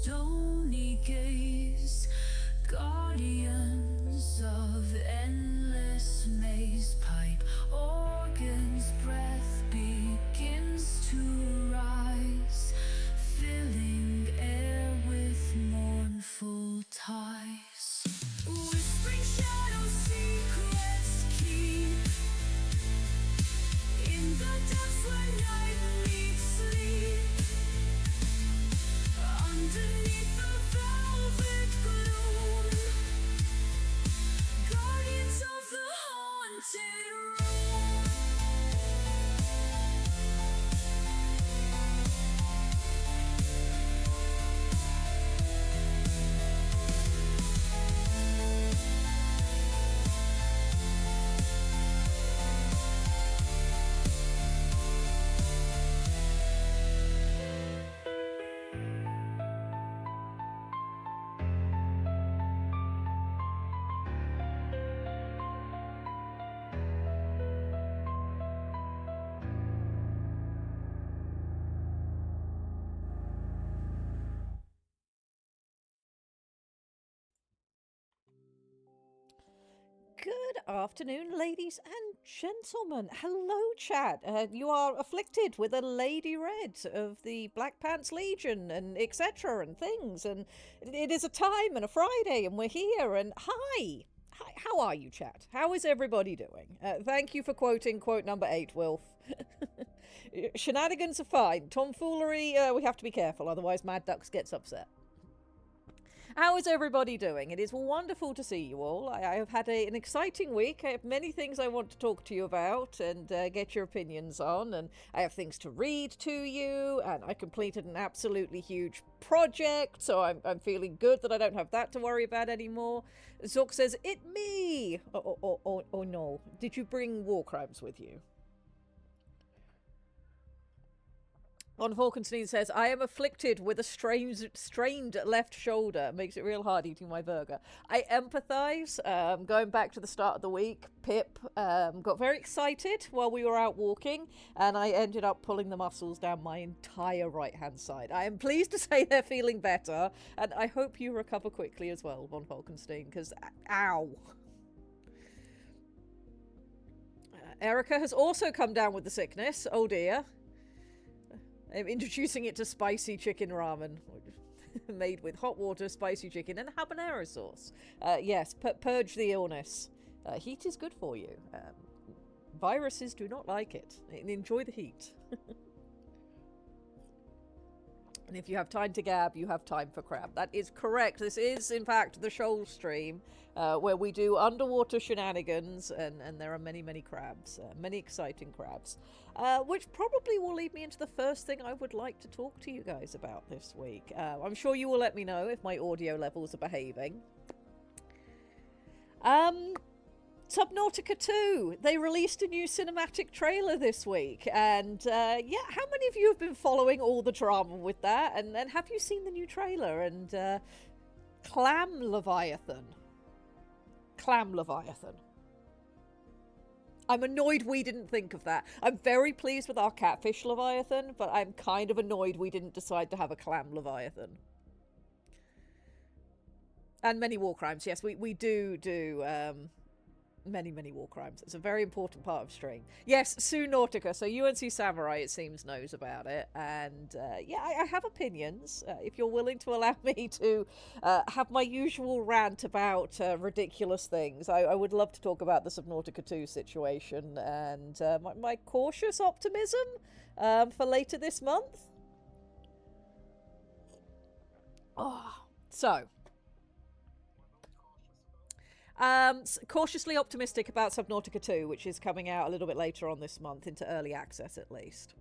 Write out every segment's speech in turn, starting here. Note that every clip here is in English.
stony gaze, guardians of endless maze. Pipe organ's breath begins to rise, filling air with mournful ties. Whispering shadows secrets keep in the depths where night meets sleep. Underneath the velvet gloom, guardians of the haunted room. Good afternoon, ladies and gentlemen. Hello, chat. You are afflicted with a Lady Red of the Black Pants Legion and etc. and things. And it is a time and a Friday, and we're here. And hi. Hi, how are you, chat? How is everybody doing? Thank you for quoting quote number 8, Wilf. Shenanigans are fine. Tomfoolery, we have to be careful, otherwise Mad Ducks gets upset. How is everybody doing? It is wonderful to see you all. I have had an exciting week. I have many things I want to talk to you about and get your opinions on. And I have things to read to you. And I completed an absolutely huge project. So I'm feeling good that I don't have that to worry about anymore. Zork says, "It me!" Oh no. Did you bring war crimes with you? Von Falkenstein says, "I am afflicted with a strained left shoulder. Makes it real hard eating my burger. I empathise. Going back to the start of the week, Pip got very excited while we were out walking, and I ended up pulling the muscles down my entire right-hand side. I am pleased to say they're feeling better, and I hope you recover quickly as well, Von Falkenstein, because ow." Erica has also come down with the sickness. Oh dear. I'm introducing it to spicy chicken ramen, made with hot water, spicy chicken, and habanero sauce. Yes, purge the illness. Heat is good for you. Viruses do not like it. Enjoy the heat. And if you have time to gab, you have time for crab. That is correct. This is, in fact, the Shoal stream, where we do underwater shenanigans, and there are many, many crabs. Many exciting crabs. Which probably will lead me into the first thing I would like to talk to you guys about this week. I'm sure you will let me know if my audio levels are behaving. Subnautica 2, they released a new cinematic trailer this week, and yeah, how many of you have been following all the drama with that, and have you seen the new trailer? And Clam Leviathan. I'm annoyed we didn't think of that. I'm very pleased with our Catfish Leviathan, but I'm kind of annoyed we didn't decide to have a Clam Leviathan. And many war crimes, yes, we do many war crimes. It's a very important part of stream. Yes, Subnautica. So UNC Samurai, it seems, knows about it. And yeah, I have opinions. If you're willing to allow me to have my usual rant about ridiculous things, I would love to talk about the Subnautica 2 situation and my cautious optimism for later this month. Oh, so... cautiously optimistic about Subnautica 2, which is coming out a little bit later on this month, into early access at least.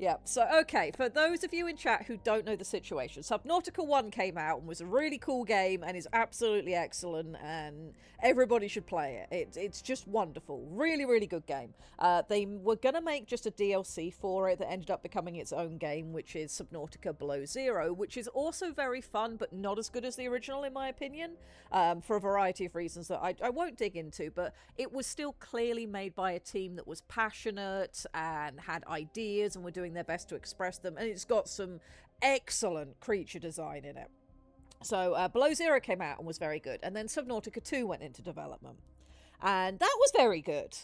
Yeah, so okay, for those of you in chat who don't know the situation, Subnautica 1 came out and was a really cool game and is absolutely excellent, and everybody should play it. It's just wonderful. Really, really good game. They were going to make just a DLC for it that ended up becoming its own game, which is Subnautica Below Zero, which is also very fun, but not as good as the original, in my opinion, for a variety of reasons that I won't dig into, but it was still clearly made by a team that was passionate and had ideas and were doing their best to express them, and it's got some excellent creature design in it. So Below Zero came out and was very good, and then Subnautica 2 went into development, and that was very good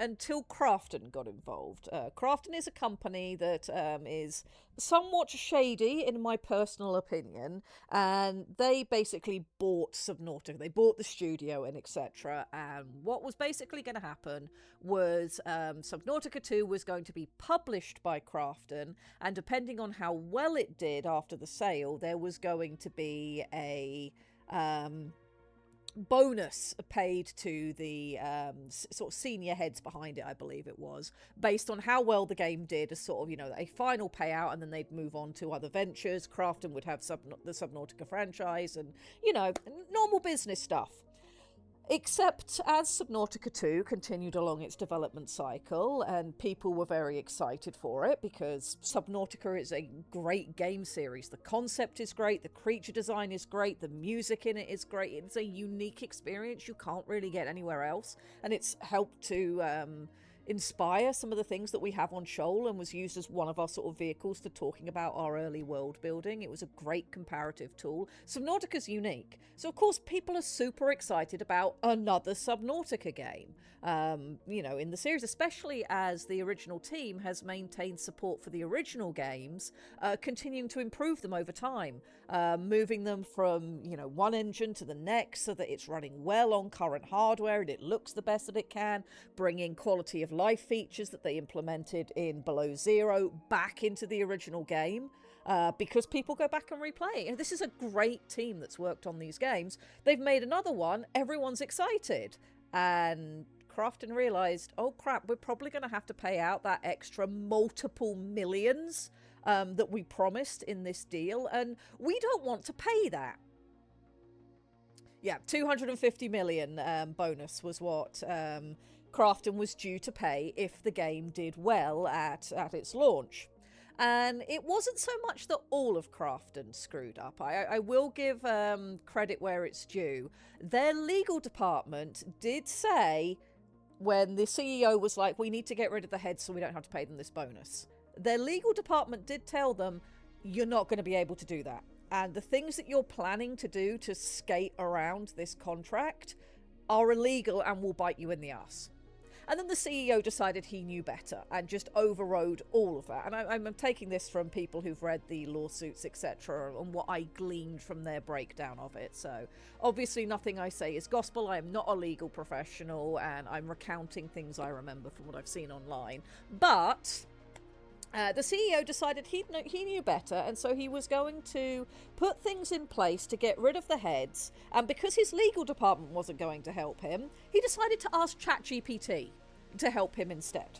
until Crafton got involved. Crafton is a company that is somewhat shady, in my personal opinion, and they basically bought Subnautica. They bought the studio and etc. And what was basically going to happen was Subnautica 2 was going to be published by Crafton, and depending on how well it did after the sale, there was going to be a bonus paid to the sort of senior heads behind it, I believe it was, based on how well the game did, as sort of, you know, a final payout, and then they'd move on to other ventures. Crafton would have the Subnautica franchise and, you know, normal business stuff. Except as Subnautica 2 continued along its development cycle, and people were very excited for it because Subnautica is a great game series. The concept is great, the creature design is great, the music in it is great. It's a unique experience you can't really get anywhere else, and it's helped to inspire some of the things that we have on Shoal, and was used as one of our sort of vehicles to talking about our early world building. It was a great comparative tool. Subnautica's unique, so of course people are super excited about another Subnautica game, you know, in the series, especially as the original team has maintained support for the original games, continuing to improve them over time, moving them from, you know, one engine to the next so that it's running well on current hardware and it looks the best that it can, bringing quality of life features that they implemented in Below Zero back into the original game, because people go back and replay. And this is a great team that's worked on these games. They've made another one, everyone's excited, and Crafton realised, oh crap, we're probably going to have to pay out that extra multiple millions that we promised in this deal, and we don't want to pay that. Yeah, 250 million bonus was what Crafton was due to pay if the game did well at its launch. And it wasn't so much that all of Crafton screwed up. I will give credit where it's due. Their legal department did say, when the CEO was like, we need to get rid of the heads so we don't have to pay them this bonus, their legal department did tell them, you're not going to be able to do that. And the things that you're planning to do to skate around this contract are illegal and will bite you in the ass. And then the CEO decided he knew better and just overrode all of that. And I'm taking this from people who've read the lawsuits, etc., and what I gleaned from their breakdown of it. So obviously nothing I say is gospel. I am not a legal professional, and I'm recounting things I remember from what I've seen online. But the CEO decided he knew better, and so he was going to put things in place to get rid of the heads. And because his legal department wasn't going to help him, he decided to ask ChatGPT to help him instead.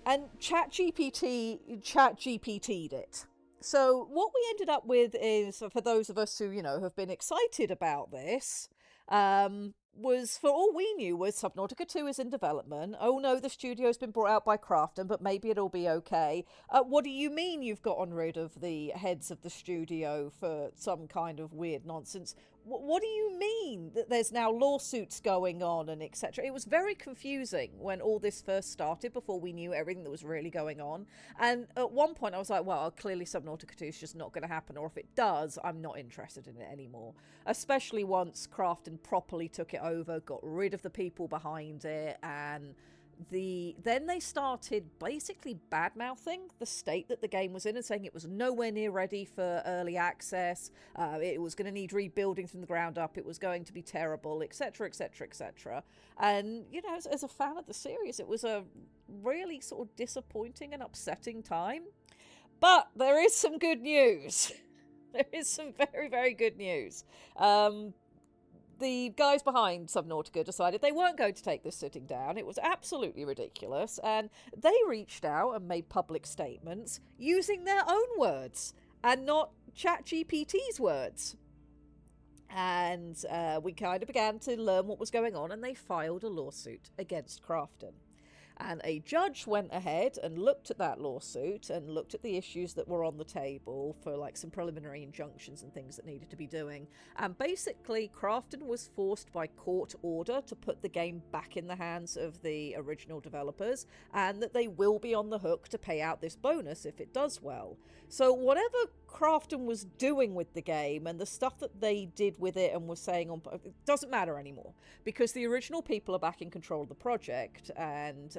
And ChatGPT'd it. So what we ended up with is, for those of us who, you know, have been excited about this, was, for all we knew, was Subnautica 2 is in development. Oh no, the studio's been brought out by Crafton, but maybe it'll be okay. What do you mean you've gotten rid of the heads of the studio for some kind of weird nonsense? What do you mean that there's now lawsuits going on and etc.? It was very confusing when all this first started, before we knew everything that was really going on. And at one point I was like, well, clearly Subnautica 2 is just not going to happen, or if it does, I'm not interested in it anymore. Especially once Crafton properly took it over, got rid of the people behind it, and then they started basically bad-mouthing the state that the game was in and saying it was nowhere near ready for early access, it was going to need rebuilding from the ground up, it was going to be terrible, etc, etc, etc. And, you know, as a fan of the series, it was a really sort of disappointing and upsetting time. But there is some good news. There is some very, very good news. the guys behind Subnautica decided they weren't going to take this sitting down. It was absolutely ridiculous, and they reached out and made public statements using their own words and not ChatGPT's words. And we kind of began to learn what was going on, and they filed a lawsuit against Crafton. And a judge went ahead and looked at that lawsuit and looked at the issues that were on the table for like some preliminary injunctions and things that needed to be doing. And basically, Crafton was forced by court order to put the game back in the hands of the original developers, and that they will be on the hook to pay out this bonus if it does well. So whatever Crafton was doing with the game and the stuff that they did with it and was saying on, it doesn't matter anymore, because the original people are back in control of the project. And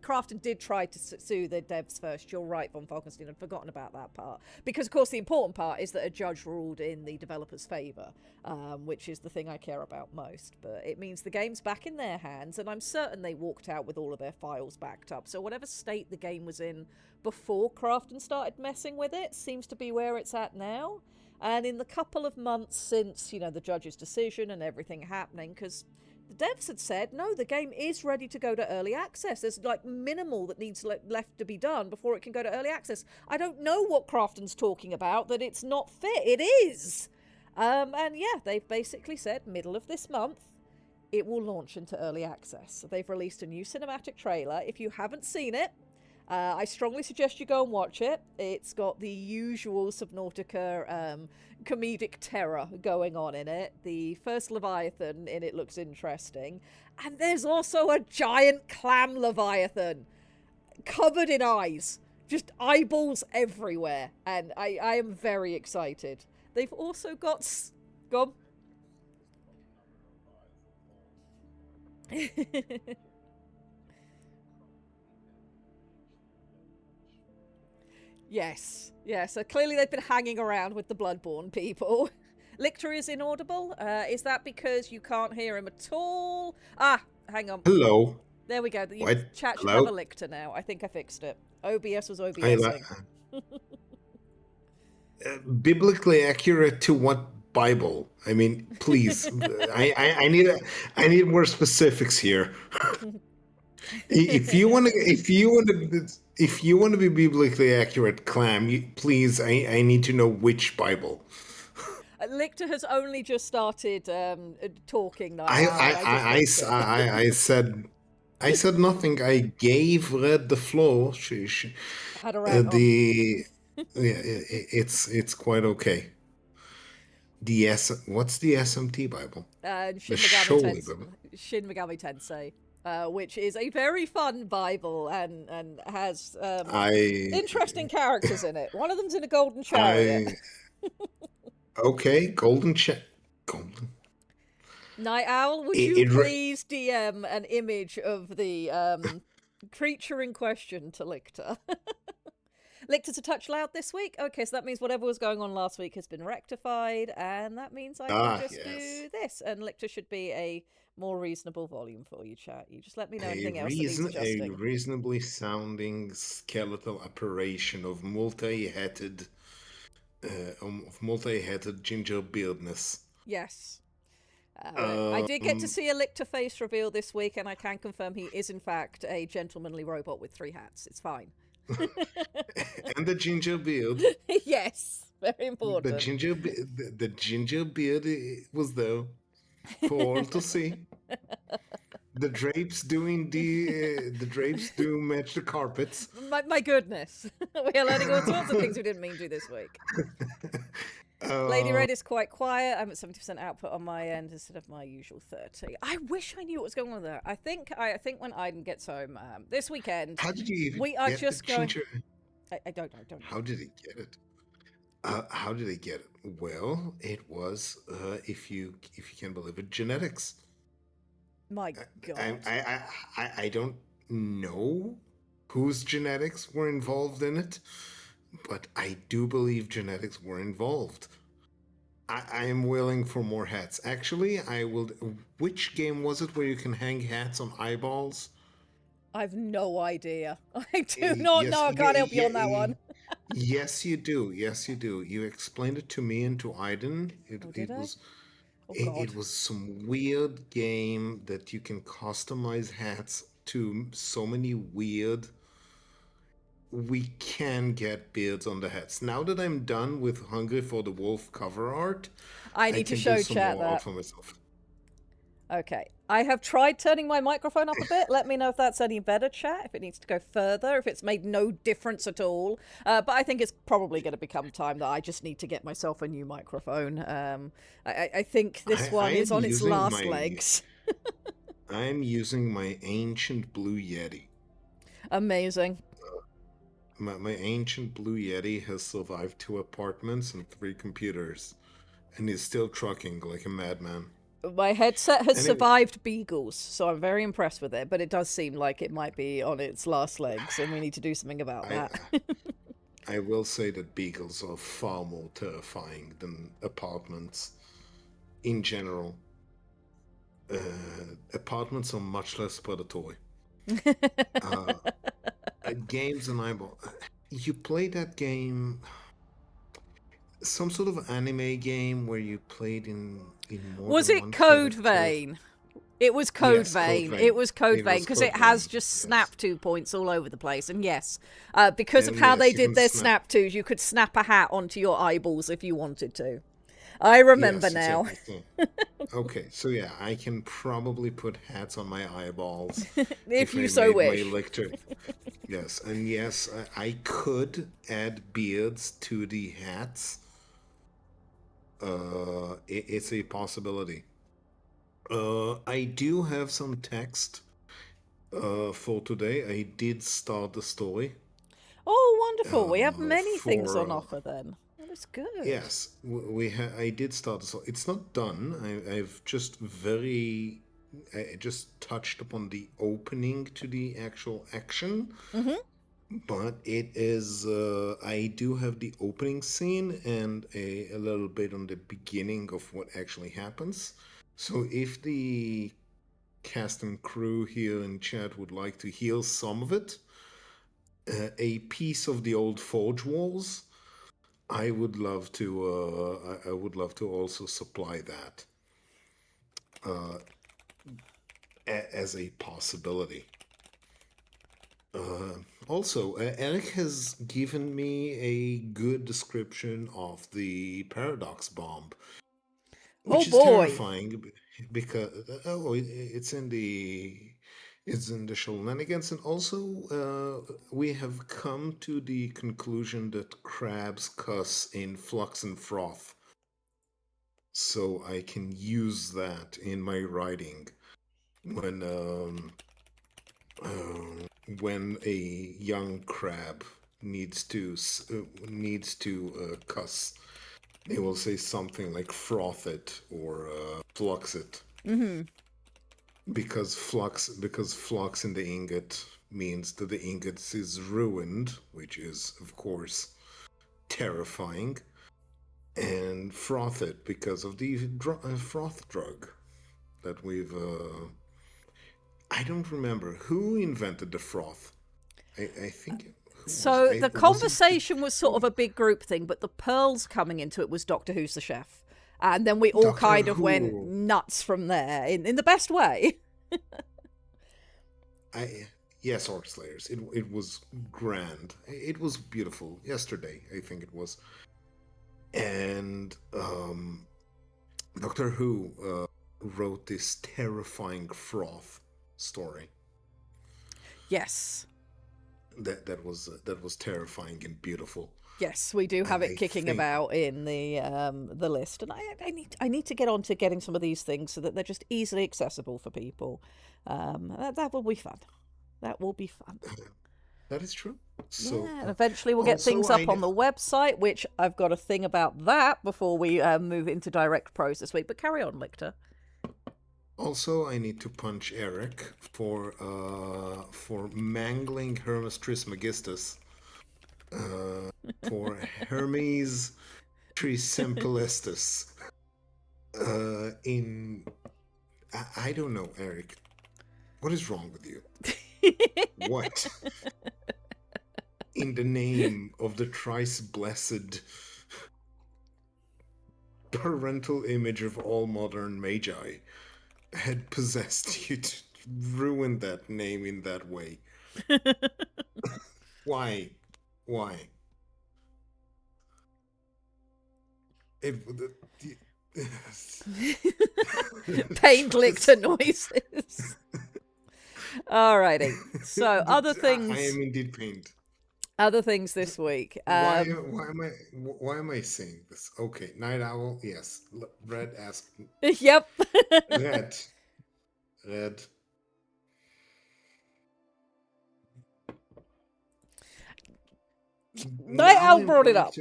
Crafton did try to sue the devs first. You're right, Von Falkenstein, I'd forgotten about that part, because of course the important part is that a judge ruled in the developers' favour, which is the thing I care about most. But it means the game's back in their hands, and I'm certain they walked out with all of their files backed up. So whatever state the game was in before Crafton started messing with it seems to be where it's at now. And in the couple of months since, the judge's decision and everything happening, because the devs had said, no, the game is ready to go to early access. There's like minimal that needs left to be done before it can go to early access. I don't know what Crafton's talking about, that it's not fit. It is. And yeah, they've basically said middle of this month, it will launch into early access. So they've released a new cinematic trailer. If you haven't seen it, I strongly suggest you go and watch it. It's got the usual Subnautica comedic terror going on in it. The first Leviathan in it looks interesting. And there's also a giant clam Leviathan covered in eyes. Just eyeballs everywhere. And I am very excited. They've also got... Go on. Yes. So clearly they've been hanging around with the Bloodborne people. Lictor is inaudible. Is that because you can't hear him at all? Ah, hang on. Hello. There we go. What? Chat should Hello? have a Lictor now. I think I fixed it. OBS was I OBSing. Biblically accurate to what Bible? I mean, please. I need more specifics here. If you want to be biblically accurate, Clam, please. I need to know which Bible. Lictor has only just started talking now. I said nothing. I gave Red the floor. She had a rant on. It's quite okay. What's the SMT Bible? Shin Megami Tensei, which is a very fun Bible and has interesting characters in it. One of them's in a golden chariot. Okay, golden. Night Owl, would you please DM an image of the creature in question to Lictor? Lictor's a touch loud this week. Okay, so that means whatever was going on last week has been rectified, and that means I can just do this. And Lictor should be a more reasonable volume for you, chat. You just let me know anything else that needs adjusting. A reasonably sounding skeletal apparition of multi-headed ginger beardness. Yes. I did get to see a Lictor face reveal this week, and I can confirm he is in fact a gentlemanly robot with 3 hats. It's fine. And the ginger beard. Yes, very important. The ginger beard was there for all to see. The drapes do match the carpets. My goodness, we are learning all sorts of things we didn't mean to do this week. Lady Red is quite quiet. I'm at 70% output on my end instead of my usual 30. I wish I knew what was going on there. I think when Aiden gets home this weekend, how did you even we are get just the going. ginger? I don't know. How did he get it? How did he get it? Well, it was if you can believe it, genetics. My God. I don't know whose genetics were involved in it, but I do believe genetics were involved. I am willing for more hats. Actually, I will. Which game was it where you can hang hats on eyeballs? I've no idea. I do not know. I can't help you on that one. Yes, you do. Yes, you do. You explained it to me and to Aiden. It was. Oh It God. was some weird game that you can customize hats to so many weird. We can get beards on the hats. Now that I'm done with Hungry for the Wolf cover art, I I need to can do show some chat more art that. for myself. Okay. I have tried turning my microphone up a bit. Let me know if that's any better, chat, if it needs to go further, if it's made no difference at all. But I think it's probably going to become time that I just need to get myself a new microphone. I think this I one is am on its using last my legs. I'm using my ancient blue Yeti. Amazing. My ancient blue Yeti has survived 2 apartments and 3 computers, and is still trucking like a madman. My headset has And it, survived beagles, so I'm very impressed with it, but it does seem like it might be on its last legs, and we need to do something about I that. I will say that beagles are far more terrifying than apartments in general. Apartments are much less predatory. Uh, Games and eyeball. You play that game, some sort of anime game where you played in more Was than it one Code character. Vein? It was Code Yes, Code Vein. It Vein. was Code It Vein was because it Code has Vein. just Yes, snap 2 points all over the place. And yes, because of and how they yes, you did can their snap. snap twos, you could snap a hat onto your eyeballs if you wanted to. I remember Yes, now. exactly. So, okay, so yeah, I can probably put hats on my eyeballs If if you I so made my wish. lecture. Yes, and yes, I could add beards to the hats. It's a possibility. I do have some text for today. I did start the story Oh, wonderful. We have many things for on offer then. That is good. yes, I did start the story. It's not done. I've just very I just touched upon the opening to the actual action, Hmm. but it is I do have the opening scene and a little bit on the beginning of what actually happens. So if the cast and crew here in chat would like to hear some of it, a piece of the old forge walls, I would love to. I would love to also supply that uh, as a possibility. Also, Eric has given me a good description of the paradox bomb, Oh which is boy. terrifying because it's in the shenanigans, and also we have come to the conclusion that crabs cuss in flux and froth, so I can use that in my writing when when a young crab needs to cuss. They will say something like froth it or flux it, Hmm. because flux in the ingot means that the ingot is ruined, which is of course terrifying, and froth it because of the froth drug that we've. I don't remember who invented the froth. I think who was So the it? Was it? conversation was sort of a big group thing, but the pearls coming into it was Doctor Who's the chef. And then we all Doctor kind of went Who? nuts from there in the best way. I yes, Orc Slayers. It was grand. It was beautiful. Yesterday, I think it was, and Doctor Who wrote this terrifying froth story. Yes. That was terrifying and beautiful. Yes, we do have And it I kicking think about in the list, and I need to get on to getting some of these things so that they're just easily accessible for people. That will be fun. That will be fun. that is true. So Yeah, and eventually we'll get also things up on the website, which I've got a thing about that before we move into direct pros this week. But carry on, Lichter. Also, I need to punch Eric for mangling Hermes Trismegistus, for Hermes Trisempelestus. In I don't know, Eric. What is wrong with you? What? In the name of the thrice blessed parental image of all modern magi had possessed you to ruin that name in that way? Why? Why? It, Pained lictor noises. Alrighty. So I am indeed pained. other things this week. Why am I saying this? Okay, Night Owl, yes. Red ask Yep. Red. Red. Night Owl brought it up.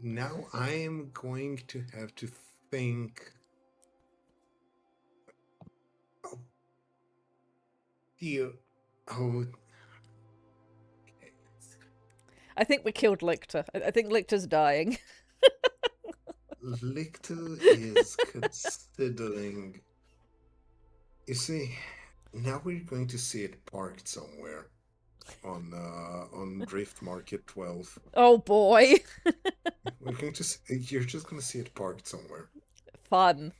Now I am going to have to think. Oh, dear. Oh, I think we killed Lictor. I think Lictor's dying. Lictor is considering. You see, now we're going to see it parked somewhere on Drift Market 12. Oh boy. We're going to. You're just going to see it parked somewhere. Fun.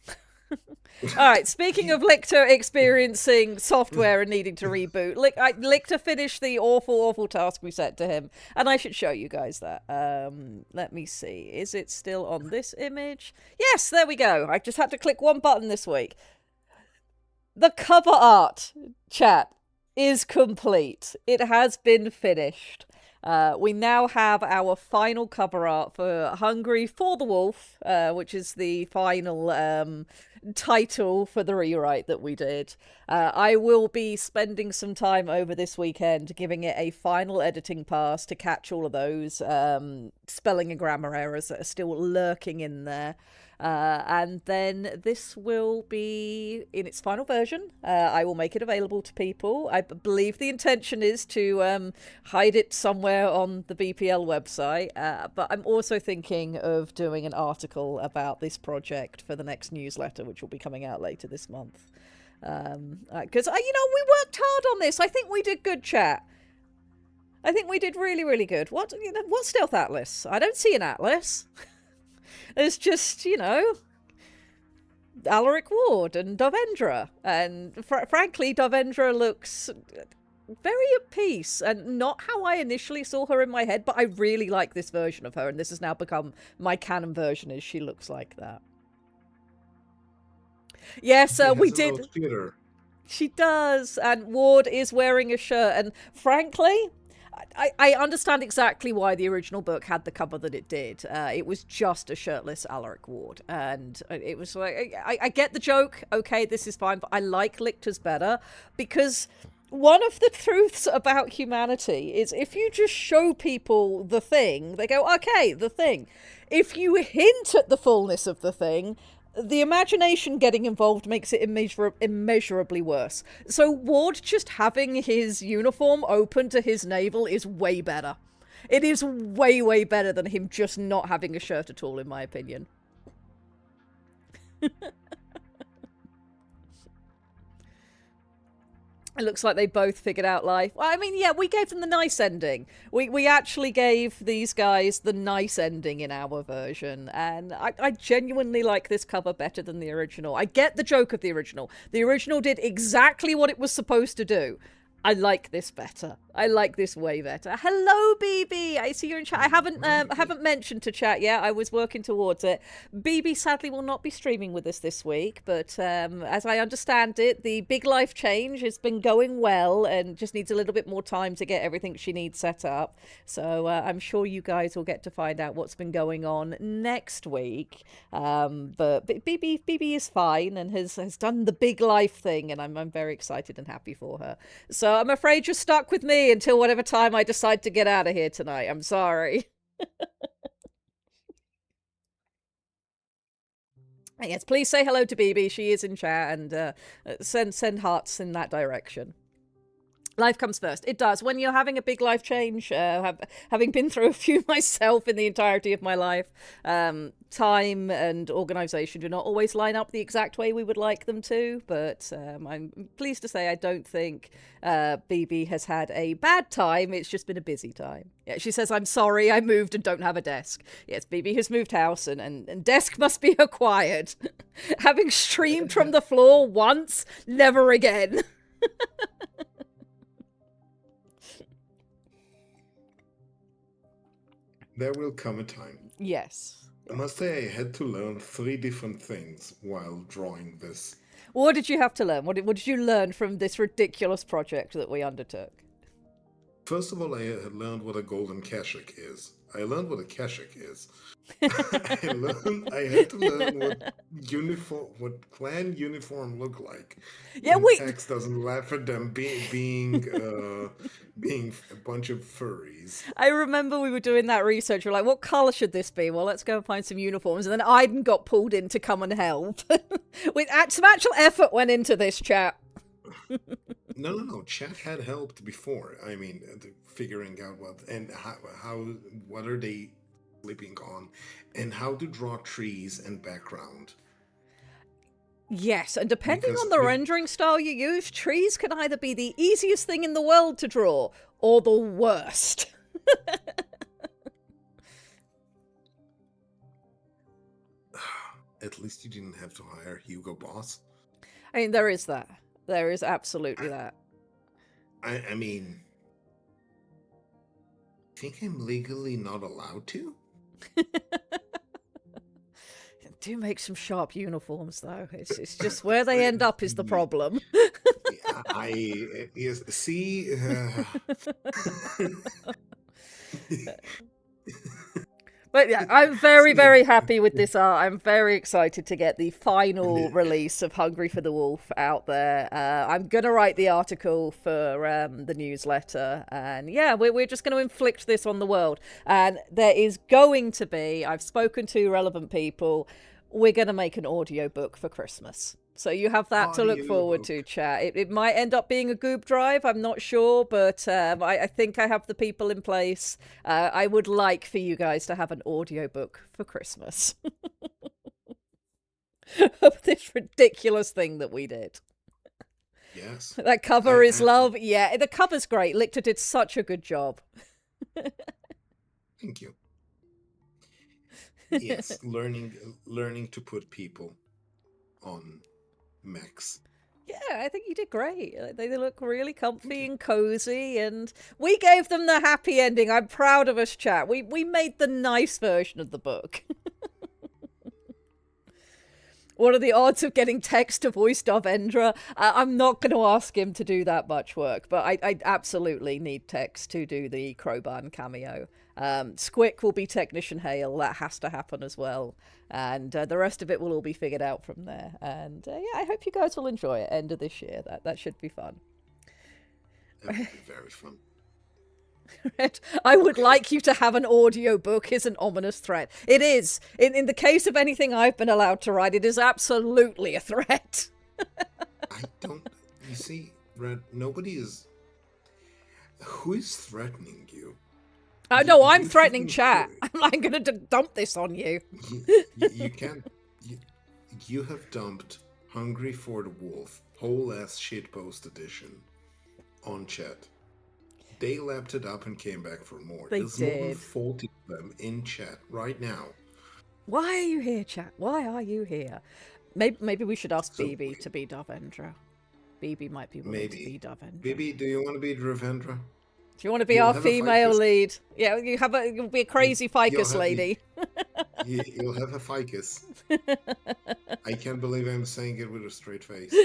Alright, speaking of Lictor experiencing software and needing to reboot, Lictor finished the awful task we set to him, and I should show you guys that. Let me see. Is it still on this image? Yes, there we go. I just had to click one button this week. The cover art, chat, is complete. It has been finished. We now have our final cover art for Hungry for the Wolf, which is the final title for the rewrite that we did. I will be spending some time over this weekend giving it a final editing pass to catch all of those spelling and grammar errors that are still lurking in there. And then this will be in its final version. I will make it available to people. I believe the intention is to hide it somewhere on the BPL website. But I'm also thinking of doing an article about this project for the next newsletter, which will be coming out later this month. Because, we worked hard on this. I think we did good, chat. I think we did really, really good. What Stealth Atlas? I don't see an Atlas. There's just, Alaric Ward and Dovendra. And frankly, Dovendra looks very at peace and not how I initially saw her in my head, but I really like this version of her, and this has now become my canon version, is she looks like that. Yes, we did. She does, and Ward is wearing a shirt, and frankly, I understand exactly why the original book had the cover that it did. It was just a shirtless Alaric Ward, and it was like, I get the joke, okay, this is fine, but I like Lictor's better, because one of the truths about humanity is if you just show people the thing, they go, okay, the thing. If you hint at the fullness of the thing, the imagination getting involved makes it immeasurably worse. So Ward just having his uniform open to his navel is way better. It is way, way better than him just not having a shirt at all, in my opinion. It looks like they both figured out life. I mean, yeah, we gave them the nice ending. We actually gave these guys the nice ending in our version. And I genuinely like this cover better than the original. I get the joke of the original. The original did exactly what it was supposed to do. I like this better. I like this way better. Hello, BB. I see you're in chat. I haven't mentioned to chat yet. I was working towards it. BB sadly will not be streaming with us this week, but as I understand it, the big life change has been going well and just needs a little bit more time to get everything she needs set up. So I'm sure you guys will get to find out what's been going on next week. But BB is fine and has done the big life thing, and I'm very excited and happy for her. So I'm afraid you're stuck with me until whatever time I decide to get out of here tonight. I'm sorry. Yes, please say hello to BB. She is in chat, and send hearts in that direction. Life comes first. It does. When you're having a big life change, having been through a few myself in the entirety of my life, time and organisation do not always line up the exact way we would like them to. But I'm pleased to say I don't think BB has had a bad time. It's just been a busy time. Yeah, she says, I'm sorry, I moved and don't have a desk. Yes, BB has moved house and desk must be acquired. Having streamed from the floor once, never again. There will come a time. Yes. I must say I had to learn 3 different things while drawing this. What did you have to learn? What did you learn from this ridiculous project that we undertook? First of all, I had learned what a golden kashik is. I learned what a kashik is. I had to learn what clan uniform look like. Yeah, when wait. Tex doesn't laugh at them being a bunch of furries. I remember we were doing that research. We're like, what colour should this be? Well, let's go and find some uniforms. And then Aiden got pulled in to come and help. Some actual effort went into this, chat. No. Chat had helped before. I mean, figuring out what are they sleeping on, and how to draw trees and background. Yes, and depending Because on the if- rendering style you use, trees can either be the easiest thing in the world to draw or the worst. At least you didn't have to hire Hugo Boss. I mean, there is that. There is absolutely that. I mean, I think I'm legally not allowed to. Do make some sharp uniforms, though. It's just where they end up is the problem. See. But yeah, I'm very, very happy with this art. I'm very excited to get the final release of Hungry for the Wolf out there. I'm going to write the article for the newsletter. And yeah, we're just going to inflict this on the world. And there is going to be, I've spoken to relevant people, we're going to make an audiobook for Christmas. So you have that to look forward to, chat. It might end up being a Goop Drive, I'm not sure, but I think I have the people in place. I would like for you guys to have an audiobook for Christmas. Of this ridiculous thing that we did. Yes. That cover is love. Yeah, the cover's great. Lictor did such a good job. Thank you. Yes, learning to put people on mechs. Yeah, I think you did great. They look really comfy and cozy, and we gave them the happy ending. I'm proud of us, chat. We made the nice version of the book. What are the odds of getting Tex to voice Darvendra? I'm not going to ask him to do that much work, but I absolutely need Tex to do the Crowban cameo. Squick will be Technician Hale. That has to happen as well. And the rest of it will all be figured out from there. And yeah, I hope you guys will enjoy it. End of this year. That should be fun. That would be very fun. I would like you to have an audiobook is an ominous threat. It is. In the case of anything I've been allowed to write, it is absolutely a threat. I don't... You see, Red, nobody is... Who is threatening you? No, I'm threatening chat. I'm going to dump this on you. You can't... You have dumped Hungry for the Wolf, whole-ass shitpost edition, on chat. They lapped it up and came back for more. There's more than 40 of them in chat right now. Why are you here, chat? Why are you here? Maybe we should ask BB to be Darvendra. BB might be willing to be Darvendra. BB, do you want to be Darvendra? Do you want to be our female lead? Yeah, you'll be a crazy ficus lady. You'll have a ficus. I can't believe I'm saying it with a straight face.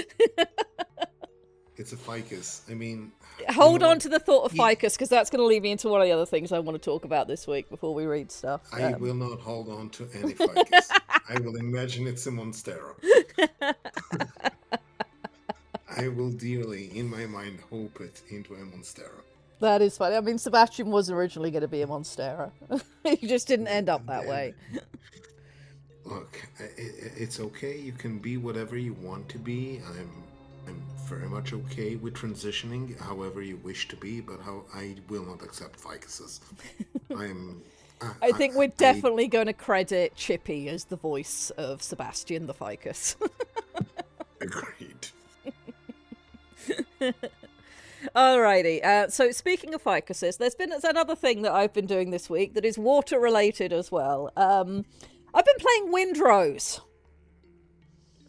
It's a ficus. I mean... Hold on to the thought of ficus, because that's going to lead me into one of the other things I want to talk about this week before we read stuff. I will not hold on to any ficus. I will imagine it's a monstera. I will dearly, in my mind, hope it into a monstera. That is funny. I mean, Sebastian was originally going to be a monstera. He just didn't end up that way. Look, it's okay. You can be whatever you want to be. I'm very much okay with transitioning however you wish to be, but how I will not accept ficuses. I'm. I think we're I definitely going to credit Chippy as the voice of Sebastian the Ficus. agreed. Alrighty, so speaking of ficuses, there's another thing that I've been doing this week that is water related as well. I've been playing Windrose.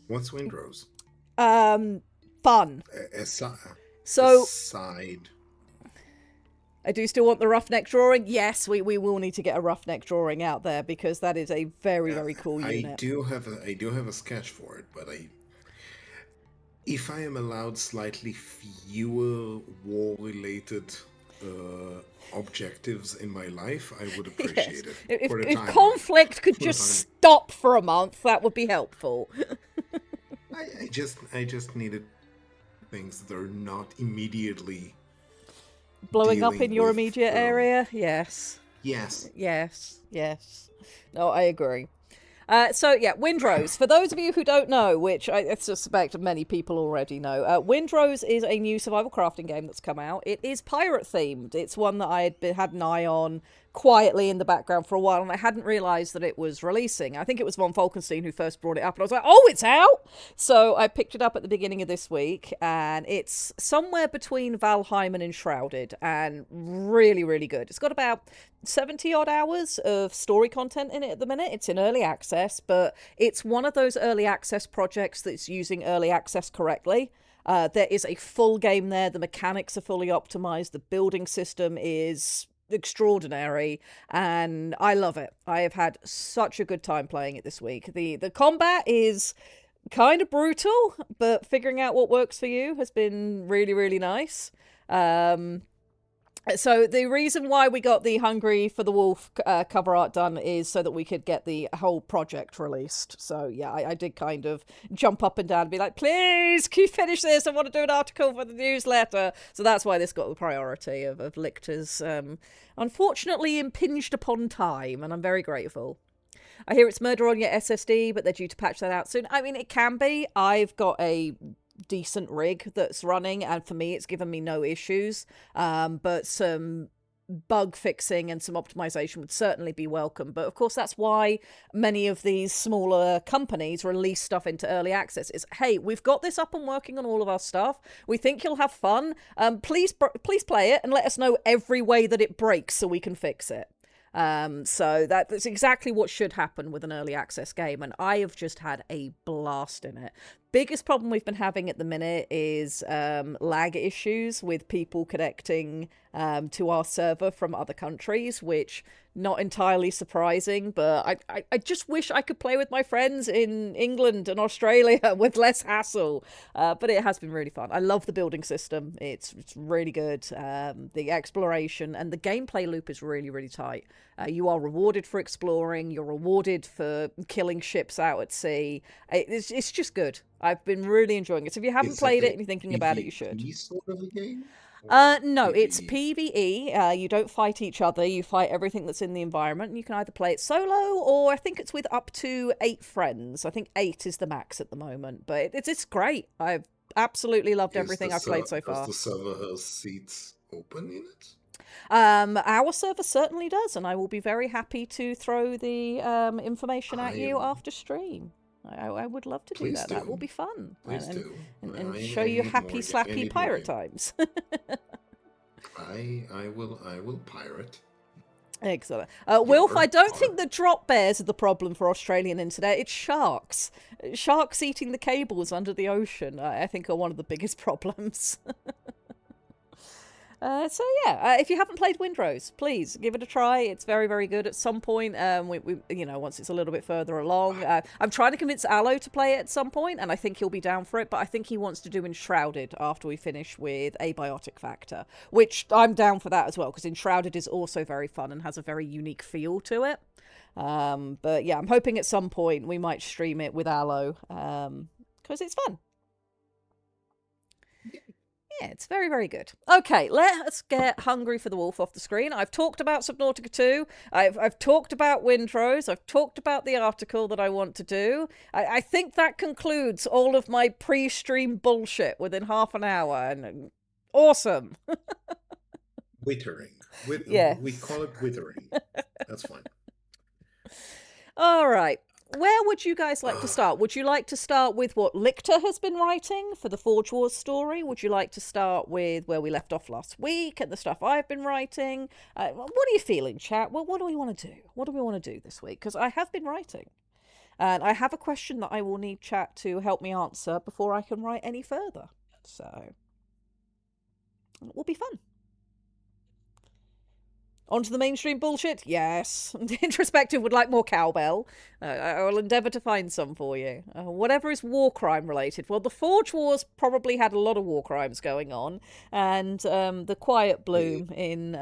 What's Windrose? Fun. So Aside. I do still want the roughneck drawing. Yes, we will need to get a roughneck drawing out there because that is a very, very cool unit. I do have a sketch for it, but if I am allowed slightly fewer war-related objectives in my life, I would appreciate Yes. it. If conflict could just stop for a month, that would be helpful. I just needed things that are not immediately Blowing up dealing in your with, immediate area? Yes. Yes. Yes. No, I agree. So yeah, Windrose. For those of you who don't know, which I suspect many people already know, Windrose is a new survival crafting game that's come out. It is pirate themed. It's one that I had an eye on quietly in the background for a while, and I hadn't realised that it was releasing. I think it was Von Falkenstein who first brought it up, and I was like, oh, it's out! So I picked it up at the beginning of this week, and it's somewhere between Valheim and Enshrouded, and really, really good. It's got about 70-odd hours of story content in it at the minute. It's in early access, but it's one of those early access projects that's using early access correctly. There is a full game there. The mechanics are fully optimized. The building system is extraordinary, and I love it. I have had such a good time playing it this week. The combat is kind of brutal, but figuring out what works for you has been really, really nice. So the reason why we got the Hungry for the Wolf cover art done is so that we could get the whole project released. So yeah, I did kind of jump up and down and be like, please, can you finish this? I want to do an article for the newsletter. So that's why this got the priority of Lictor's unfortunately impinged upon time, and I'm very grateful. I hear it's murder on your SSD, but they're due to patch that out soon. I mean, it can be. I've got a decent rig that's running, and for me it's given me no issues, but some bug fixing and some optimization would certainly be welcome. But of course, that's why many of these smaller companies release stuff into early access. Is, hey, we've got this up and working on all of our stuff, we think you'll have fun, please play it and let us know every way that it breaks so we can fix it. So that's exactly what should happen with an early access game, and I have just had a blast in it. Biggest problem we've been having at the minute is lag issues with people connecting to our server from other countries, which not entirely surprising, but I just wish I could play with my friends in England and Australia with less hassle. But it has been really fun. I love the building system. It's really good. The exploration and the gameplay loop is really, really tight. You are rewarded for exploring. You're rewarded for killing ships out at sea. It's just good. I've been really enjoying it. So if you haven't played it and you're thinking about it, you should. Sort of a game? No, it's PvE? PvE. You don't fight each other. You fight everything that's in the environment. And you can either play it solo, or I think it's with up to 8 friends. I think 8 is the max at the moment. But it's great. I've absolutely loved everything I've played so far. Does the server have seats open in it? Our server certainly does, and I will be very happy to throw the information at you after stream. I would love to do that. That will be fun. Please do. And I show you need happy, more- I slappy need pirate more. times. I will pirate. Excellent. Wilf, I don't Or- think the drop bears are the problem for Australian internet. It's sharks. Sharks eating the cables under the ocean, I think, are one of the biggest problems. So yeah, if you haven't played Windrose, please give it a try. It's very, very good. At some point, once it's a little bit further along, I'm trying to convince Aloe to play it at some point, and I think he'll be down for it. But I think he wants to do Enshrouded after we finish with Abiotic Factor, which I'm down for that as well, because Enshrouded is also very fun and has a very unique feel to it. But yeah, I'm hoping at some point we might stream it with Aloe, because it's fun. Yeah, it's very, very good. Okay, let's get Hungry for the Wolf off the screen. I've talked about Subnautica 2. I've talked about Windrose. I've talked about the article that I want to do. I think that concludes all of my pre-stream bullshit within half an hour. And awesome. Withering. Yeah. We call it withering. That's fine. All right. Where would you guys like to start? Would you like to start with what Lichter has been writing for the Forge Wars story? Would you like to start with where we left off last week and the stuff I've been writing? What are you feeling, chat? Well, what do we want to do? What do we want to do this week? Because I have been writing. And I have a question that I will need chat to help me answer before I can write any further. So, it will be fun. Onto the mainstream bullshit? Yes. Introspective would like more cowbell. I will endeavour to find some for you. Whatever is war crime related. Well, the Forge Wars probably had a lot of war crimes going on, and the Quiet Bloom in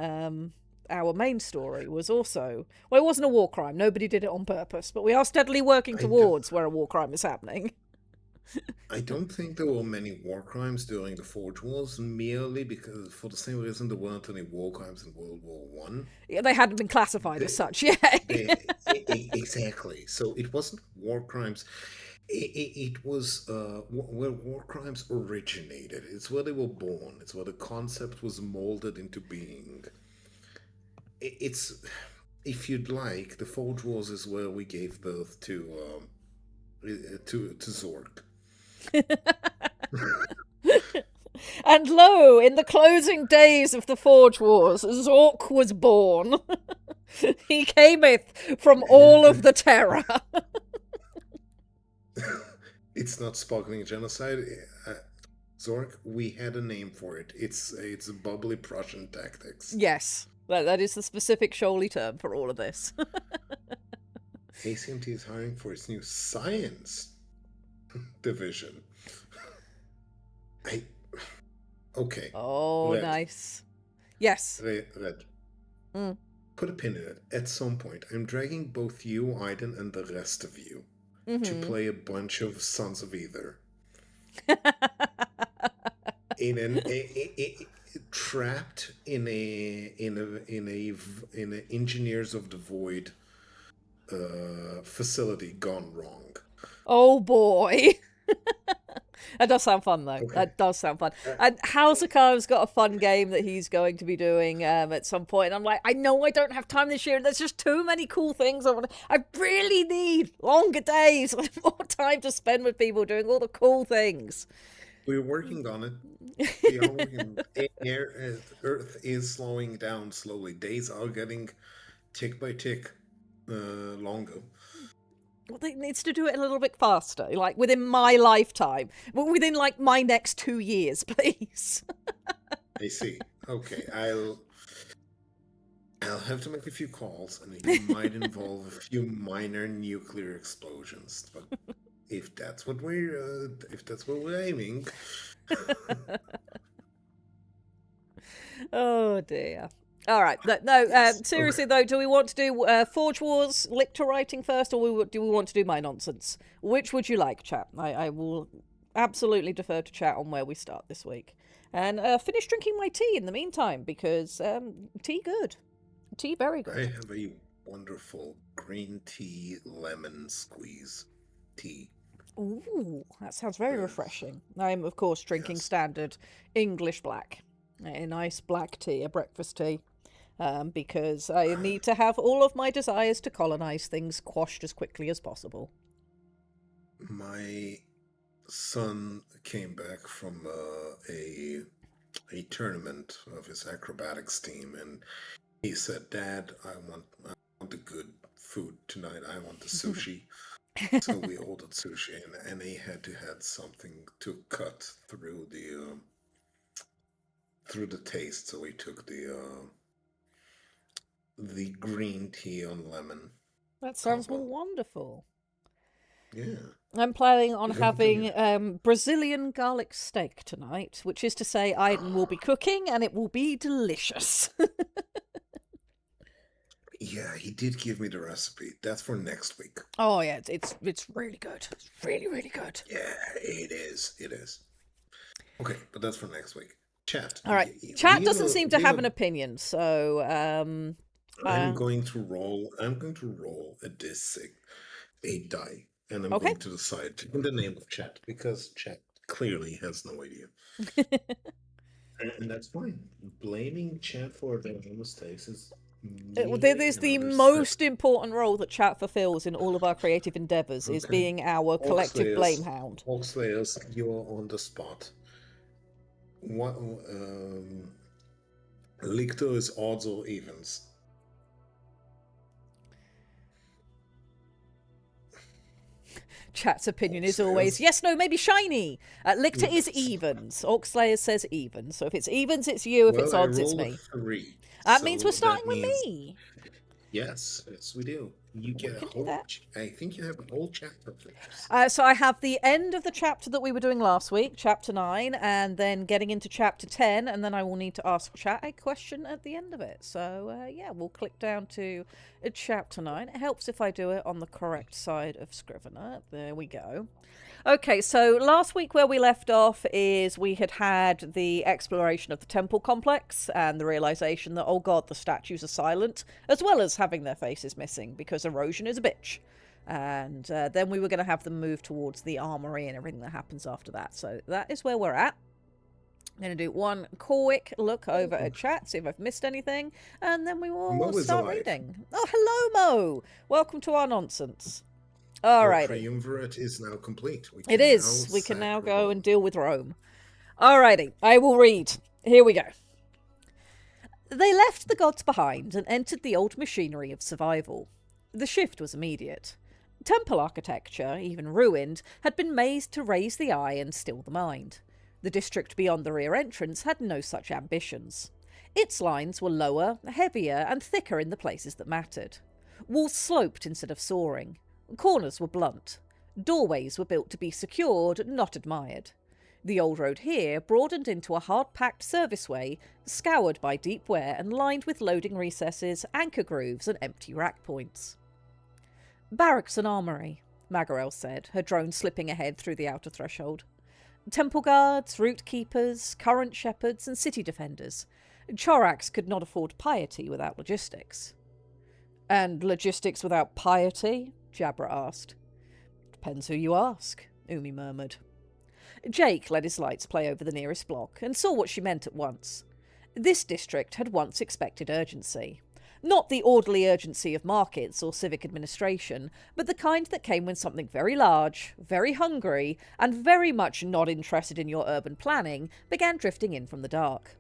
our main story was also... Well, it wasn't a war crime. Nobody did it on purpose, but we are steadily working towards where a war crime is happening. I don't think there were many war crimes during the Forge Wars, merely because, for the same reason, there weren't any war crimes in World War One. Yeah, they hadn't been classified as such, yeah. Exactly. So it wasn't war crimes. It was where war crimes originated. It's where they were born. It's where the concept was molded into being. It's, if you'd like, the Forge Wars is where we gave birth to Zork. And lo, in the closing days of the Forge Wars, Zork was born. He cameth from all of the terror. It's not sparkling genocide. Zork, we had a name for it. It's bubbly Prussian tactics. Yes, that is the specific Shoaly term for all of this. ACMT is hiring for its new science division. Okay. Oh, Red. Nice. Yes. Red. Put a pin in it. At some point, I'm dragging both you, Aiden, and the rest of you to play a bunch of Sons of Either. Trapped in a Engineers of the Void facility gone wrong. Oh boy. That does sound fun, though. Okay. That does sound fun. And Hausakar's got a fun game that he's going to be doing at some point. And I'm like, I know I don't have time this year. There's just too many cool things. I really need longer days and more time to spend with people doing all the cool things. We're working on it. We are working. Earth is slowing down slowly. Days are getting tick by tick longer. Well, it needs to do it a little bit faster, like within my lifetime. Within, like, my next 2 years, please. I see. Okay, I'll have to make a few calls, and it might involve a few minor nuclear explosions. But if that's what we're aiming. Oh dear. All right. No. Seriously though, do we want to do Forge Wars Lichter writing first, or do we want to do my nonsense? Which would you like, chat? I will absolutely defer to chat on where we start this week, and finish drinking my tea in the meantime, because tea good, tea very good. I have a wonderful green tea lemon squeeze tea. Ooh, that sounds very refreshing. I'm of course drinking standard English black, a nice black tea, a breakfast tea. Because I need to have all of my desires to colonize things quashed as quickly as possible. My son came back from a tournament of his acrobatics team, and he said, "Dad, I want the good food tonight. I want the sushi." So we ordered sushi, and he had to have something to cut through the taste. So we took the green tea on lemon. That sounds combo. wonderful. Yeah. I'm planning on Yeah, having Brazilian garlic steak tonight, which is to say Aiden will be cooking and it will be delicious. Yeah, he did give me the recipe. That's for next week. Oh yeah, it's really good. It's really, really good. Yeah, it is. It is. Okay, but that's for next week. Chat. All right. Chat doesn't seem to have an opinion, so I'm going to roll. I'm going to roll a d6, a die, and I'm okay. going to decide in the name of chat because chat clearly has no idea, and that's fine. Blaming chat for their own mistakes is That is the most important role that chat fulfills in all of our creative endeavours, is being our collective blame hound. Oxlayers, you're on the spot. What? Lictor is odds or evens. Chat's opinion is always, yes, no, maybe shiny. Lictor is evens. Orcslayer says evens. So if it's evens, it's you. If it's odds, it's me. 3. That means we're starting with me. Yes, we do. You get a whole. I think you have a whole chapter. So I have the end of the chapter that we were doing last week, chapter 9, and then getting into chapter 10, and then I will need to ask chat a question at the end of it. So yeah, we'll click down to chapter 9. It helps if I do it on the correct side of Scrivener. There we go. Okay, so last week where we left off is we had the exploration of the temple complex and the realisation that, oh god, the statues are silent, as well as having their faces missing, because erosion is a bitch. And then we were going to have them move towards the armory and everything that happens after that. So that is where we're at. I'm going to do one quick look over at chat, see if I've missed anything, and then we will start reading. Oh, hello, Mo! Welcome to our nonsense. All right. Our triumvirate is now complete. We can now go and deal with Rome. Alrighty, I will read. Here we go. They left the gods behind and entered the old machinery of survival. The shift was immediate. Temple architecture, even ruined, had been made to raise the eye and still the mind. The district beyond the rear entrance had no such ambitions. Its lines were lower, heavier, and thicker in the places that mattered. Walls sloped instead of soaring. Corners were blunt. Doorways were built to be secured, not admired. The old road here broadened into a hard-packed serviceway, scoured by deep wear and lined with loading recesses, anchor grooves and empty rack points. Barracks and armoury, Magarel said, her drone slipping ahead through the outer threshold. Temple guards, route keepers, current shepherds and city defenders. Chorax could not afford piety without logistics. And logistics without piety? Jabra asked. Depends who you ask, Umi murmured. Jake let his lights play over the nearest block and saw what she meant at once. This district had once expected urgency. Not the orderly urgency of markets or civic administration, but the kind that came when something very large, very hungry, and very much not interested in your urban planning began drifting in from the dark.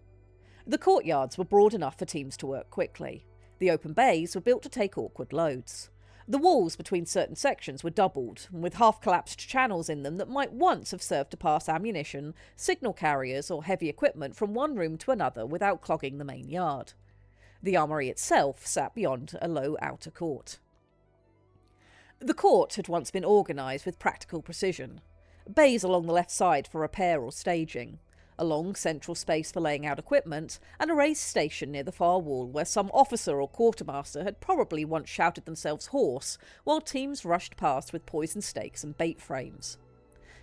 The courtyards were broad enough for teams to work quickly. The open bays were built to take awkward loads. The walls between certain sections were doubled, with half-collapsed channels in them that might once have served to pass ammunition, signal carriers, or heavy equipment from one room to another without clogging the main yard. The armoury itself sat beyond a low outer court. The court had once been organised with practical precision. Bays along the left side for repair or staging. A long central space for laying out equipment, and a raised station near the far wall where some officer or quartermaster had probably once shouted themselves hoarse while teams rushed past with poison stakes and bait frames.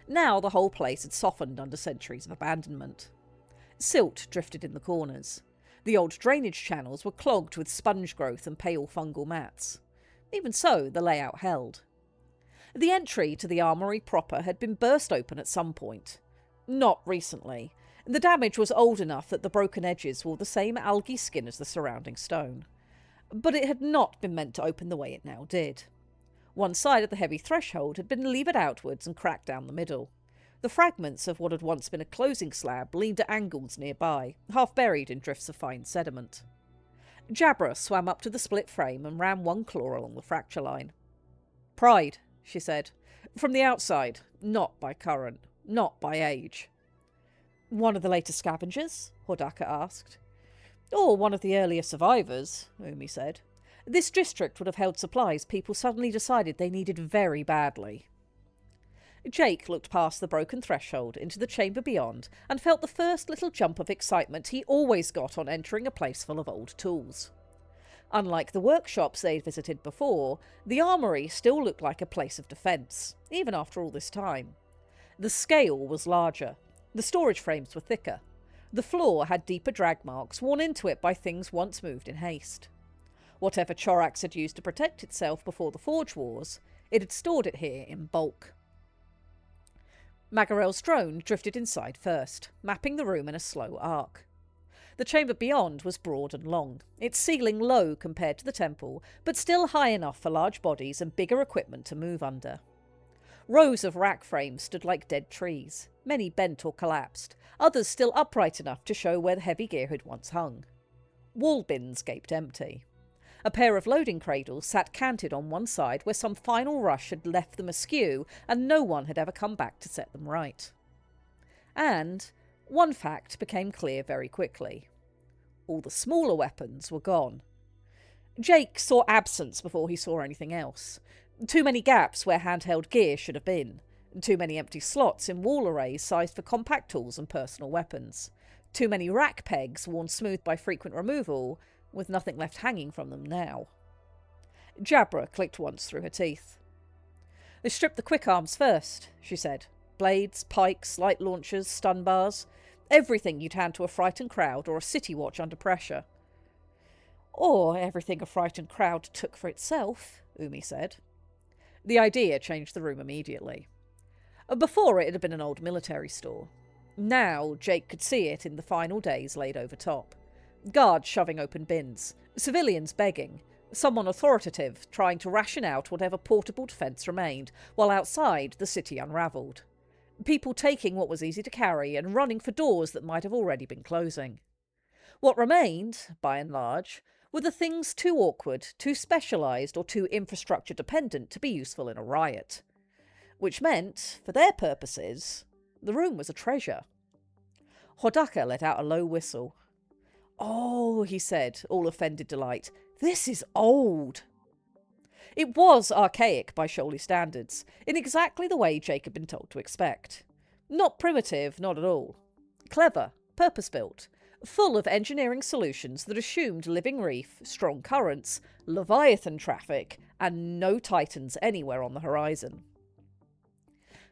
Now the whole place had softened under centuries of abandonment. Silt drifted in the corners. The old drainage channels were clogged with sponge growth and pale fungal mats. Even so, the layout held. The entry to the armoury proper had been burst open at some point. Not recently. The damage was old enough that the broken edges wore the same algae skin as the surrounding stone. But it had not been meant to open the way it now did. One side of the heavy threshold had been levered outwards and cracked down the middle. The fragments of what had once been a closing slab leaned at angles nearby, half buried in drifts of fine sediment. Jabra swam up to the split frame and ran one claw along the fracture line. Pride, she said. From the outside, not by current, not by age. One of the later scavengers? Hordaka asked. Or one of the earlier survivors, Umi said. This district would have held supplies people suddenly decided they needed very badly. Jake looked past the broken threshold into the chamber beyond and felt the first little jump of excitement he always got on entering a place full of old tools. Unlike the workshops they'd visited before, the armoury still looked like a place of defence, even after all this time. The scale was larger. The storage frames were thicker. The floor had deeper drag marks worn into it by things once moved in haste. Whatever Chorax had used to protect itself before the Forge Wars, it had stored it here in bulk. Magarel's drone drifted inside first, mapping the room in a slow arc. The chamber beyond was broad and long, its ceiling low compared to the temple, but still high enough for large bodies and bigger equipment to move under. Rows of rack frames stood like dead trees, many bent or collapsed, others still upright enough to show where the heavy gear had once hung. Wall bins gaped empty. A pair of loading cradles sat canted on one side where some final rush had left them askew and no one had ever come back to set them right. And one fact became clear very quickly. All the smaller weapons were gone. Jake saw absence before he saw anything else. Too many gaps where handheld gear should have been. Too many empty slots in wall arrays sized for compact tools and personal weapons. Too many rack pegs worn smooth by frequent removal, with nothing left hanging from them now. Jabra clicked once through her teeth. "They stripped the quick arms first," she said. "Blades, pikes, light launchers, stun bars. Everything you'd hand to a frightened crowd or a city watch under pressure." "Or everything a frightened crowd took for itself," Umi said. The idea changed the room immediately. Before it had been an old military store. Now Jake could see it in the final days laid over top. Guards shoving open bins, civilians begging, someone authoritative trying to ration out whatever portable defence remained, while outside the city unravelled. People taking what was easy to carry and running for doors that might have already been closing. What remained, by and large, were the things too awkward, too specialised, or too infrastructure dependent to be useful in a riot. Which meant, for their purposes, the room was a treasure. Hodaka let out a low whistle. "Oh," he said, all offended delight, "this is old." It was archaic by Shoal standards, in exactly the way Jake had been told to expect. Not primitive, not at all. Clever, purpose-built, full of engineering solutions that assumed living reef, strong currents, Leviathan traffic, and no titans anywhere on the horizon.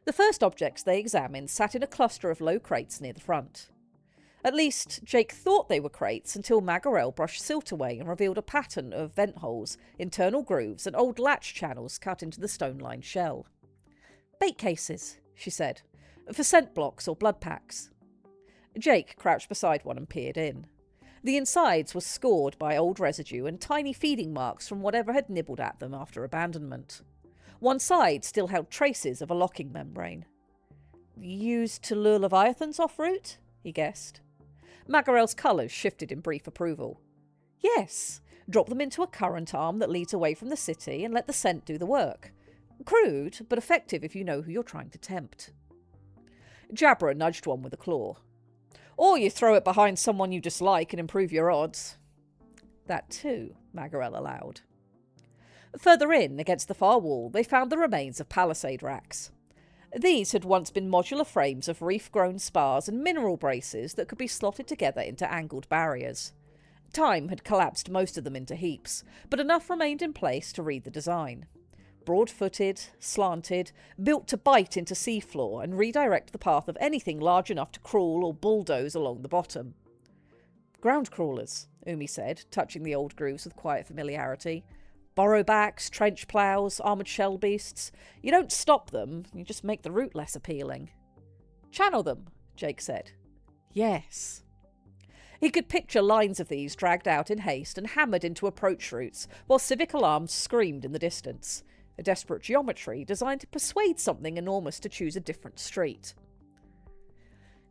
The first objects they examined sat in a cluster of low crates near the front. At least, Jake thought they were crates until Magarel brushed silt away and revealed a pattern of vent holes, internal grooves, and old latch channels cut into the stone-lined shell. "Bait cases," she said, "for scent blocks or blood packs." Jake crouched beside one and peered in. The insides were scored by old residue and tiny feeding marks from whatever had nibbled at them after abandonment. One side still held traces of a locking membrane. "Used to lure leviathans off route?" he guessed. Magarel's colours shifted in brief approval. "Yes, drop them into a current arm that leads away from the city and let the scent do the work. Crude, but effective if you know who you're trying to tempt." Jabra nudged one with a claw. "Or you throw it behind someone you dislike and improve your odds." "That too," Magarel allowed. Further in, against the far wall, they found the remains of palisade racks. These had once been modular frames of reef-grown spars and mineral braces that could be slotted together into angled barriers. Time had collapsed most of them into heaps, but enough remained in place to read the design. Broad-footed, slanted, built to bite into seafloor and redirect the path of anything large enough to crawl or bulldoze along the bottom. "Ground crawlers," Umi said, touching the old grooves with quiet familiarity. "Burrowbacks, trench ploughs, armoured shell beasts. You don't stop them, you just make the route less appealing." "Channel them," Jake said. "Yes." He could picture lines of these dragged out in haste and hammered into approach routes, while civic alarms screamed in the distance. A desperate geometry designed to persuade something enormous to choose a different street.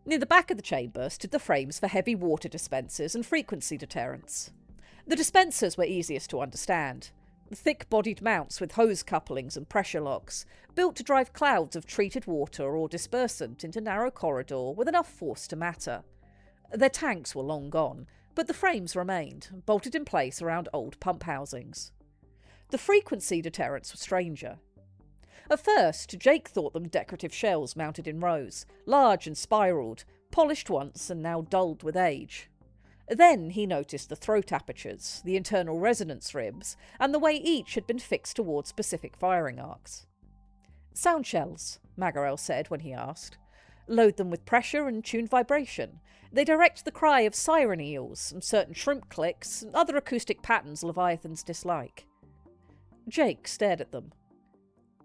Near the back of the chamber stood the frames for heavy water dispensers and frequency deterrents. The dispensers were easiest to understand. Thick-bodied mounts with hose couplings and pressure locks, built to drive clouds of treated water or dispersant into narrow corridor with enough force to matter. Their tanks were long gone, but the frames remained, bolted in place around old pump housings. The frequency deterrents were stranger. At first, Jake thought them decorative shells mounted in rows, large and spiralled, polished once and now dulled with age. Then he noticed the throat apertures, the internal resonance ribs, and the way each had been fixed towards specific firing arcs. "Sound shells," Magarel said when he asked. "Load them with pressure and tune vibration. They direct the cry of siren eels, and certain shrimp clicks, and other acoustic patterns leviathans dislike. Jake stared at them.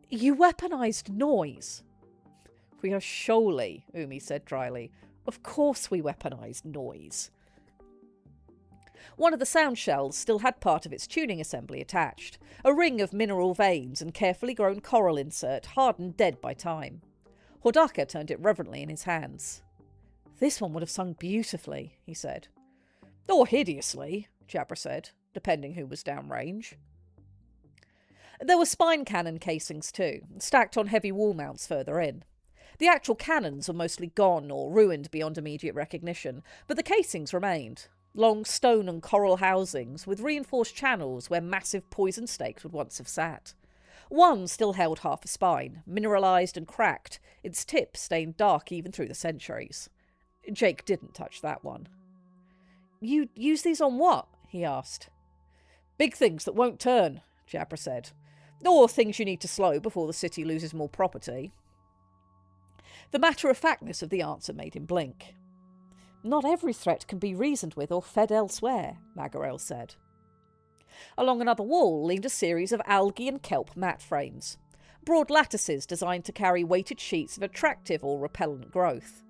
You weaponized noise. We are Shoaly, Umi said dryly. Of course we weaponized noise. One of the sound shells still had part of its tuning assembly attached, a ring of mineral veins and carefully grown coral insert hardened dead by time. Hordaka turned it reverently in his hands. This one would have sung beautifully, he said. Or hideously, Jabra said, depending who was downrange. There were spine cannon casings too, stacked on heavy wall mounts further in. The actual cannons were mostly gone or ruined beyond immediate recognition, but the casings remained. Long stone and coral housings with reinforced channels where massive poison stakes would once have sat. One still held half a spine, mineralised and cracked, its tip stained dark even through the centuries. Jake didn't touch that one. You use these on what? He asked. Big things that won't turn, Jabra said. Or things you need to slow before the city loses more property. The matter-of-factness of the answer made him blink. Not every threat can be reasoned with or fed elsewhere, Magarel said. Along another wall leaned a series of algae and kelp mat frames, broad lattices designed to carry weighted sheets of attractive or repellent growth.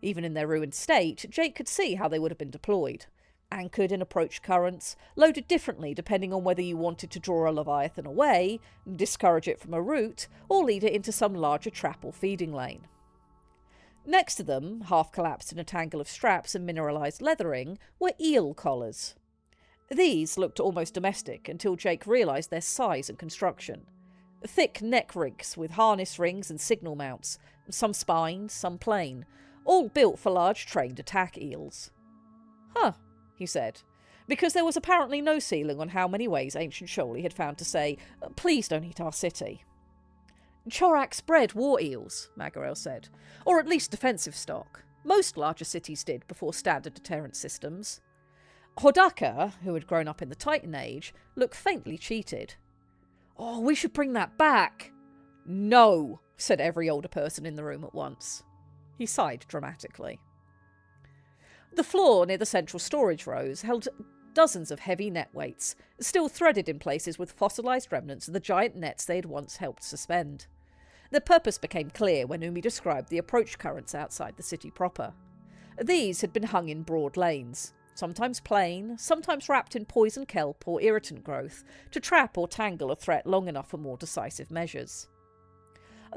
Even in their ruined state, Jake could see how they would have been deployed. Anchored in approach currents, loaded differently depending on whether you wanted to draw a leviathan away, discourage it from a route, or lead it into some larger trap or feeding lane. Next to them, half collapsed in a tangle of straps and mineralised leathering, were eel collars. These looked almost domestic until Jake realised their size and construction. Thick neck rigs with harness rings and signal mounts, some spined, some plain, all built for large trained attack eels. Huh, he said, because there was apparently no ceiling on how many ways ancient Shoaly had found to say, please don't eat our city. Chorax bred war eels, Magarel said, or at least defensive stock. Most larger cities did before standard deterrent systems. Hordaka, who had grown up in the Titan Age, looked faintly cheated. Oh, we should bring that back. No, said every older person in the room at once. He sighed dramatically. The floor near the central storage rows held dozens of heavy net weights, still threaded in places with fossilised remnants of the giant nets they had once helped suspend. Their purpose became clear when Umi described the approach currents outside the city proper. These had been hung in broad lanes, sometimes plain, sometimes wrapped in poison kelp or irritant growth, to trap or tangle a threat long enough for more decisive measures.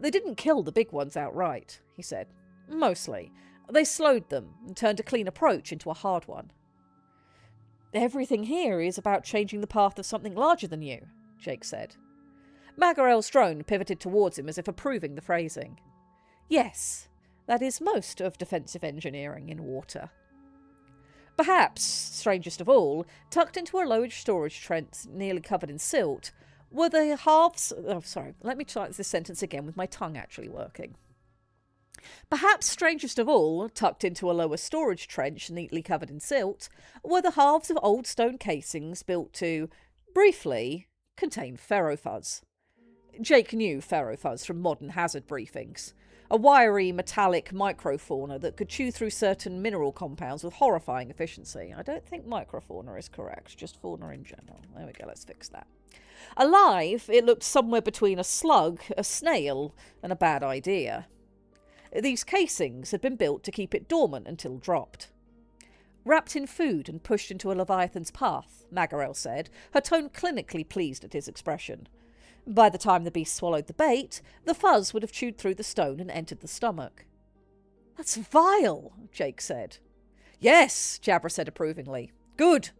They didn't kill the big ones outright, he said. Mostly. They slowed them and turned a clean approach into a hard one. Everything here is about changing the path of something larger than you, Jake said. Magarel's drone pivoted towards him as if approving the phrasing. Yes, that is most of defensive engineering in water. Perhaps, strangest of all, tucked into a low storage trench nearly covered in silt, were the halves... Oh, sorry, let me try this sentence again with my tongue actually working. Perhaps strangest of all, tucked into a lower storage trench neatly covered in silt, were the halves of old stone casings built to, briefly, contain ferrofuzz. Jake knew ferrofuzz from modern hazard briefings. A wiry, metallic microfauna that could chew through certain mineral compounds with horrifying efficiency. I don't think microfauna is correct, just fauna in general. There we go, let's fix that. Alive, it looked somewhere between a slug, a snail, and a bad idea. These casings had been built to keep it dormant until dropped. Wrapped in food and pushed into a leviathan's path, Magarel said, her tone clinically pleased at his expression. By the time the beast swallowed the bait, the fuzz would have chewed through the stone and entered the stomach. That's vile, Jake said. Yes, Jabra said approvingly. Good.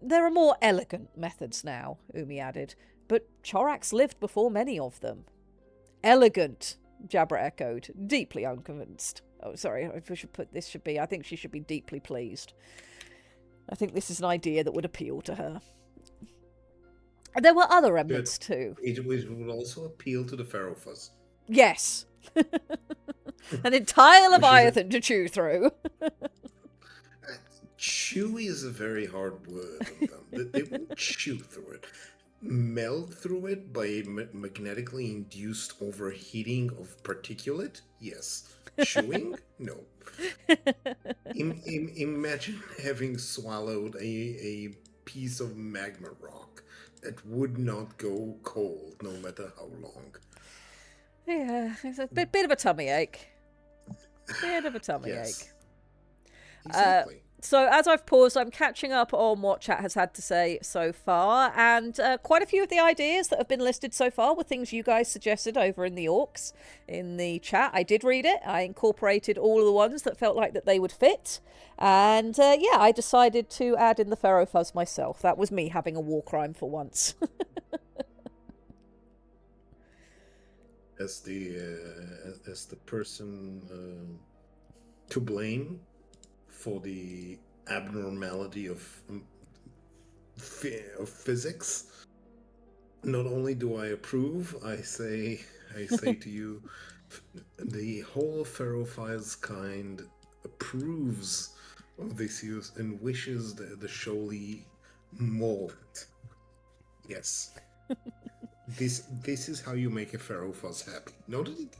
There are more elegant methods now, Umi added, but Chorax lived before many of them. Elegant, Jabra echoed, deeply unconvinced. Oh, sorry, I think she should be deeply pleased. I think this is an idea that would appeal to her. There were other remnants too. It would also appeal to the ferrofuzz. Yes. An entire leviathan to chew through. Chewy is a very hard word on them. They won't chew through it. melt through it by magnetically induced overheating of particulate? Yes. Chewing? No. Imagine having swallowed a piece of magma rock that would not go cold no matter how long. Yeah, it's a bit of a tummy ache. Bit of a tummy Yes. ache. Exactly. So as I've paused, I'm catching up on what chat has had to say so far, and quite a few of the ideas that have been listed so far were things you guys suggested over in the orcs in the chat. I did read it. I incorporated all of the ones that felt like that they would fit, and yeah, I decided to add in the Pharaoh Fuzz myself. That was me having a war crime for once. As the person to blame for the abnormality of physics, not only do I approve, I say to you, the whole Pharaoh's kind approves of this use and wishes the Shoaly mold. Yes. This is how you make a Pharaoh Fuzz happy. Not that it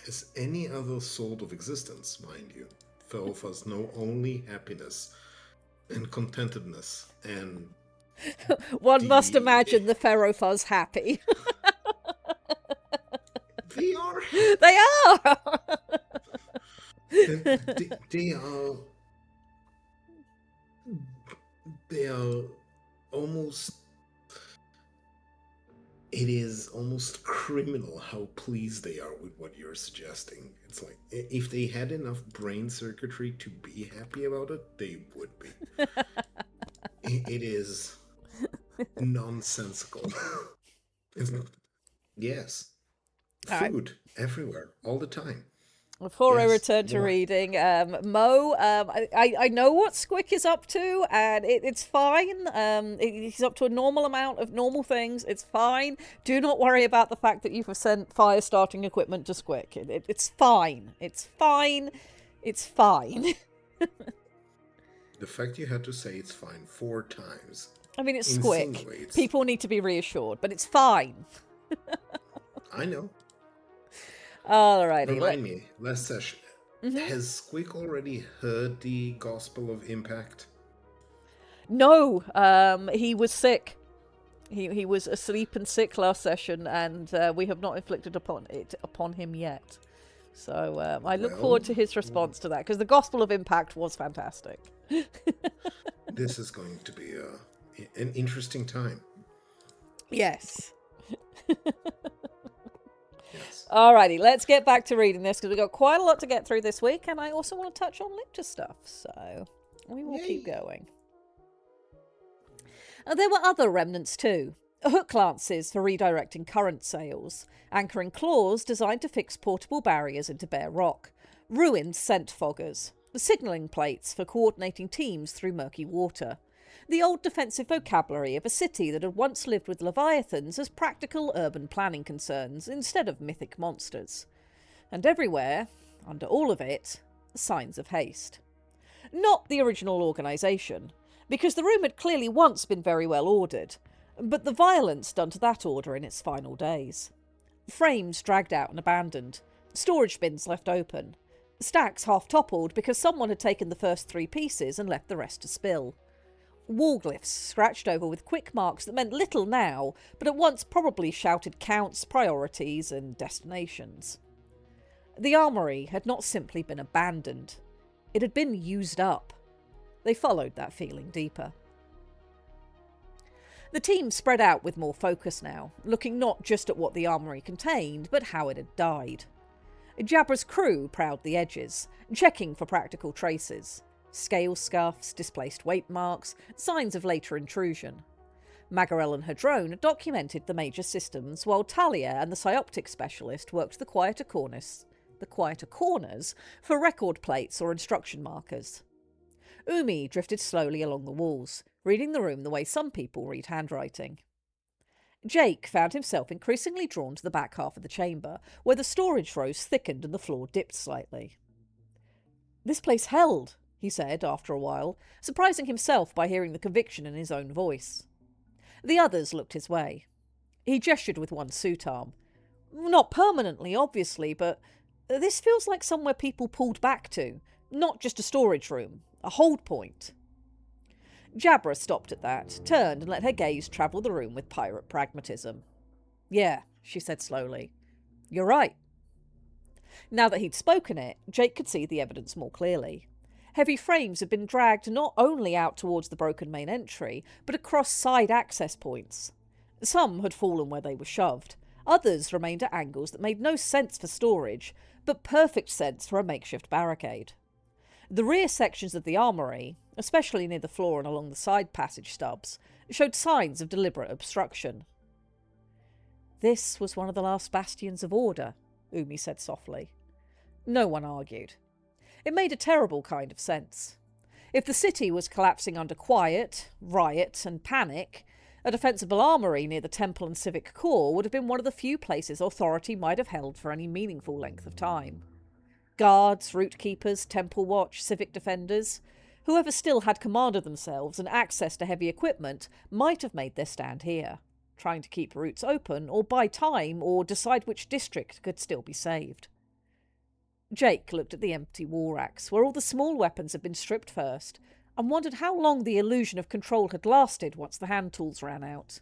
has any other sort of existence, mind you. Pharaoh Fuzz know only happiness and contentedness and One must imagine the Pharaoh Fuzz happy. they are They are! they are almost. It is almost criminal how pleased they are with what you're suggesting. It's like, if they had enough brain circuitry to be happy about it, they would be. It is nonsensical. Yes. Food everywhere, all the time. Before I Yes, return to more. reading, Mo, I know what Squick is up to, and it's fine. He's up to a normal amount of normal things. It's fine. Do not worry about the fact that you've sent fire starting equipment to Squick. It's fine. It's fine. It's fine. The fact you had to say it's fine 4 times I mean, it's Squick. insinuates. People need to be reassured, but it's fine. I know. Alrighty. Remind me, last session, has Squeak already heard the Gospel of Impact? No, he was sick. He was asleep and sick last session, and we have not inflicted upon him yet. So I look forward to his response to that, because the Gospel of Impact was fantastic. This is going to be an interesting time. Yes. Yes. Alrighty, let's get back to reading this, because we've got quite a lot to get through this week, and I also want to touch on Lictor stuff, so we will keep going. There were other remnants too. Hook lances for redirecting current sails, anchoring claws designed to fix portable barriers into bare rock, ruined scent foggers, signalling plates for coordinating teams through murky water, the old defensive vocabulary of a city that had once lived with leviathans as practical urban planning concerns instead of mythic monsters. And everywhere, under all of it, signs of haste. Not the original organisation, because the room had clearly once been very well ordered, but the violence done to that order in its final days. Frames dragged out and abandoned, storage bins left open, stacks half toppled because someone had taken the first 3 pieces and left the rest to spill. Wall glyphs scratched over with quick marks that meant little now, but at once probably shouted counts, priorities, and destinations. The armoury had not simply been abandoned. It had been used up. They followed that feeling deeper. The team spread out with more focus now, looking not just at what the armoury contained, but how it had died. Jabra's crew prowled the edges, checking for practical traces. Scale scuffs, displaced weight marks, signs of later intrusion. Magarel and her drone documented the major systems, while Talia and the Psyoptic specialist worked the quieter corners for record plates or instruction markers. Umi drifted slowly along the walls, reading the room the way some people read handwriting. Jake found himself increasingly drawn to the back half of the chamber, where the storage rows thickened and the floor dipped slightly. "This place held," he said after a while, surprising himself by hearing the conviction in his own voice. The others looked his way. He gestured with one suit arm. Not permanently, obviously, but this feels like somewhere people pulled back to. Not just a storage room. A hold point. Jabra stopped at that, turned and let her gaze travel the room with pirate pragmatism. Yeah, she said slowly. You're right. Now that he'd spoken it, Jake could see the evidence more clearly. Heavy frames had been dragged not only out towards the broken main entry, but across side access points. Some had fallen where they were shoved. Others remained at angles that made no sense for storage, but perfect sense for a makeshift barricade. The rear sections of the armoury, especially near the floor and along the side passage stubs, showed signs of deliberate obstruction. This was one of the last bastions of order, Umi said softly. No one argued. It made a terrible kind of sense. If the city was collapsing under quiet, riot and panic, a defensible armoury near the temple and civic core would have been one of the few places authority might have held for any meaningful length of time. Guards, route keepers, temple watch, civic defenders, whoever still had command of themselves and access to heavy equipment might have made their stand here, trying to keep routes open or buy time or decide which district could still be saved. Jake looked at the empty wall racks, where all the small weapons had been stripped first, and wondered how long the illusion of control had lasted once the hand tools ran out.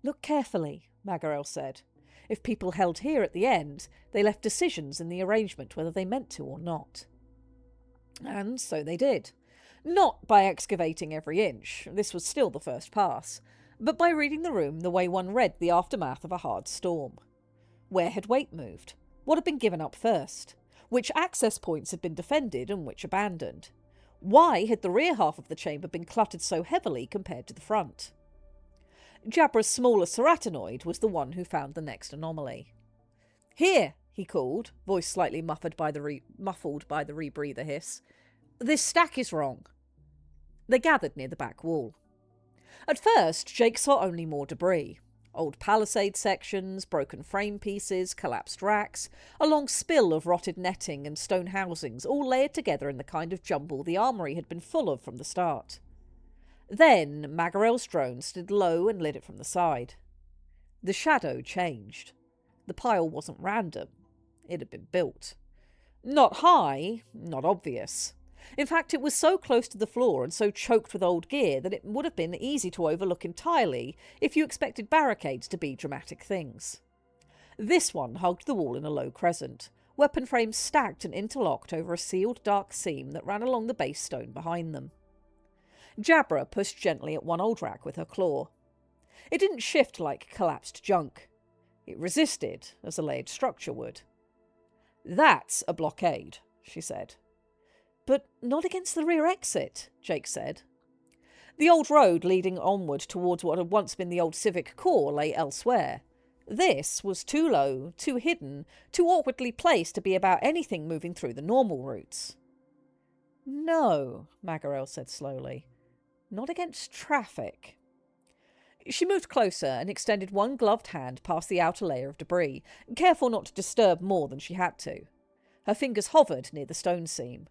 Look carefully, Magarel said. If people held here at the end, they left decisions in the arrangement whether they meant to or not. And so they did. Not by excavating every inch, this was still the first pass, but by reading the room the way one read the aftermath of a hard storm. Where had weight moved? What had been given up first? Which access points had been defended and which abandoned? Why had the rear half of the chamber been cluttered so heavily compared to the front? Jabra's smaller ceratinoid was the one who found the next anomaly. Here, he called, voice slightly muffled by the rebreather hiss. This stack is wrong. They gathered near the back wall. At first, Jake saw only more debris. Old palisade sections, broken frame pieces, collapsed racks, a long spill of rotted netting and stone housings, all layered together in the kind of jumble the armoury had been full of from the start. Then Magarel's drone stood low and lit it from the side. The shadow changed. The pile wasn't random. It had been built. Not high, not obvious. In fact, it was so close to the floor and so choked with old gear that it would have been easy to overlook entirely if you expected barricades to be dramatic things. This one hugged the wall in a low crescent, weapon frames stacked and interlocked over a sealed dark seam that ran along the base stone behind them. Jabra pushed gently at one old rack with her claw. It didn't shift like collapsed junk. It resisted, as a layered structure would. That's a blockade, she said. But not against the rear exit, Jake said. The old road leading onward towards what had once been the old civic core lay elsewhere. This was too low, too hidden, too awkwardly placed to be about anything moving through the normal routes. No, Magarel said slowly. Not against traffic. She moved closer and extended one gloved hand past the outer layer of debris, careful not to disturb more than she had to. Her fingers hovered near the stone seam.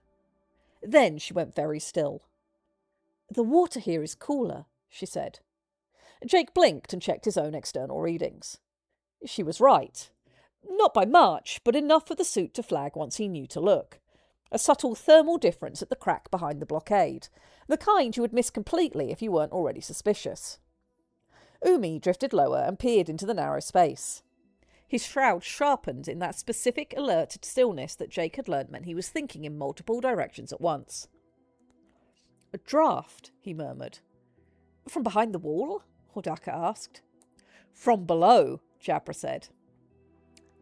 Then she went very still. The water here is cooler, she said. Jake blinked and checked his own external readings. She was right. Not by much, but enough for the suit to flag once he knew to look. A subtle thermal difference at the crack behind the blockade, the kind you would miss completely if you weren't already suspicious. Umi drifted lower and peered into the narrow space. His shroud sharpened in that specific alerted stillness that Jake had learnt meant he was thinking in multiple directions at once. A draft, he murmured. From behind the wall? Hordaka asked. From below, Jabra said.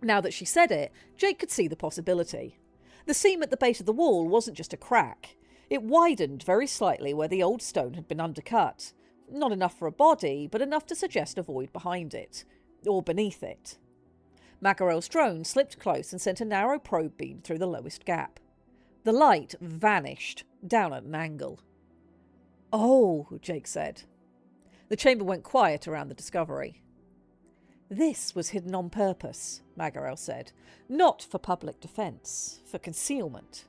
Now that she said it, Jake could see the possibility. The seam at the base of the wall wasn't just a crack. It widened very slightly where the old stone had been undercut. Not enough for a body, but enough to suggest a void behind it. Or beneath it. Magarel's drone slipped close and sent a narrow probe beam through the lowest gap. The light vanished, down at an angle. Oh, Jake said. The chamber went quiet around the discovery. This was hidden on purpose, Magarel said. Not for public defence, for concealment.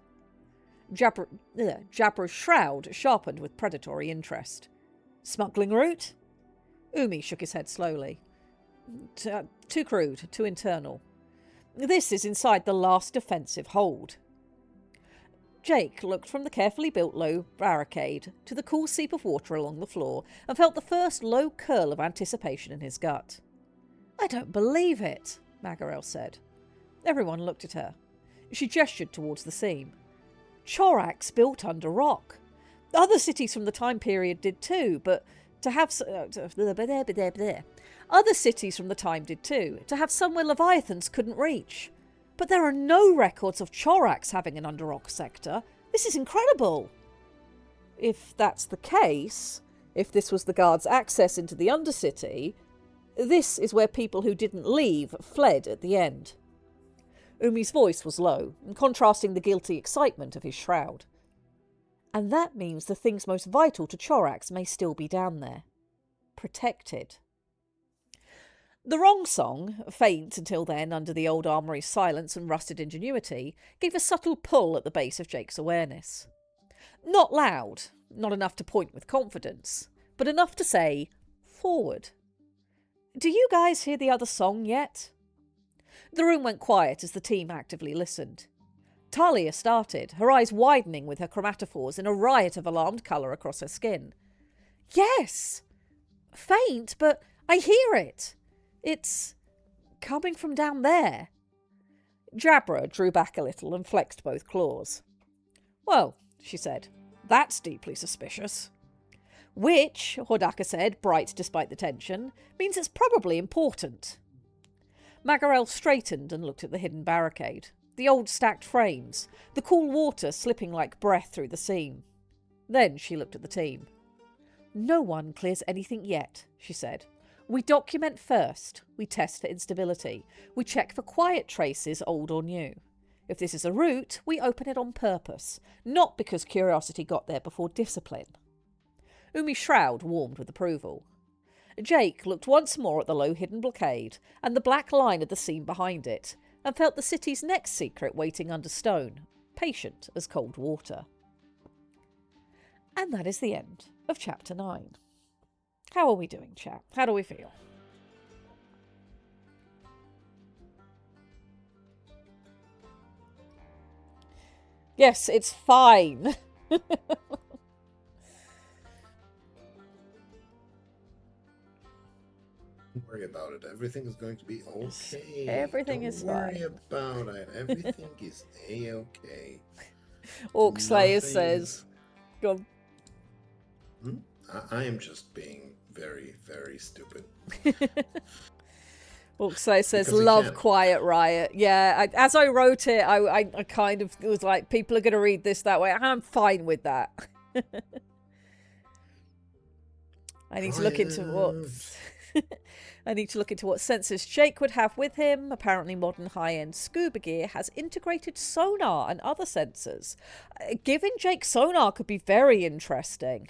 Jabra's shroud sharpened with predatory interest. Smuggling route? Umi shook his head slowly. Too crude, too internal. This is inside the last defensive hold. Jake looked from the carefully built low barricade to the cool seep of water along the floor and felt the first low curl of anticipation in his gut. I don't believe it, Magarel said. Everyone looked at her. She gestured towards the seam. Chorax built under rock. Other cities from the time period did too, but to have... Other cities from the time did too, to have somewhere Leviathans couldn't reach. But there are no records of Chorax having an under-rock sector. This is incredible. If that's the case, if this was the guards' access into the Undercity, this is where people who didn't leave fled at the end. Umi's voice was low, contrasting the guilty excitement of his shroud. And that means the things most vital to Chorax may still be down there. Protected. The wrong song, faint until then under the old armoury's silence and rusted ingenuity, gave a subtle pull at the base of Jake's awareness. Not loud, not enough to point with confidence, but enough to say, forward. Do you guys hear the other song yet? The room went quiet as the team actively listened. Talia started, her eyes widening with her chromatophores in a riot of alarmed colour across her skin. Yes! Faint, but I hear it. It's coming from down there. Jabra drew back a little and flexed both claws. Well, she said, that's deeply suspicious. Which, Hordaka said, bright despite the tension, means it's probably important. Magarel straightened and looked at the hidden barricade, the old stacked frames, the cool water slipping like breath through the seam. Then she looked at the team. No one clears anything yet, she said. We document first, we test for instability, we check for quiet traces, old or new. If this is a route, we open it on purpose, not because curiosity got there before discipline. Umi's shroud warmed with approval. Jake looked once more at the low-hidden blockade and the black line of the seam behind it, and felt the city's next secret waiting under stone, patient as cold water. And that is the end of Chapter 9. How are we doing, chat? How do we feel? Yes, it's fine. Don't worry about it. Everything is going to be okay. Everything is fine. Don't worry about it. Everything is a-okay. Orc Slayer Nothing- says... Go on. I am just being very, very stupid. Orc Slayer says, Because he love can. Quiet Riot. Yeah, as I wrote it, I kind of was like, people are going to read this that way. I'm fine with that. I need to look into what... I need to look into what sensors Jake would have with him. Apparently modern high-end scuba gear has integrated sonar and other sensors. Giving Jake sonar could be very interesting.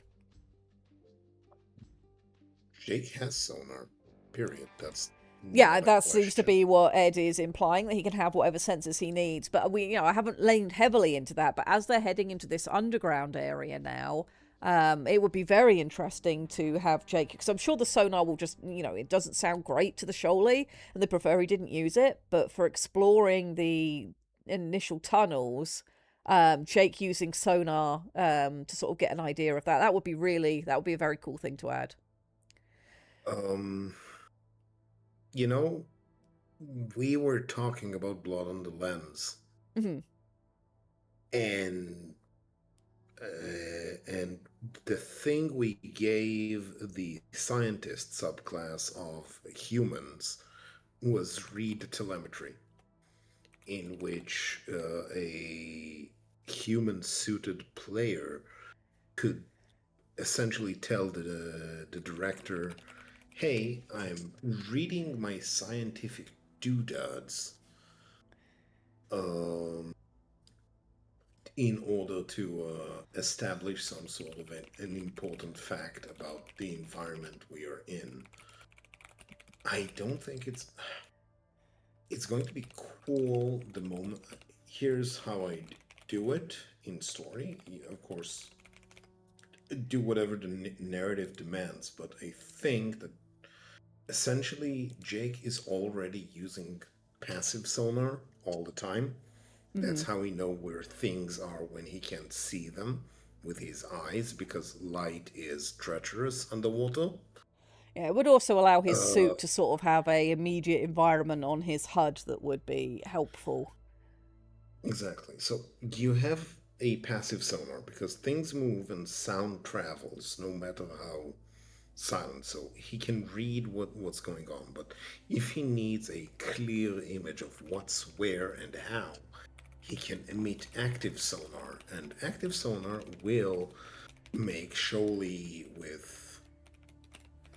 Jake has sonar. Period. That's Yeah, not a that seems to question. be what Ed is implying, that he can have whatever sensors he needs. But I haven't leaned heavily into that. But as they're heading into this underground area now, it would be very interesting to have Jake, because I'm sure the sonar will just, it doesn't sound great to the Shoaly, and they prefer he didn't use it. But for exploring the initial tunnels, Jake using sonar to sort of get an idea of that would be a very cool thing to add. We were talking about blood on the lens, Mhm. and the thing we gave the scientist subclass of humans was read telemetry, in which a human-suited player could essentially tell the director, hey, I'm reading my scientific doodads in order to establish some sort of an important fact about the environment we are in. I don't think it's going to be cool the moment. Here's how I do it in story. Of course, do whatever the narrative demands, but I think that essentially, Jake is already using passive sonar all the time. That's Hmm. how we know where things are when he can't see them with his eyes, because light is treacherous underwater. Yeah, it would also allow his Uh, suit to sort of have a immediate environment on his HUD that would be helpful. exactly. So you have a passive sonar because things move and sound travels no matter how silent. So he can read what's going on. But if he needs a clear image of what's where and how, he can emit active sonar. And active sonar will make Shoaly with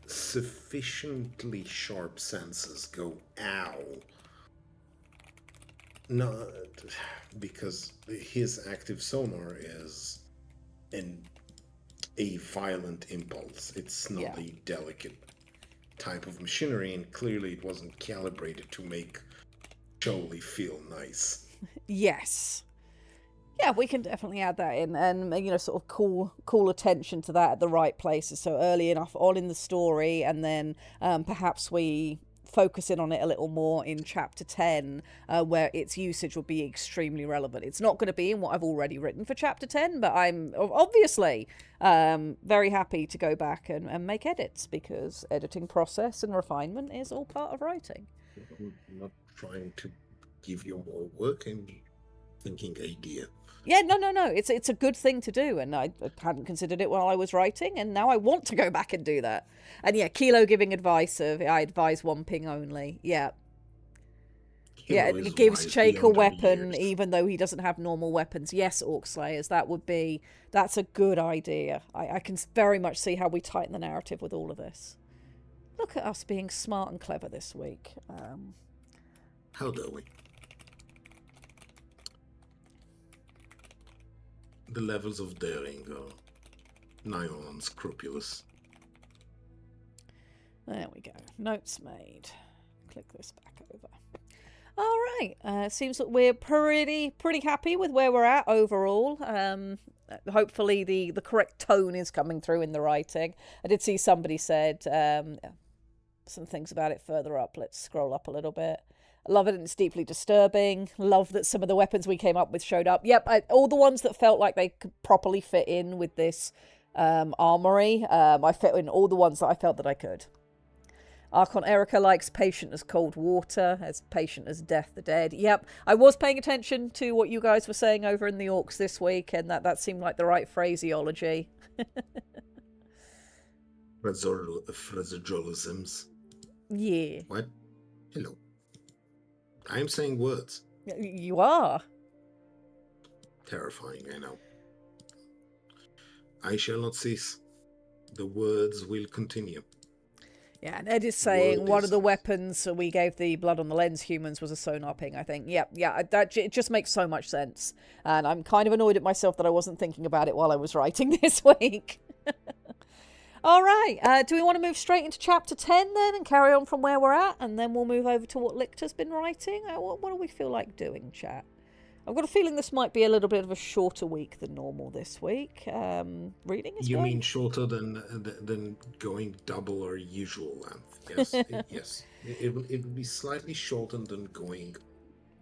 sufficiently sharp senses go ow. Not because his active sonar is an a violent impulse. It's not Yeah. a delicate type of machinery, and clearly it wasn't calibrated to make Jolie feel nice. Yes. Yeah, we can definitely add that in, and sort of call attention to that at the right places. So early enough on in the story, and then perhaps we focus in on it a little more in chapter 10, where its usage will be extremely relevant. It's not going to be in what I've already written for chapter 10, but I'm obviously very happy to go back and make edits, because editing process and refinement is all part of writing. I'm not trying to give you more work. I'm thinking idea. Yeah, no. It's a good thing to do, and I hadn't considered it while I was writing, and now I want to go back and do that. And yeah, Kilo giving advice of I advise one ping only. Yeah, yeah, Hero it is gives wise Jake a beyond her weapon years. even though he doesn't have normal weapons. Yes, Orc Slayers, that's a good idea. I can very much see how we tighten the narrative with all of this. Look at us being smart and clever this week. How do we? The levels of daring are nigh on unscrupulous. There we go. Notes made. Click this back over. All right. Seems that we're pretty happy with where we're at overall. Hopefully the correct tone is coming through in the writing. I did see somebody said some things about it further up. Let's scroll up a little bit. I love it, and it's deeply disturbing. Love that some of the weapons we came up with showed up. Yep, all the ones that felt like they could properly fit in with this armory. I fit in all the ones that I felt that I could. Archon Erica likes patient as cold water, as patient as death the dead. Yep, I was paying attention to what you guys were saying over in the Orcs this week, and that seemed like the right phraseology. Phraseologisms. Yeah. What? Hello. I'm saying words. You are. Terrifying, I know. I shall not cease. The words will continue. Yeah, and Ed is saying one of the Word weapons we gave the blood on the lens humans was a sonar ping, I think. Yep, yeah, that it just makes so much sense. And I'm kind of annoyed at myself that I wasn't thinking about it while I was writing this week. All right, do we want to move straight into chapter 10 then and carry on from where we're at? And then we'll move over to what Lictor's been writing? What do we feel like doing, chat? I've got a feeling this might be a little bit of a shorter week than normal this week. Reading is You going... mean shorter than going double or usual length? Yes, yes. It will be slightly shortened than going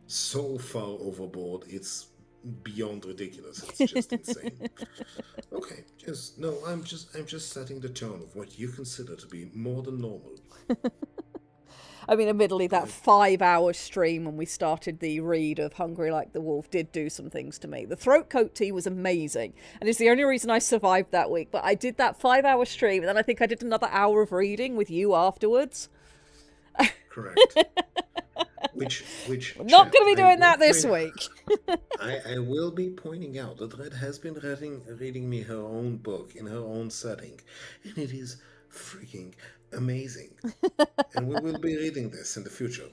so far overboard. It's beyond ridiculous. It's just insane. Okay, I'm just setting the tone of what you consider to be more than normal. I mean, admittedly, that 5-hour stream when we started the read of Hungry Like the Wolf did do some things to me. The throat coat tea was amazing, and it's the only reason I survived that week. But I did that 5-hour stream, and then I think I did another hour of reading with you afterwards. Correct. Which We're not going to be doing that this week. I will be pointing out that Red has been reading me her own book in her own setting, and it is freaking amazing. And we will be reading this in the future.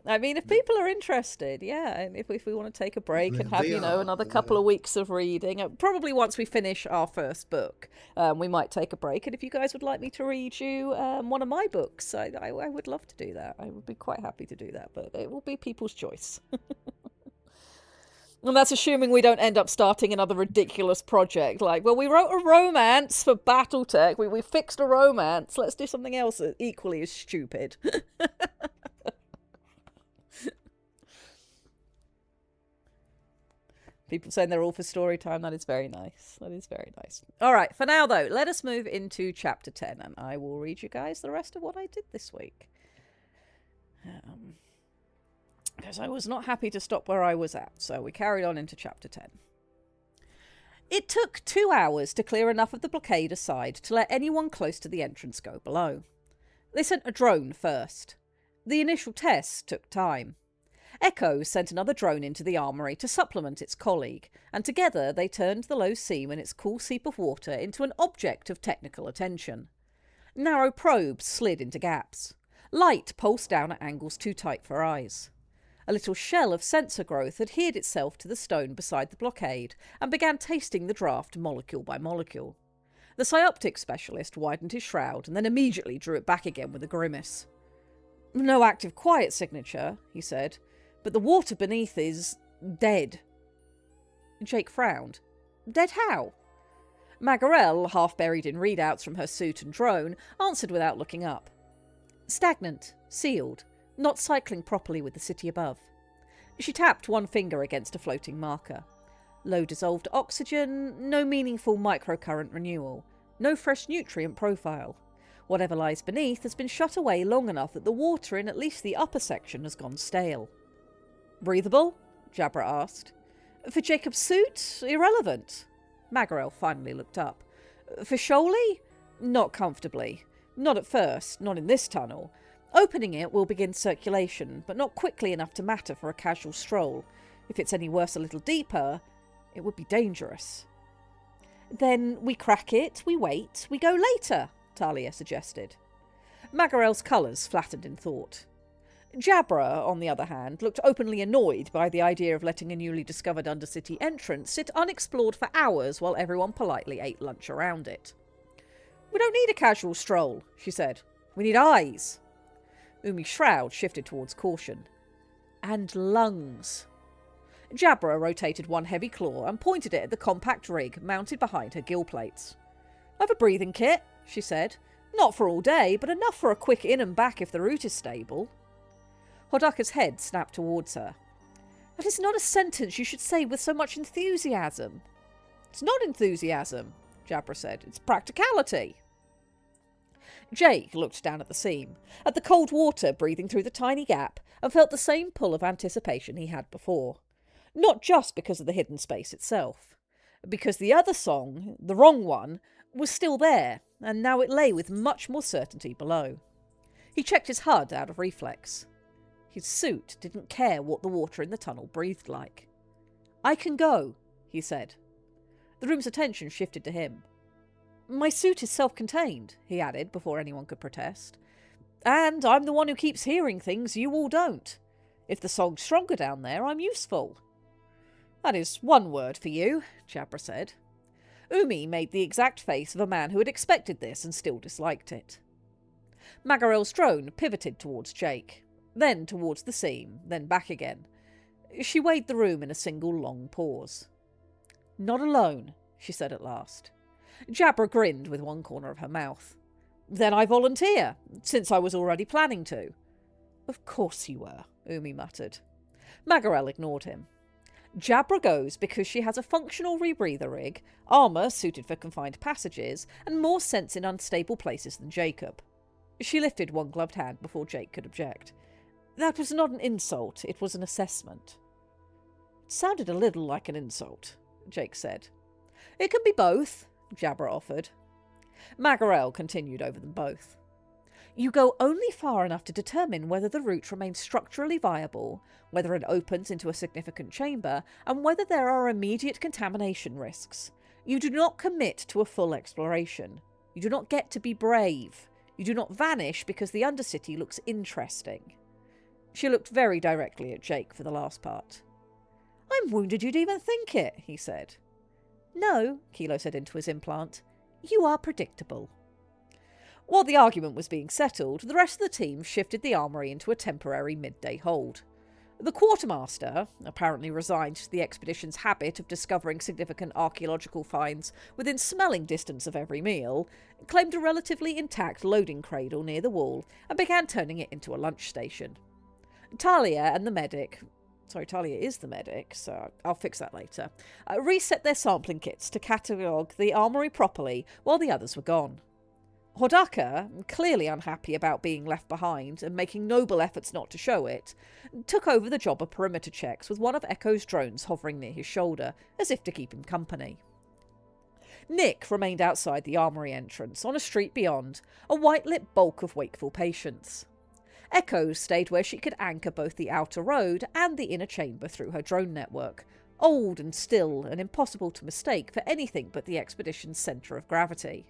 I mean, if people are interested, yeah, and if we want to take a break and have, They are. another couple of weeks of reading, probably once we finish our first book, we might take a break. And if you guys would like me to read you one of my books, I would love to do that. I would be quite happy to do that, but it will be people's choice. And that's assuming we don't end up starting another ridiculous project. Like, well, we wrote a romance for Battletech. We fixed a romance. Let's do something else equally as stupid. People saying they're all for story time. That is very nice. That is very nice. All right, for now, though, let us move into Chapter 10, and I will read you guys the rest of what I did this week. Because I was not happy to stop where I was at, so we carried on into Chapter 10. It took 2 hours to clear enough of the blockade aside to let anyone close to the entrance go below. They sent a drone first. The initial tests took time. Echo sent another drone into the armoury to supplement its colleague, and together they turned the low seam and its cool seep of water into an object of technical attention. Narrow probes slid into gaps. Light pulsed down at angles too tight for eyes. A little shell of sensor growth adhered itself to the stone beside the blockade and began tasting the draft molecule by molecule. The Psyoptic specialist widened his shroud and then immediately drew it back again with a grimace. "No active quiet signature," he said, "but the water beneath is dead." Jake frowned. "Dead how?" Magarel, half buried in readouts from her suit and drone, answered without looking up. "Stagnant, sealed, not cycling properly with the city above." She tapped one finger against a floating marker. Low dissolved oxygen, no meaningful microcurrent renewal, no fresh nutrient profile. Whatever lies beneath has been shut away long enough that the water in at least the upper section has gone stale. "Breathable?" Jabra asked. "For Jacob's suit? Irrelevant." Magarel finally looked up. "For Shoaly? Not comfortably. Not at first, not in this tunnel. Opening it will begin circulation, but not quickly enough to matter for a casual stroll. If it's any worse a little deeper, it would be dangerous." "Then we crack it, we wait, we go later," Talia suggested. Magarel's colours flattened in thought. Jabra, on the other hand, looked openly annoyed by the idea of letting a newly discovered undercity entrance sit unexplored for hours while everyone politely ate lunch around it. "We don't need a casual stroll," she said. "We need eyes." Umi's shroud shifted towards caution. "And lungs." Jabra rotated one heavy claw and pointed it at the compact rig mounted behind her gill plates. "I've a breathing kit," she said. "Not for all day, but enough for a quick in and back if the route is stable." Hodaka's head snapped towards her. "That is not a sentence you should say with so much enthusiasm." "It's not enthusiasm," Jabra said. "It's practicality." Jake looked down at the seam, at the cold water breathing through the tiny gap, and felt the same pull of anticipation he had before. Not just because of the hidden space itself. Because the other song, the wrong one, was still there, and now it lay with much more certainty below. He checked his HUD out of reflex. His suit didn't care what the water in the tunnel breathed like. "I can go," he said. The room's attention shifted to him. "My suit is self-contained," he added before anyone could protest. "And I'm the one who keeps hearing things you all don't. If the song's stronger down there, I'm useful." "That is one word for you," Jabra said. Umi made the exact face of a man who had expected this and still disliked it. Magarel's drone pivoted towards Jake, then towards the seam, then back again. She weighed the room in a single long pause. "Not alone," she said at last. Jabra grinned with one corner of her mouth. "Then I volunteer, since I was already planning to." "Of course you were," Umi muttered. Magarel ignored him. "Jabra goes because she has a functional rebreather rig, armour suited for confined passages, and more sense in unstable places than Jacob." She lifted one gloved hand before Jake could object. "That was not an insult, it was an assessment." "It sounded a little like an insult," Jake said. "It can be both," Jabra offered. Magarel continued over them both. "You go only far enough to determine whether the route remains structurally viable, whether it opens into a significant chamber, and whether there are immediate contamination risks. You do not commit to a full exploration. You do not get to be brave. You do not vanish because the Undercity looks interesting." She looked very directly at Jake for the last part. "I'm wounded you'd even think it," he said. "No," Kilo said into his implant. "You are predictable." While the argument was being settled, the rest of the team shifted the armoury into a temporary midday hold. The quartermaster, apparently resigned to the expedition's habit of discovering significant archaeological finds within smelling distance of every meal, claimed a relatively intact loading cradle near the wall and began turning it into a lunch station. Talia and the medic — sorry, Talia is the medic, so I'll fix that later — reset their sampling kits to catalogue the armoury properly while the others were gone. Hodaka, clearly unhappy about being left behind and making noble efforts not to show it, took over the job of perimeter checks with one of Echo's drones hovering near his shoulder, as if to keep him company. Nick remained outside the armoury entrance, on a street beyond, a white-lit bulk of wakeful patients. Echo stayed where she could anchor both the outer road and the inner chamber through her drone network, old and still and impossible to mistake for anything but the expedition's centre of gravity.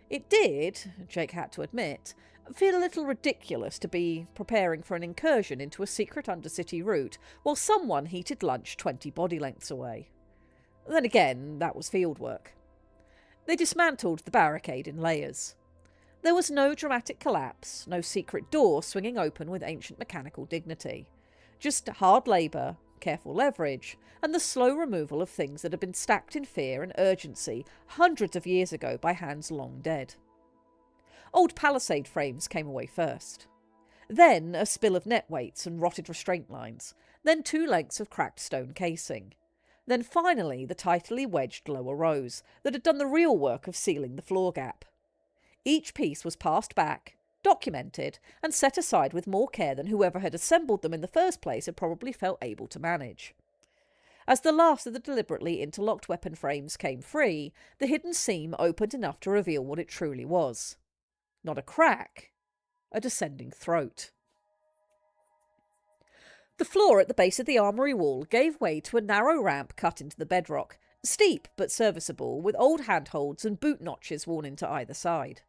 It did, Jake had to admit, feel a little ridiculous to be preparing for an incursion into a secret undercity route while someone heated lunch 20 body lengths away. Then again, that was fieldwork. They dismantled the barricade in layers. There was no dramatic collapse, no secret door swinging open with ancient mechanical dignity. Just hard labour, careful leverage, and the slow removal of things that had been stacked in fear and urgency hundreds of years ago by hands long dead. Old palisade frames came away first. Then a spill of net weights and rotted restraint lines. Then 2 lengths of cracked stone casing. Then finally the tightly wedged lower rows that had done the real work of sealing the floor gap. Each piece was passed back, documented, and set aside with more care than whoever had assembled them in the first place had probably felt able to manage. As the last of the deliberately interlocked weapon frames came free, the hidden seam opened enough to reveal what it truly was. Not a crack, a descending throat. The floor at the base of the armoury wall gave way to a narrow ramp cut into the bedrock, steep but serviceable, with old handholds and boot notches worn into either side.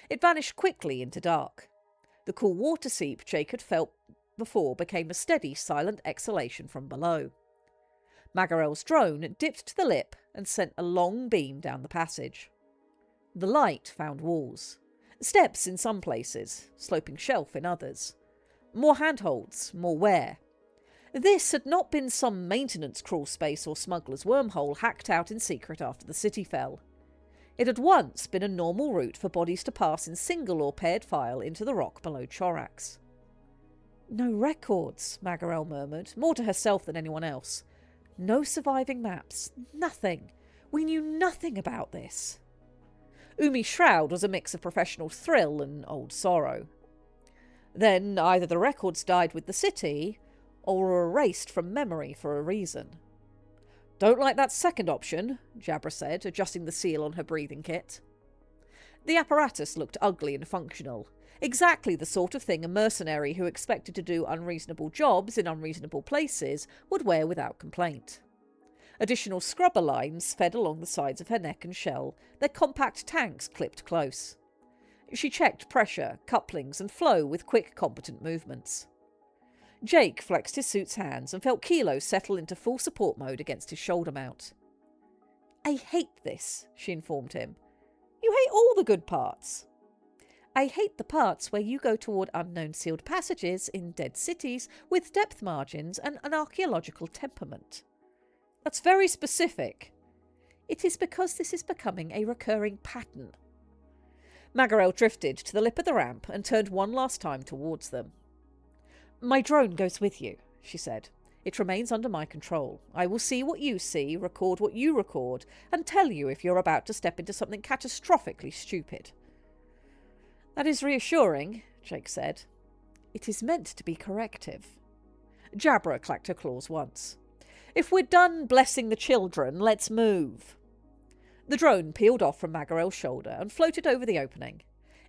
It vanished quickly into dark. The cool water seep Jake had felt before became a steady, silent exhalation from below. Magarel's drone dipped to the lip and sent a long beam down the passage. The light found walls. Steps in some places, sloping shelf in others. More handholds, more wear. This had not been some maintenance crawl space or smuggler's wormhole hacked out in secret after the city fell. It had once been a normal route for bodies to pass in single or paired file into the rock below Chorax. No records, Magarel murmured, more to herself than anyone else. No surviving maps. Nothing. We knew nothing about this. Umi's shroud was a mix of professional thrill and old sorrow. Then either the records died with the city, or were erased from memory for a reason. Don't like that second option, Jabra said, adjusting the seal on her breathing kit. The apparatus looked ugly and functional. Exactly the sort of thing a mercenary who expected to do unreasonable jobs in unreasonable places would wear without complaint. Additional scrubber lines fed along the sides of her neck and shell, their compact tanks clipped close. She checked pressure, couplings and flow with quick, competent movements. Jake flexed his suit's hands and felt Kilo settle into full support mode against his shoulder mount. I hate this, she informed him. You hate all the good parts. I hate the parts where you go toward unknown sealed passages in dead cities with depth margins and an archaeological temperament. That's very specific. It is because this is becoming a recurring pattern. Magarel drifted to the lip of the ramp and turned one last time towards them. My drone goes with you, she said. It remains under my control. I will see what you see, record what you record, and tell you if you're about to step into something catastrophically stupid. That is reassuring, Jake said. It is meant to be corrective. Jabra clacked her claws once. If we're done blessing the children, let's move. The drone peeled off from Magarel's shoulder and floated over the opening.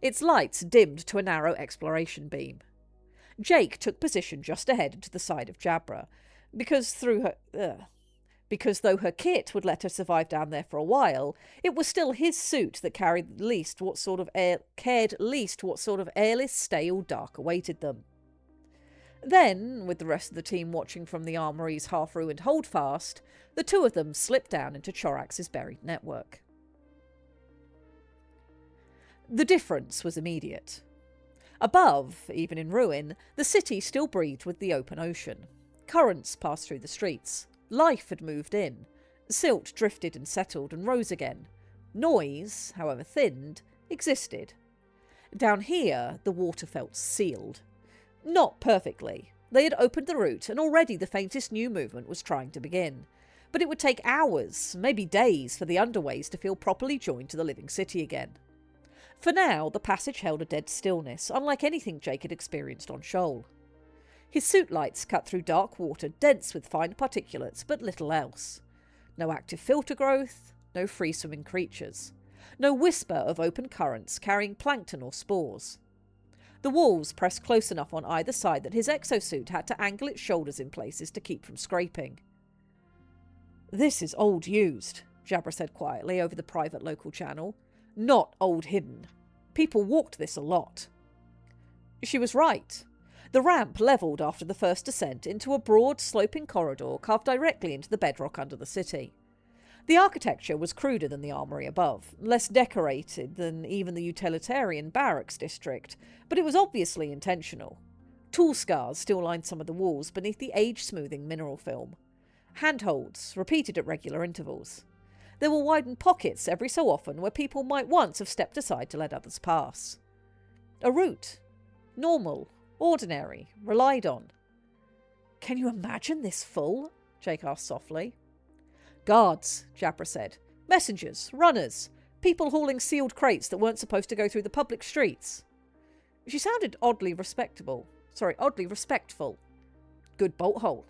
Its lights dimmed to a narrow exploration beam. Jake took position just ahead and to the side of Jabra, because though her kit would let her survive down there for a while, it was still his suit that cared least what sort of airless, stale dark awaited them. Then, with the rest of the team watching from the armoury's half-ruined holdfast, the two of them slipped down into Chorax's buried network. The difference was immediate. Above, even in ruin, the city still breathed with the open ocean. Currents passed through the streets. Life had moved in. Silt drifted and settled and rose again. Noise, however thinned, existed. Down here, the water felt sealed. Not perfectly. They had opened the route, and already the faintest new movement was trying to begin. But it would take hours, maybe days, for the underways to feel properly joined to the living city again. For now, the passage held a dead stillness, unlike anything Jake had experienced on Shoal. His suit lights cut through dark water dense with fine particulates, but little else. No active filter growth, no free-swimming creatures. No whisper of open currents carrying plankton or spores. The walls pressed close enough on either side that his exosuit had to angle its shoulders in places to keep from scraping. "This is old used," Jabra said quietly over the private local channel. "Not old hidden. People walked this a lot." She was right. The ramp levelled after the first descent into a broad, sloping corridor carved directly into the bedrock under the city. The architecture was cruder than the armoury above, less decorated than even the utilitarian barracks district, but it was obviously intentional. Tool scars still lined some of the walls beneath the age-smoothing mineral film. Handholds, repeated at regular intervals. There were widened pockets every so often where people might once have stepped aside to let others pass. A route. Normal, ordinary, relied on. "Can you imagine this full?" Jake asked softly. "Guards," Jabra said. "Messengers, runners, people hauling sealed crates that weren't supposed to go through the public streets." She sounded oddly respectful. Good bolt hole.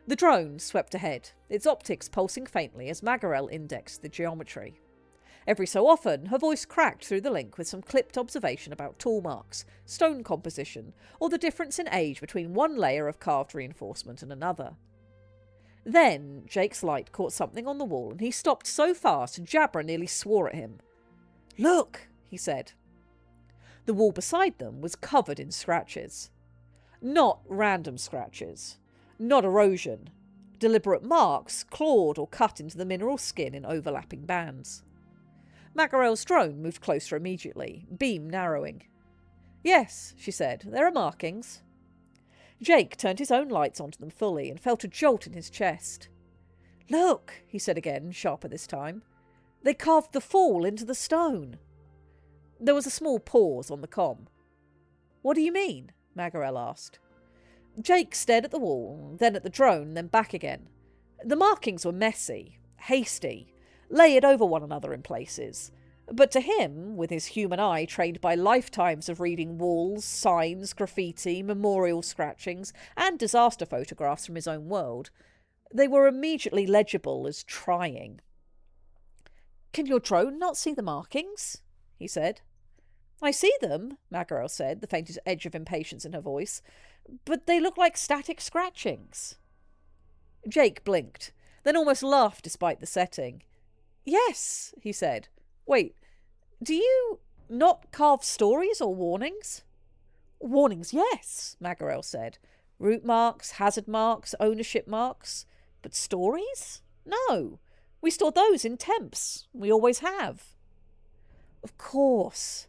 The drone swept ahead, its optics pulsing faintly as Magarel indexed the geometry. Every so often, her voice cracked through the link with some clipped observation about tool marks, stone composition, or the difference in age between one layer of carved reinforcement and another. Then Jake's light caught something on the wall, and he stopped so fast Jabra nearly swore at him. "Look," he said. The wall beside them was covered in scratches. Not random scratches. Not erosion. Deliberate marks clawed or cut into the mineral skin in overlapping bands. Magarel's drone moved closer immediately, beam narrowing. "Yes," she said, "there are markings." Jake turned his own lights onto them fully and felt a jolt in his chest. "Look," he said again, sharper this time. "They carved the fall into the stone." There was a small pause on the comm. "What do you mean?" Magarel asked. Jake stared at the wall, then at the drone, then back again. The markings were messy, hasty, layered over one another in places. But to him, with his human eye trained by lifetimes of reading walls, signs, graffiti, memorial scratchings, and disaster photographs from his own world, they were immediately legible as trying. "Can your drone not see the markings?" he said. "I see them," Magarel said, the faintest edge of impatience in her voice, "but they look like static scratchings." Jake blinked, then almost laughed despite the setting. "Yes," he said. "Wait, do you not carve stories or warnings?" "Warnings, yes," Magarel said. "Route marks, hazard marks, ownership marks. But stories? No. We store those in temps. We always have." "Of course."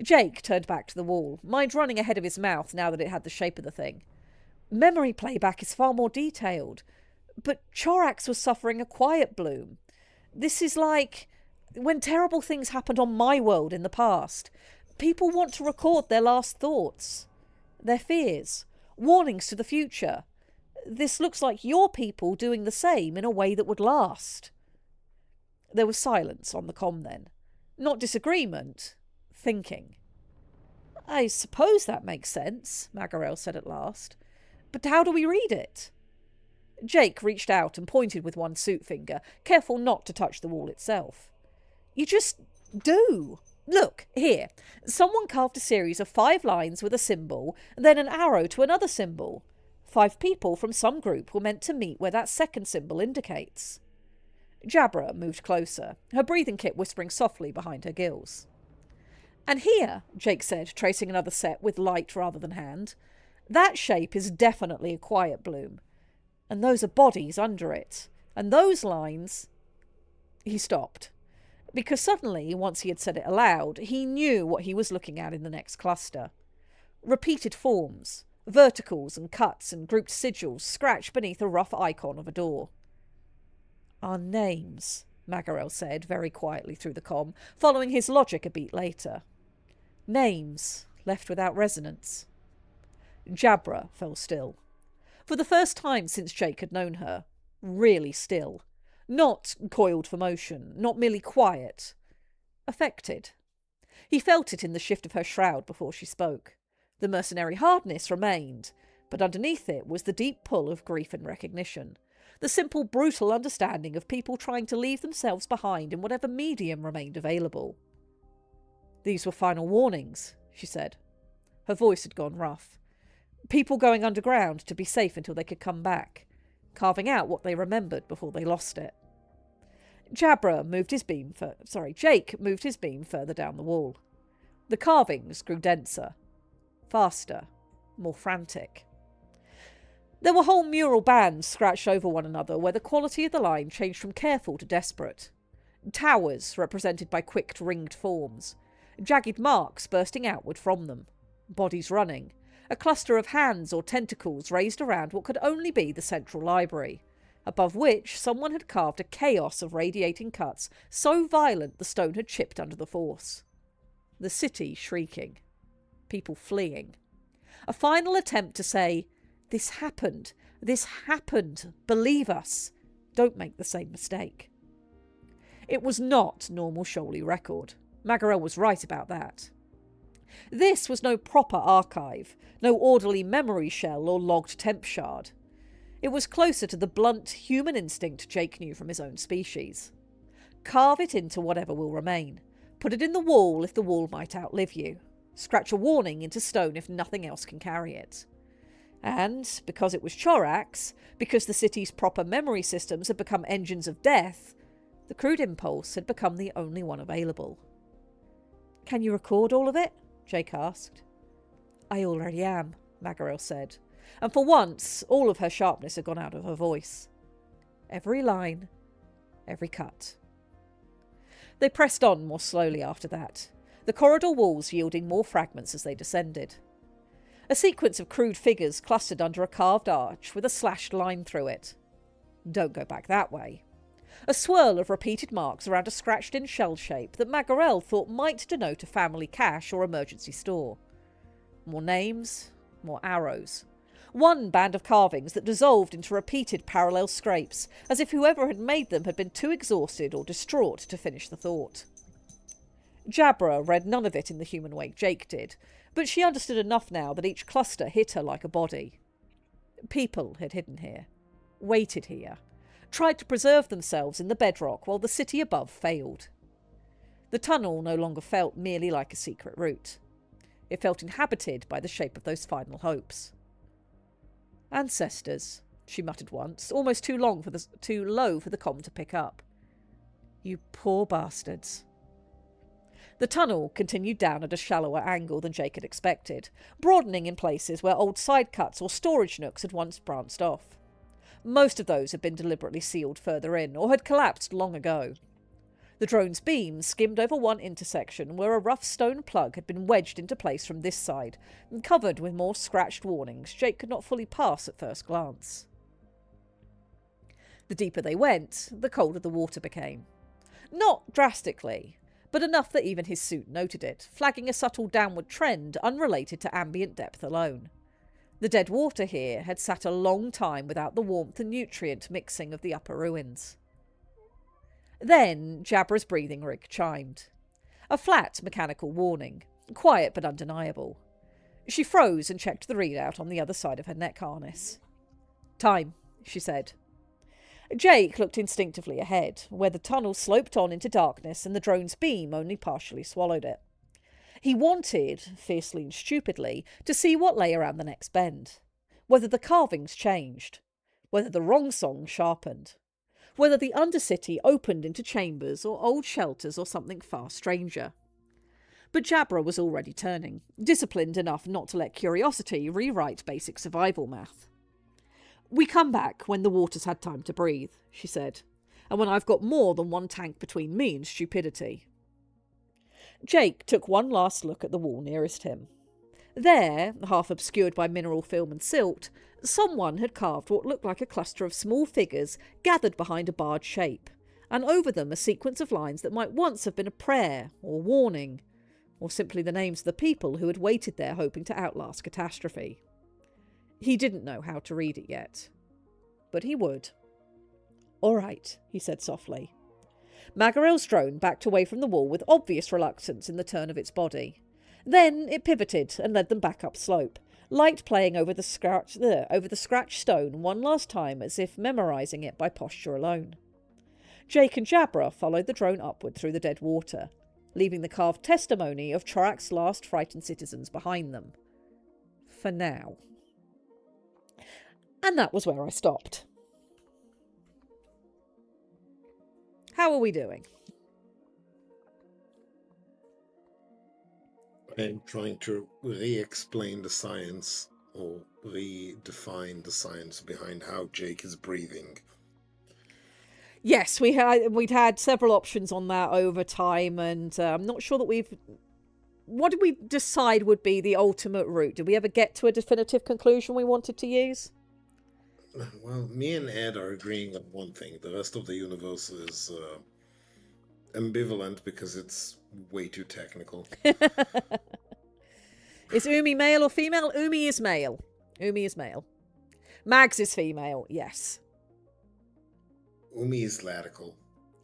Jake turned back to the wall, mind running ahead of his mouth now that it had the shape of the thing. "Memory playback is far more detailed. But Chorax was suffering a quiet bloom. This is like when terrible things happened on my world in the past. People want to record their last thoughts, their fears, warnings to the future. This looks like your people doing the same in a way that would last." There was silence on the comm then. Not disagreement. Thinking. "I suppose that makes sense," Magarel said at last. "But how do we read it?" Jake reached out and pointed with one suit finger, careful not to touch the wall itself. "You just do. Look, here. Someone carved a series of 5 lines with a symbol, then an arrow to another symbol. 5 people from some group were meant to meet where that second symbol indicates." Jabra moved closer, her breathing kit whispering softly behind her gills. "And here," Jake said, tracing another set with light rather than hand, "that shape is definitely a quiet bloom. And those are bodies under it. And those lines—" He stopped. Because suddenly, once he had said it aloud, he knew what he was looking at in the next cluster. Repeated forms, verticals and cuts and grouped sigils scratched beneath a rough icon of a door. "Our names," Magarel said very quietly through the comm, following his logic a beat later. Names left without resonance. Jabra fell still. For the first time since Jake had known her, really still. Not coiled for motion, not merely quiet. Affected. He felt it in the shift of her shroud before she spoke. The mercenary hardness remained, but underneath it was the deep pull of grief and recognition. The simple, brutal understanding of people trying to leave themselves behind in whatever medium remained available. "These were final warnings," she said. Her voice had gone rough. People going underground to be safe until they could come back, carving out what they remembered before they lost it. Jake moved his beam further down the wall. The carvings grew denser, faster, more frantic. There were whole mural bands scratched over one another where the quality of the line changed from careful to desperate. Towers represented by quick ringed forms, jagged marks bursting outward from them, bodies running, a cluster of hands or tentacles raised around what could only be the central library, above which someone had carved a chaos of radiating cuts so violent the stone had chipped under the force. The city shrieking. People fleeing. A final attempt to say, "This happened. This happened. Believe us. Don't make the same mistake." It was not normal Shoal record. Magarel was right about that. This was no proper archive, no orderly memory shell or logged temp shard. It was closer to the blunt human instinct Jake knew from his own species. Carve it into whatever will remain. Put it in the wall if the wall might outlive you. Scratch a warning into stone if nothing else can carry it. And, because it was Chorax, because the city's proper memory systems had become engines of death, the crude impulse had become the only one available. "Can you record all of it?" Jake asked. "I already am," Magarel said, and for once all of her sharpness had gone out of her voice. Every line, every cut. They pressed on more slowly after that, the corridor walls yielding more fragments as they descended. A sequence of crude figures clustered under a carved arch with a slashed line through it. Don't go back that way. A swirl of repeated marks around a scratched-in shell shape that Magarel thought might denote a family cache or emergency store. More names, more arrows. One band of carvings that dissolved into repeated parallel scrapes, as if whoever had made them had been too exhausted or distraught to finish the thought. Jabra read none of it in the human way Jake did, but she understood enough now that each cluster hit her like a body. People had hidden here, waited here, tried to preserve themselves in the bedrock while the city above failed. The tunnel no longer felt merely like a secret route. It felt inhabited by the shape of those final hopes. "Ancestors," she muttered once, almost too low for the comm to pick up. "You poor bastards." The tunnel continued down at a shallower angle than Jake had expected, broadening in places where old side cuts or storage nooks had once branched off. Most of those had been deliberately sealed further in, or had collapsed long ago. The drone's beam skimmed over one intersection where a rough stone plug had been wedged into place from this side, and covered with more scratched warnings Jake could not fully pass at first glance. The deeper they went, the colder the water became. Not drastically, but enough that even his suit noted it, flagging a subtle downward trend unrelated to ambient depth alone. The dead water here had sat a long time without the warmth and nutrient mixing of the upper ruins. Then Jabra's breathing rig chimed. A flat mechanical warning, quiet but undeniable. She froze and checked the readout on the other side of her neck harness. "Time," she said. Jake looked instinctively ahead, where the tunnel sloped on into darkness and the drone's beam only partially swallowed it. He wanted, fiercely and stupidly, to see what lay around the next bend. Whether the carvings changed. Whether the wrong song sharpened. Whether the Undercity opened into chambers or old shelters or something far stranger. But Jabra was already turning, disciplined enough not to let curiosity rewrite basic survival math. "We come back when the water's had time to breathe," she said, and when I've got more than one tank between me and stupidity. Jake took one last look at the wall nearest him. There, half obscured by mineral film and silt, someone had carved what looked like a cluster of small figures gathered behind a barred shape, and over them a sequence of lines that might once have been a prayer or warning, or simply the names of the people who had waited there hoping to outlast catastrophe. He didn't know how to read it yet, but he would. "All right," he said softly. Magarel's drone backed away from the wall with obvious reluctance in the turn of its body. Then it pivoted and led them back up slope, light playing over the scratched stone one last time as if memorising it by posture alone. Jake and Jabra followed the drone upward through the dead water, leaving the carved testimony of Chorak's last frightened citizens behind them. For now. And that was where I stopped. How are we doing? I'm trying to re-explain the science, or redefine the science behind how Jake is breathing. Yes, we'd had several options on that over time, and I'm not sure that we've... What did we decide would be the ultimate route? Did we ever get to a definitive conclusion we wanted to use? Well, me and Ed are agreeing on one thing. The rest of the universe is ambivalent because it's way too technical. Is Umi male or female? Umi is male. Umi is male. Mags is female, yes. Umi is latical.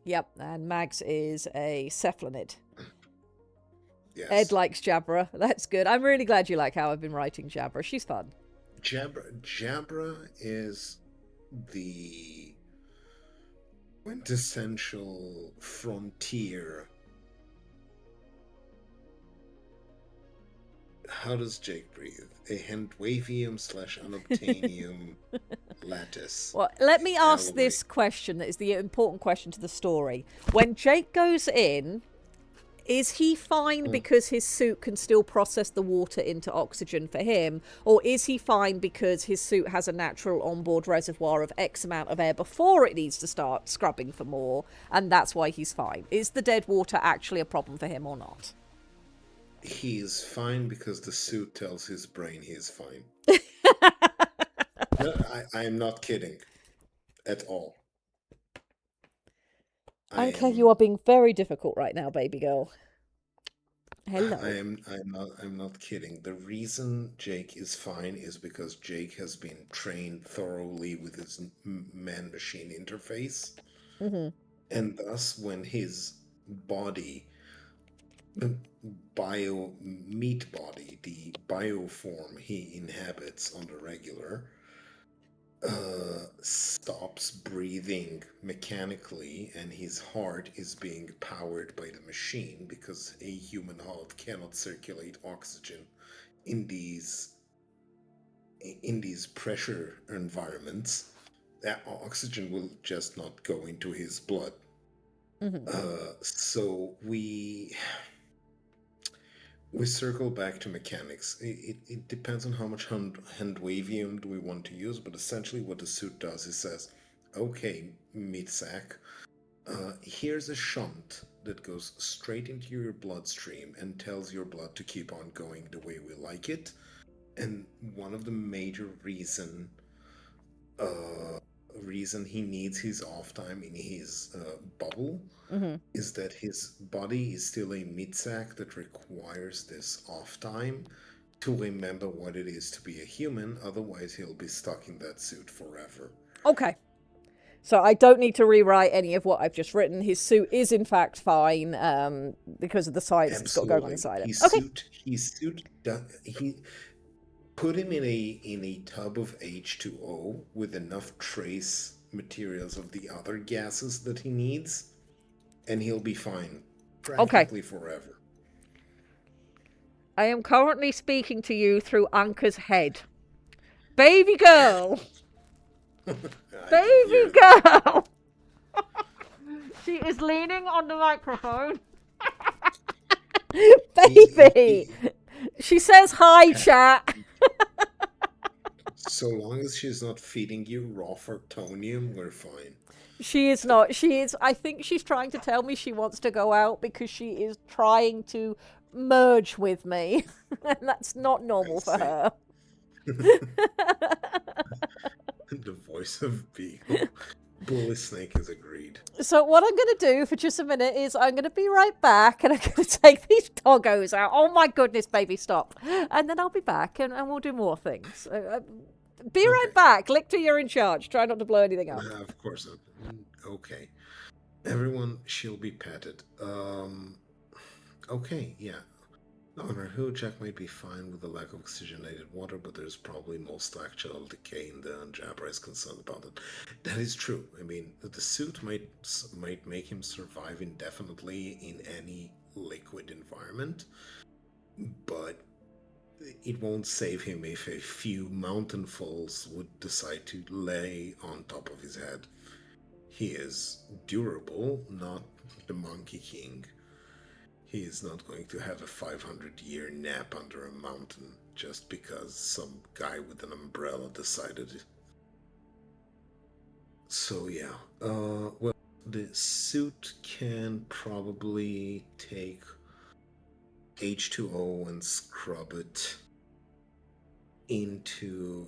Yep, and Mags is a cephalonid. Yes. Ed likes Jabra. That's good. I'm really glad you like how I've been writing Jabra. She's fun. Jabra is the quintessential frontier. How does Jake breathe? A Handwavium/unobtainium lattice. Well, let me ask this question that is the important question to the story. When Jake goes in, is he fine because his suit can still process the water into oxygen for him? Or is he fine because his suit has a natural onboard reservoir of X amount of air before it needs to start scrubbing for more, and that's why he's fine? Is the dead water actually a problem for him or not? He's fine because the suit tells his brain he's fine. No, I am not kidding. At all. Okay, you are being very difficult right now, baby girl. Hello. I'm not kidding. The reason Jake is fine is because Jake has been trained thoroughly with his man-machine interface. Mm-hmm. And thus, when his body, meat body, the bioform he inhabits on the regular, stops breathing mechanically, and his heart is being powered by the machine because a human heart cannot circulate oxygen in these pressure environments. That oxygen will just not go into his blood. Mm-hmm. So we circle back to mechanics. It depends on how much handwavium do we want to use, but essentially what the suit does is says, okay, meat sack, here's a shunt that goes straight into your bloodstream and tells your blood to keep on going the way we like it. And one of the major reason he needs his off time in his bubble is that his body is still a meat sack that requires this off time to remember what it is to be a human. Otherwise, he'll be stuck in that suit forever. Okay. So I don't need to rewrite any of what I've just written. His suit is in fact fine because of the science that's got going on inside it. He put him in a tub of H2O with enough trace materials of the other gases that he needs, and he'll be fine practically forever. I am currently speaking to you through Anka's head. Baby girl! Baby girl! She is leaning on the microphone. Baby! She says hi, chat. So long as she's not feeding you raw fartonium, we're fine. She is not. She is. I think she's trying to tell me she wants to go out because she is trying to merge with me, and that's not I normal for see. her. The voice of Beagle. Bully Snake is agreed. So what I'm going to do for just a minute is I'm going to be right back, and I'm going to take these doggos out. Oh my goodness, baby, stop! And then I'll be back, and we'll do more things. Be right Okay. back. Lictor, you're in charge. Try not to blow anything up. Of course. Okay. Everyone, she'll be petted. Okay, yeah. Honor who Jack might be fine with the lack of oxygenated water, but there's probably most actual decay in the Jabra is concerned about it. That is true. I mean, the suit might make him survive indefinitely in any liquid environment, but it won't save him if a few mountain falls would decide to lay on top of his head. He is durable, not the Monkey King. He is not going to have a 500-year nap under a mountain just because some guy with an umbrella decided it. So yeah, well, the suit can probably take H2O and scrub it into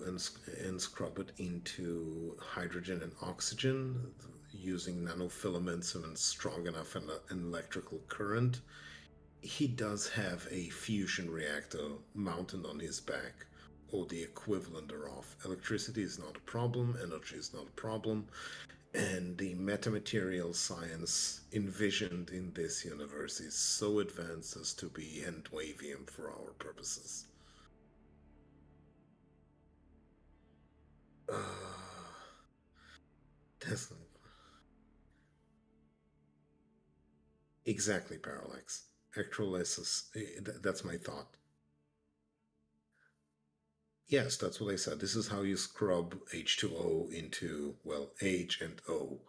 hydrogen and oxygen using nanofilaments and strong enough an electrical current. He does have a fusion reactor mounted on his back, or the equivalent thereof. Electricity is not a problem, energy is not a problem, and the metamaterial science envisioned in this universe is so advanced as to be handwavium for our purposes. That's exactly, Parallax. Electrolysis, that's my thought. Yes, that's what I said. This is how you scrub H2O into, well, H and O.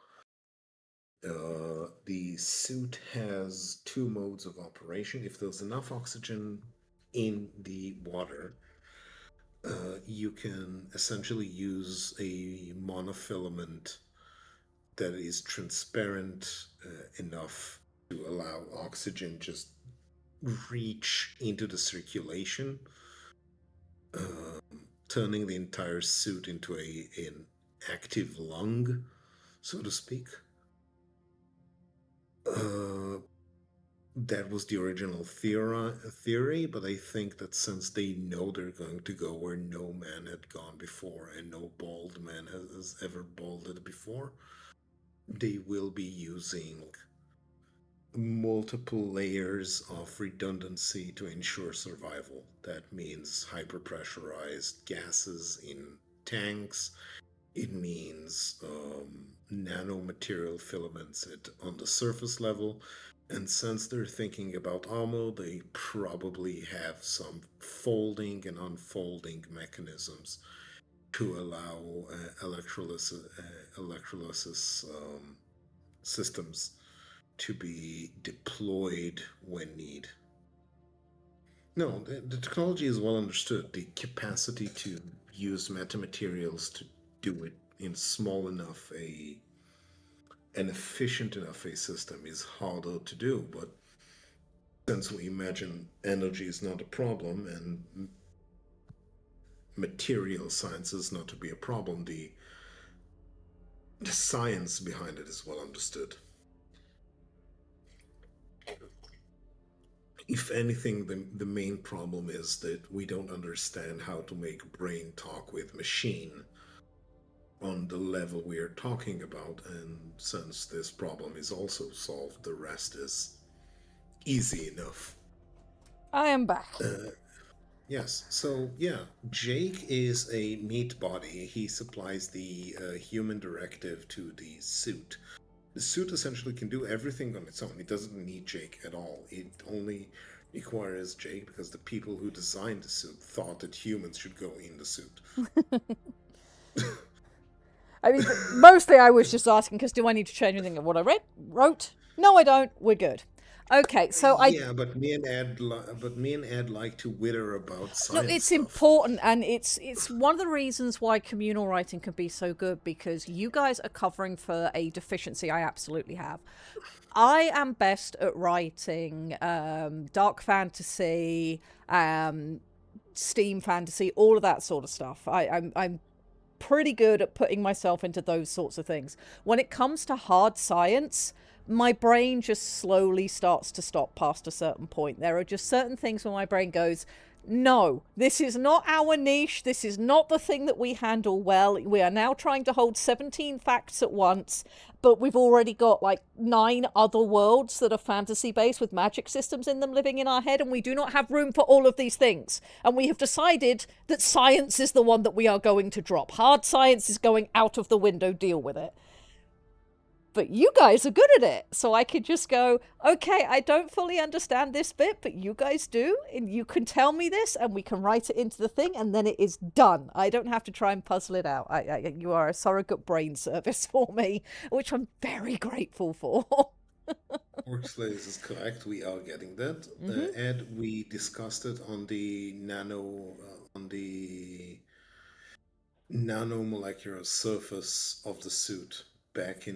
The suit has two modes of operation. If there's enough oxygen in the water, you can essentially use a monofilament that is transparent enough to allow oxygen just reach into the circulation, turning the entire suit into an active lung, so to speak. That was the original theory, but I think that since they know they're going to go where no man had gone before and no bald man has ever balded before, they will be using multiple layers of redundancy to ensure survival. That means hyperpressurized gases in tanks. It means nanomaterial filaments on the surface level. And since they're thinking about ammo, they probably have some folding and unfolding mechanisms to allow electrolysis systems to be deployed when need. No, the technology is well understood. The capacity to use metamaterials to do it in small enough an efficient enough a system is harder to do, but since we imagine energy is not a problem and material science is not to be a problem, the science behind it is well understood. If anything, the main problem is that we don't understand how to make brain talk with machine on the level we are talking about, and since this problem is also solved, the rest is easy enough. I am back. Yes, so yeah, Jake is a meat body. He supplies the human directive to the suit. The suit essentially can do everything on its own. It doesn't need Jake at all. It only requires Jake because the people who designed the suit thought that humans should go in the suit. I mean, mostly I was just asking because do I need to change anything of what I wrote? No, I don't. We're good. Okay, so I Yeah, but me and Ed like to witter about look, science it's stuff. important, and it's one of the reasons why communal writing can be so good, because you guys are covering for a deficiency I absolutely have. I am best at writing dark fantasy, steam fantasy, all of that sort of stuff. I'm pretty good at putting myself into those sorts of things. When it comes to hard science, my brain just slowly starts to stop past a certain point. There are just certain things where my brain goes, no, this is not our niche. This is not the thing that we handle well. We are now trying to hold 17 facts at once, but we've already got like 9 other worlds that are fantasy based with magic systems in them living in our head, and we do not have room for all of these things. And we have decided that science is the one that we are going to drop. Hard science is going out of the window, deal with it. But you guys are good at it. So I could just go, okay, I don't fully understand this bit, but you guys do. And you can tell me this and we can write it into the thing and then it is done. I don't have to try and puzzle it out. You are a surrogate brain service for me, which I'm very grateful for. Workspace is correct. We are getting that. Ed, we discussed it on the nanomolecular surface of the suit back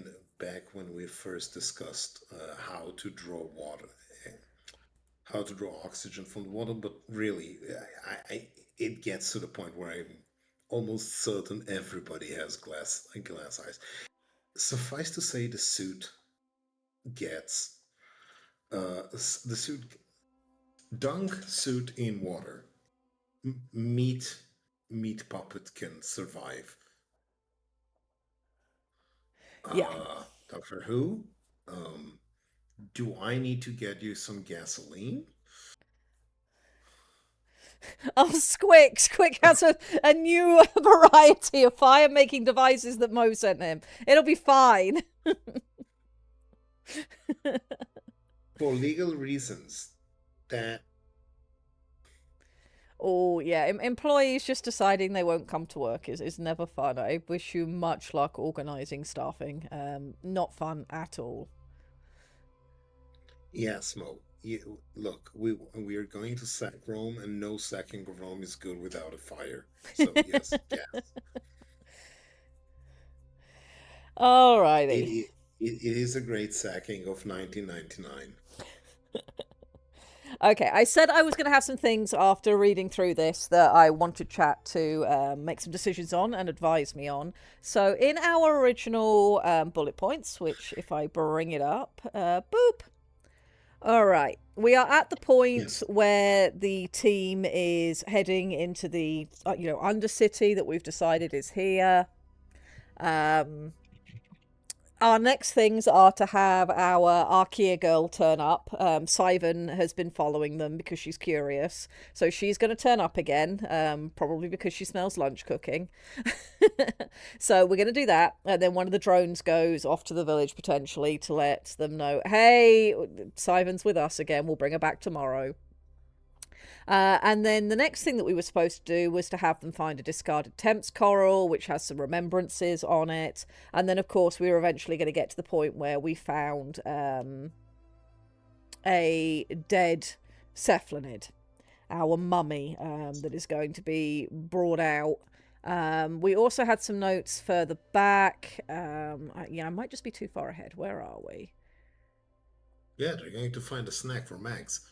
when we first discussed how to draw water, eh, how to draw oxygen from the water. But really, it gets to the point where I'm almost certain everybody has glass eyes. Suffice to say, the suit gets the suit dunk suit in water. Meat puppet can survive. Yeah. Doctor Who, do I need to get you some gasoline? Oh, Squick! Squick has a new variety of fire making devices that Mo sent him. It'll be fine. For legal reasons, that Oh, yeah. Employees just deciding they won't come to work is never fun. I wish you much luck organising staffing. Not fun at all. yes, Mo. You, look, we are going to sack Rome, and no sacking of Rome is good without a fire. So yes, gas. Alrighty. It is a great sacking of 1999. Okay, I said I was going to have some things after reading through this that I wanted chat to make some decisions on and advise me on. So, in our original bullet points, which if I bring it up, boop. All right, we are at the point Yes. where the team is heading into the Undercity that we've decided is here. Um, our next things are to have our Archaea girl turn up. Sivan has been following them because she's curious. So she's going to turn up again, probably because she smells lunch cooking. So we're going to do that. And then one of the drones goes off to the village potentially to let them know, hey, Sivan's with us again. We'll bring her back tomorrow. And then the next thing that we were supposed to do was to have them find a discarded Temps coral, which has some remembrances on it. And then, of course, we were eventually going to get to the point where we found a dead cephalonid, our mummy, that is going to be brought out. We also had some notes further back. I might just be too far ahead. Where are we? Yeah, they're going to find a snack for Max.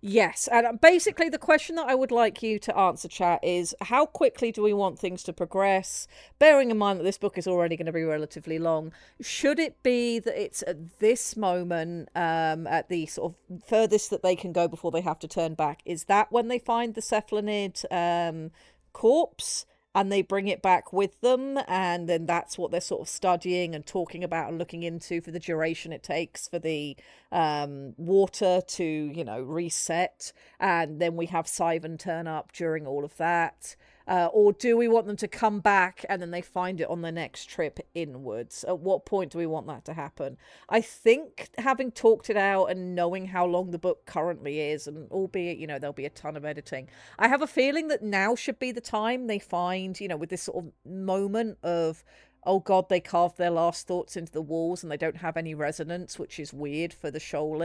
Yes, and basically the question that I would like you to answer, chat, is how quickly do we want things to progress? Bearing in mind that this book is already going to be relatively long, should it be that it's at this moment, at the sort of furthest that they can go before they have to turn back? Is that when they find the cephalonid corpse? And they bring it back with them, and then that's what they're sort of studying and talking about and looking into for the duration it takes for the water to, reset. And then we have Sivan turn up during all of that. Or do we want them to come back and then they find it on the next trip inwards? At what point do we want that to happen? I think having talked it out and knowing how long the book currently is, and albeit, there'll be a ton of editing, I have a feeling that now should be the time they find, with this sort of moment of, oh God, they carved their last thoughts into the walls and they don't have any resonance, which is weird for the Shoal.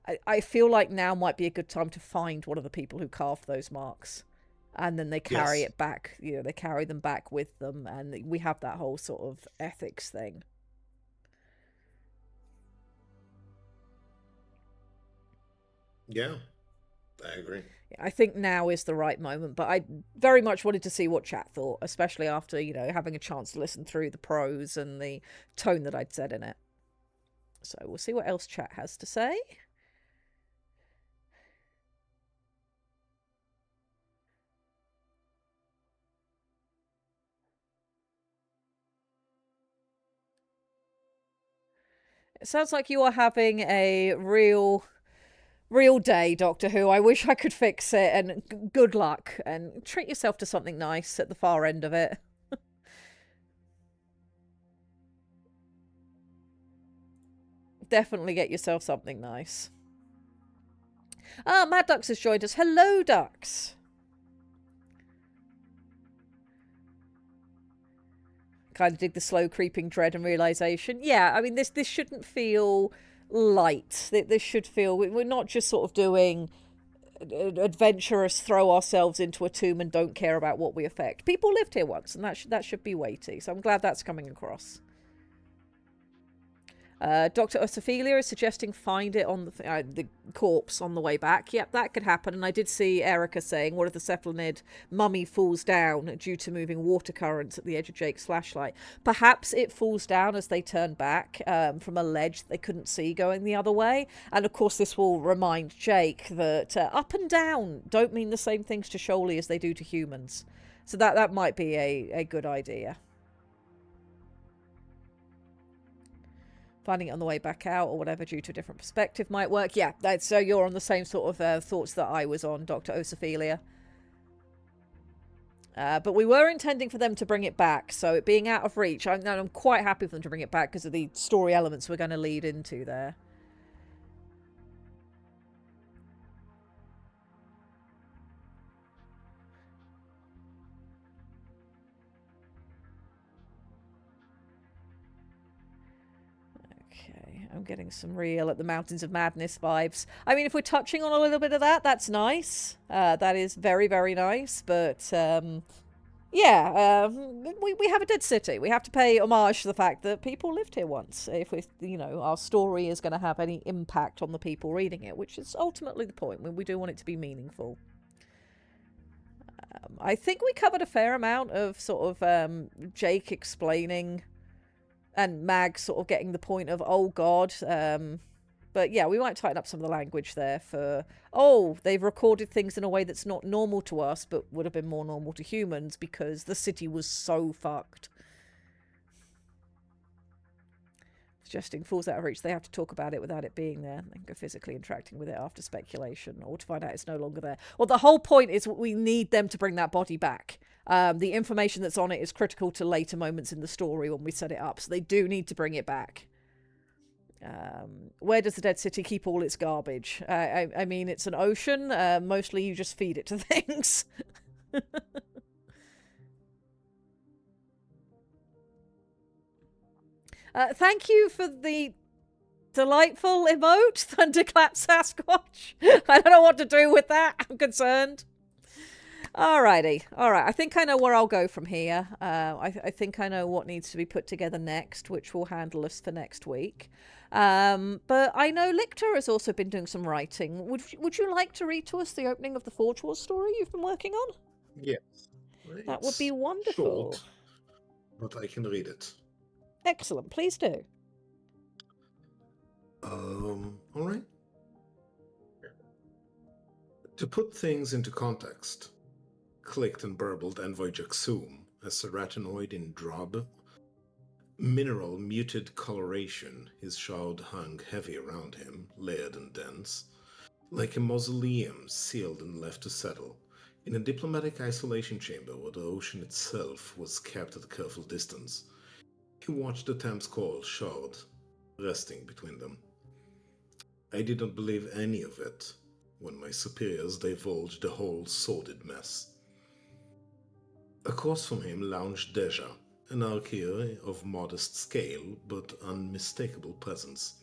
I feel like now might be a good time to find one of the people who carved those marks. And then they carry Yes. it back, they carry them back with them, and we have that whole sort of ethics thing. Yeah, I agree. I think now is the right moment, but I very much wanted to see what chat thought, especially after, having a chance to listen through the prose and the tone that I'd set in it. So we'll see what else chat has to say. It sounds like you are having a real day, Doctor Who. I wish I could fix it, and good luck, and treat yourself to something nice at the far end of it. Definitely get yourself something nice. Mad Ducks has joined us. Hello, Ducks. Kind of dig the slow creeping dread and realization. Yeah, I mean, this shouldn't feel light. This should feel, we're not just sort of doing adventurous throw ourselves into a tomb and don't care about what we affect. People lived here once, and that should be weighty. So I'm glad that's coming across. Dr. Osophelia is suggesting find it on the corpse on the way back. Yep, that could happen. And I did see Erica saying one of the cephalonid mummy falls down due to moving water currents at the edge of Jake's flashlight. Perhaps it falls down as they turn back from a ledge they couldn't see going the other way. And of course, this will remind Jake that up and down don't mean the same things to Shoal as they do to humans. So that might be a good idea. Finding it on the way back out or whatever due to a different perspective might work. Yeah, so you're on the same sort of thoughts that I was on, Dr. Osophelia. But we were intending for them to bring it back, so it being out of reach, I'm quite happy for them to bring it back because of the story elements we're going to lead into there. I'm getting some real at the Mountains of Madness vibes. I mean, if we're touching on a little bit of that, that's nice. That is very, very nice. But, yeah, we have a dead city. We have to pay homage to the fact that people lived here once. If our story is going to have any impact on the people reading it, which is ultimately the point. We do want it to be meaningful. I think we covered a fair amount of sort of Jake explaining and Mag sort of getting the point of, oh God. But yeah, we might tighten up some of the language there for, they've recorded things in a way that's not normal to us, but would have been more normal to humans because the city was so fucked. Suggesting falls out of reach, they have to talk about it without it being there and go physically interacting with it after speculation or to find out it's no longer there. Well, the whole point is we need them to bring that body back. The information that's on it is critical to later moments in the story when we set it up, so they do need to bring it back. Where does the dead city keep all its garbage? I mean, it's an ocean. Mostly you just feed it to things. Thank you for the delightful emote, Thunderclap Sasquatch. I don't know what to do with that. I'm concerned. Alrighty. Alright, I think I know where I'll go from here. I think I know what needs to be put together next, which will handle us for next week. But I know Lictor has also been doing some writing. Would you like to read to us the opening of the Forge Wars story you've been working on? Yes. That would be wonderful. Short, but I can read it. Excellent, please do. All right. To put things into context, clicked and burbled Envoy Jaxum, a ceratinoid in Drob. Mineral muted coloration, his shroud hung heavy around him, layered and dense, like a mausoleum sealed and left to settle, in a diplomatic isolation chamber where the ocean itself was kept at a careful distance. He watched the Thames coil shard, resting between them. I did not believe any of it when my superiors divulged the whole sordid mess. Across from him lounged Deja, an Archeer of modest scale but unmistakable presence,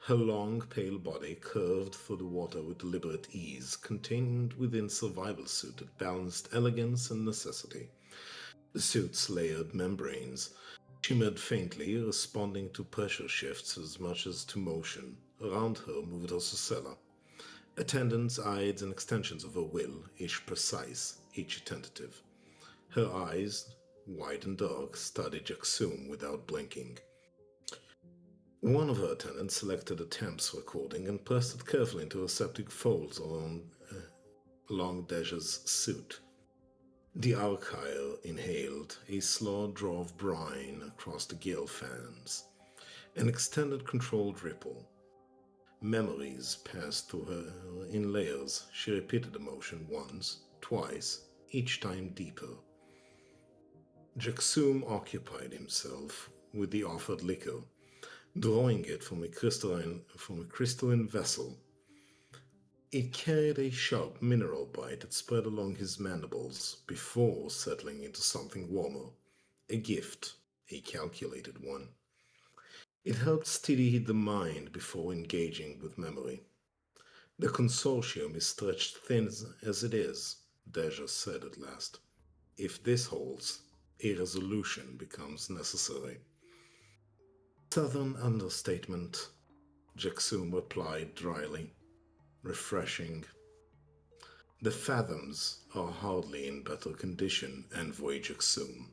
Her long, pale body curved through the water with deliberate ease, contained within survival suit that balanced elegance and necessity. The suit's layered membranes shimmered faintly, responding to pressure shifts as much as to motion. Around her moved her Susella, attendants, eyes, and extensions of her will, each precise, each tentative. Her eyes, wide and dark, studied Jaksum without blinking. One of her attendants selected a Temps recording and pressed it carefully into receptive folds along Deja's suit. The Archier inhaled a slow draw of brine across the gill fans, an extended controlled ripple. Memories passed through her in layers. She repeated the motion once, twice, each time deeper. Jaksum occupied himself with the offered liquor, drawing it from a crystalline vessel. It carried a sharp mineral bite that spread along his mandibles before settling into something warmer. A gift, a calculated one. It helped steady the mind before engaging with memory. The consortium is stretched thin as it is, Deja said at last. If this holds, a resolution becomes necessary. Southern understatement, Jaksum replied dryly. Refreshing. The fathoms are hardly in better condition, Envoy Jaksum.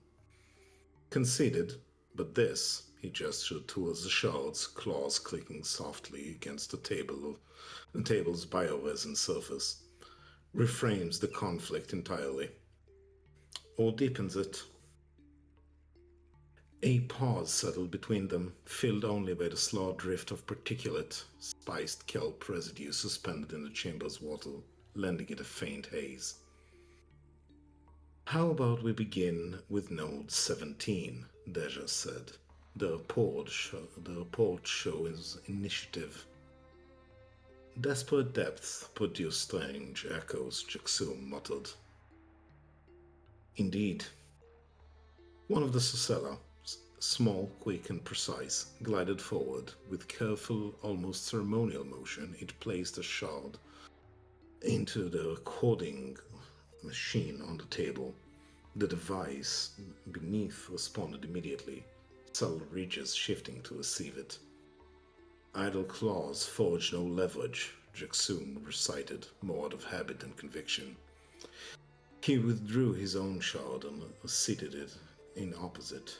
Conceded, but this, he gestured towards the shards, claws clicking softly against the table's bioresin surface, reframes the conflict entirely. Or deepens it. A pause settled between them, filled only by the slow drift of particulate, spiced kelp residue suspended in the chamber's water, lending it a faint haze. How about we begin with Node 17, Deja said. The report shows initiative. Desperate depth produced strange echoes, Jaksum muttered. Indeed. One of the Susella, small, quick, and precise, glided forward. With careful, almost ceremonial motion, it placed a shard into the recording machine on the table. The device beneath responded immediately, subtle ridges shifting to receive it. Idle claws forge no leverage, Jaksum recited, more out of habit than conviction. He withdrew his own shard and seated it in opposite.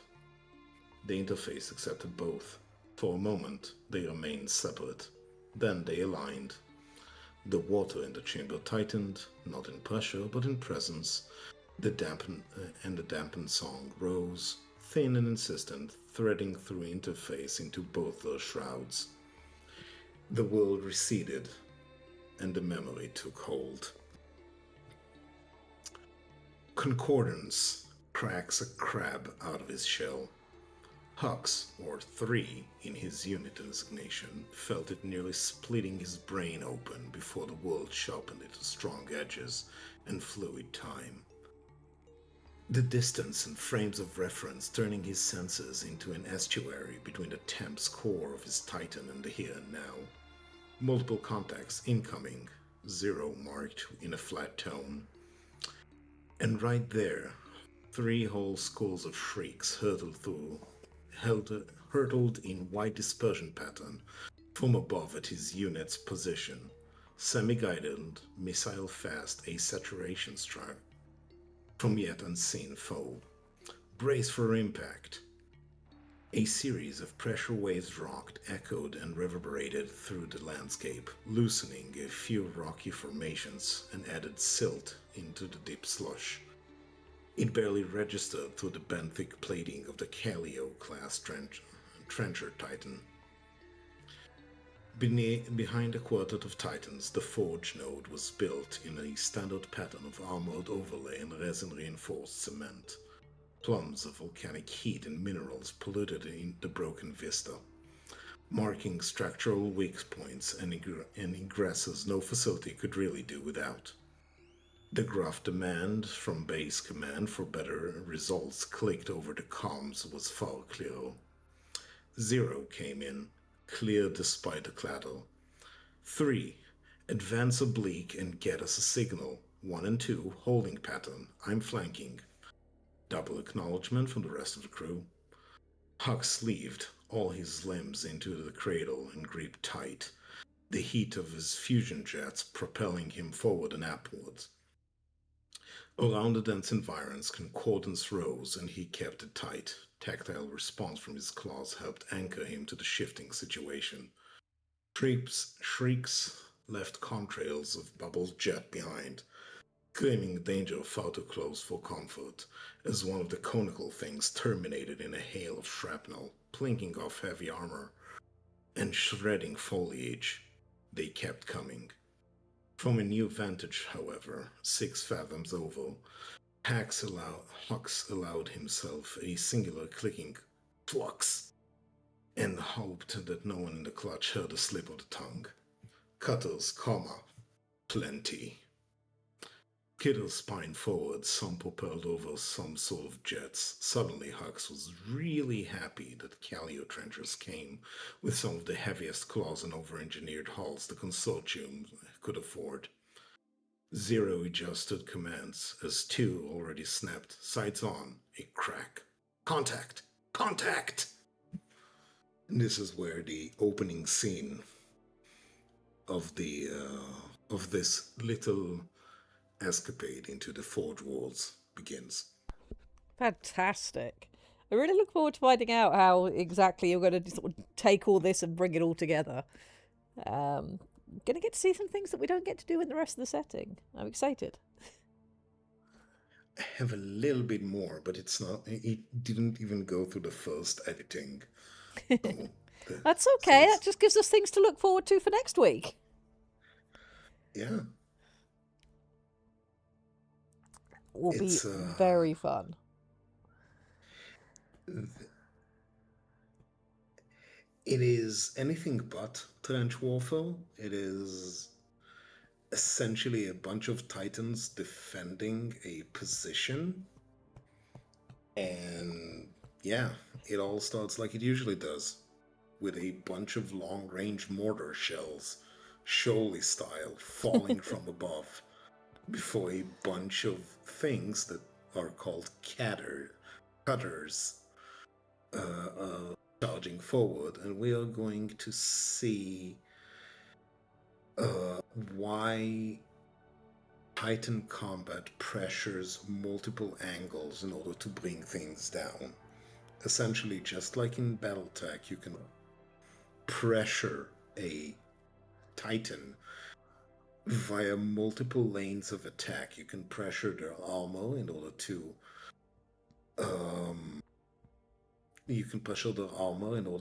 The interface accepted both. For a moment, they remained separate. Then they aligned. The water in the chamber tightened, not in pressure, but in presence. The dampened song rose, thin and insistent, threading through interface into both their shrouds. The world receded, and the memory took hold. Concordance cracks a crab out of his shell. Hux, or 3 in his unit designation, felt it nearly splitting his brain open before the world sharpened into strong edges and fluid time. The distance and frames of reference turning his senses into an estuary between the Temps core of his Titan and the here and now. Multiple contacts incoming, 0 marked in a flat tone. And right there, 3 whole schools of shrieks hurtled in wide dispersion pattern from above at his unit's position. Semi-guided, missile-fast, a saturation strike from yet unseen foe. Brace for impact. A series of pressure waves rocked, echoed, and reverberated through the landscape, loosening a few rocky formations and added silt into the deep slush. It barely registered through the benthic plating of the Callio-class trencher Titan. Behind a quartet of Titans, the forge node was built in a standard pattern of armored overlay and resin-reinforced cement. Plums of volcanic heat and minerals polluted in the broken vista, marking structural weak points and ingresses no facility could really do without. The gruff demand from base command for better results clicked over the comms was far clearer. 0 came in, Clear despite a clatter. 3. Advance oblique and get us a signal. 1 and 2, holding pattern. I'm flanking. Double acknowledgement from the rest of the crew. Huck sleeved all his limbs into the cradle and gripped tight, the heat of his fusion jets propelling him forward and upwards. Around the dense environs, concordance rose, and he kept it tight. Tactile response from his claws helped anchor him to the shifting situation. Shrieks left contrails of bubbled jet behind, claiming danger far too close for comfort, as one of the conical things terminated in a hail of shrapnel, plinking off heavy armor and shredding foliage. They kept coming. From a new vantage, however, 6 fathoms over, Hux allowed himself a singular clicking flux and hoped that no one in the clutch heard a slip of the tongue. Cutters, plenty. Kittle spined forward, some propelled over some sort of jets. Suddenly, Hux was really happy that Callio trenchers came with some of the heaviest claws and over-engineered hulls the consortium could afford. Zero adjusted commands as 2 already snapped. Sights on. A crack. Contact! Contact! And this is where the opening scene of this little escapade into the forge walls begins. Fantastic. I really look forward to finding out how exactly you're going to sort of take all this and bring it all together. Going to get to see some things that we don't get to do in the rest of the setting. I'm excited. I have a little bit more, but it's not. It didn't even go through the first editing. That's okay. That just gives us things to look forward to for next week. Yeah. Will be very fun. It is anything but trench warfare. It is essentially a bunch of titans defending a position. And yeah, it all starts like it usually does, with a bunch of long-range mortar shells, Shoal style, falling from above, before a bunch of things that are called cutters charging forward, and we are going to see why Titan combat pressures multiple angles in order to bring things down. Essentially, just like in Battletech, you can pressure a Titan via multiple lanes of attack. You can pressure their armor in order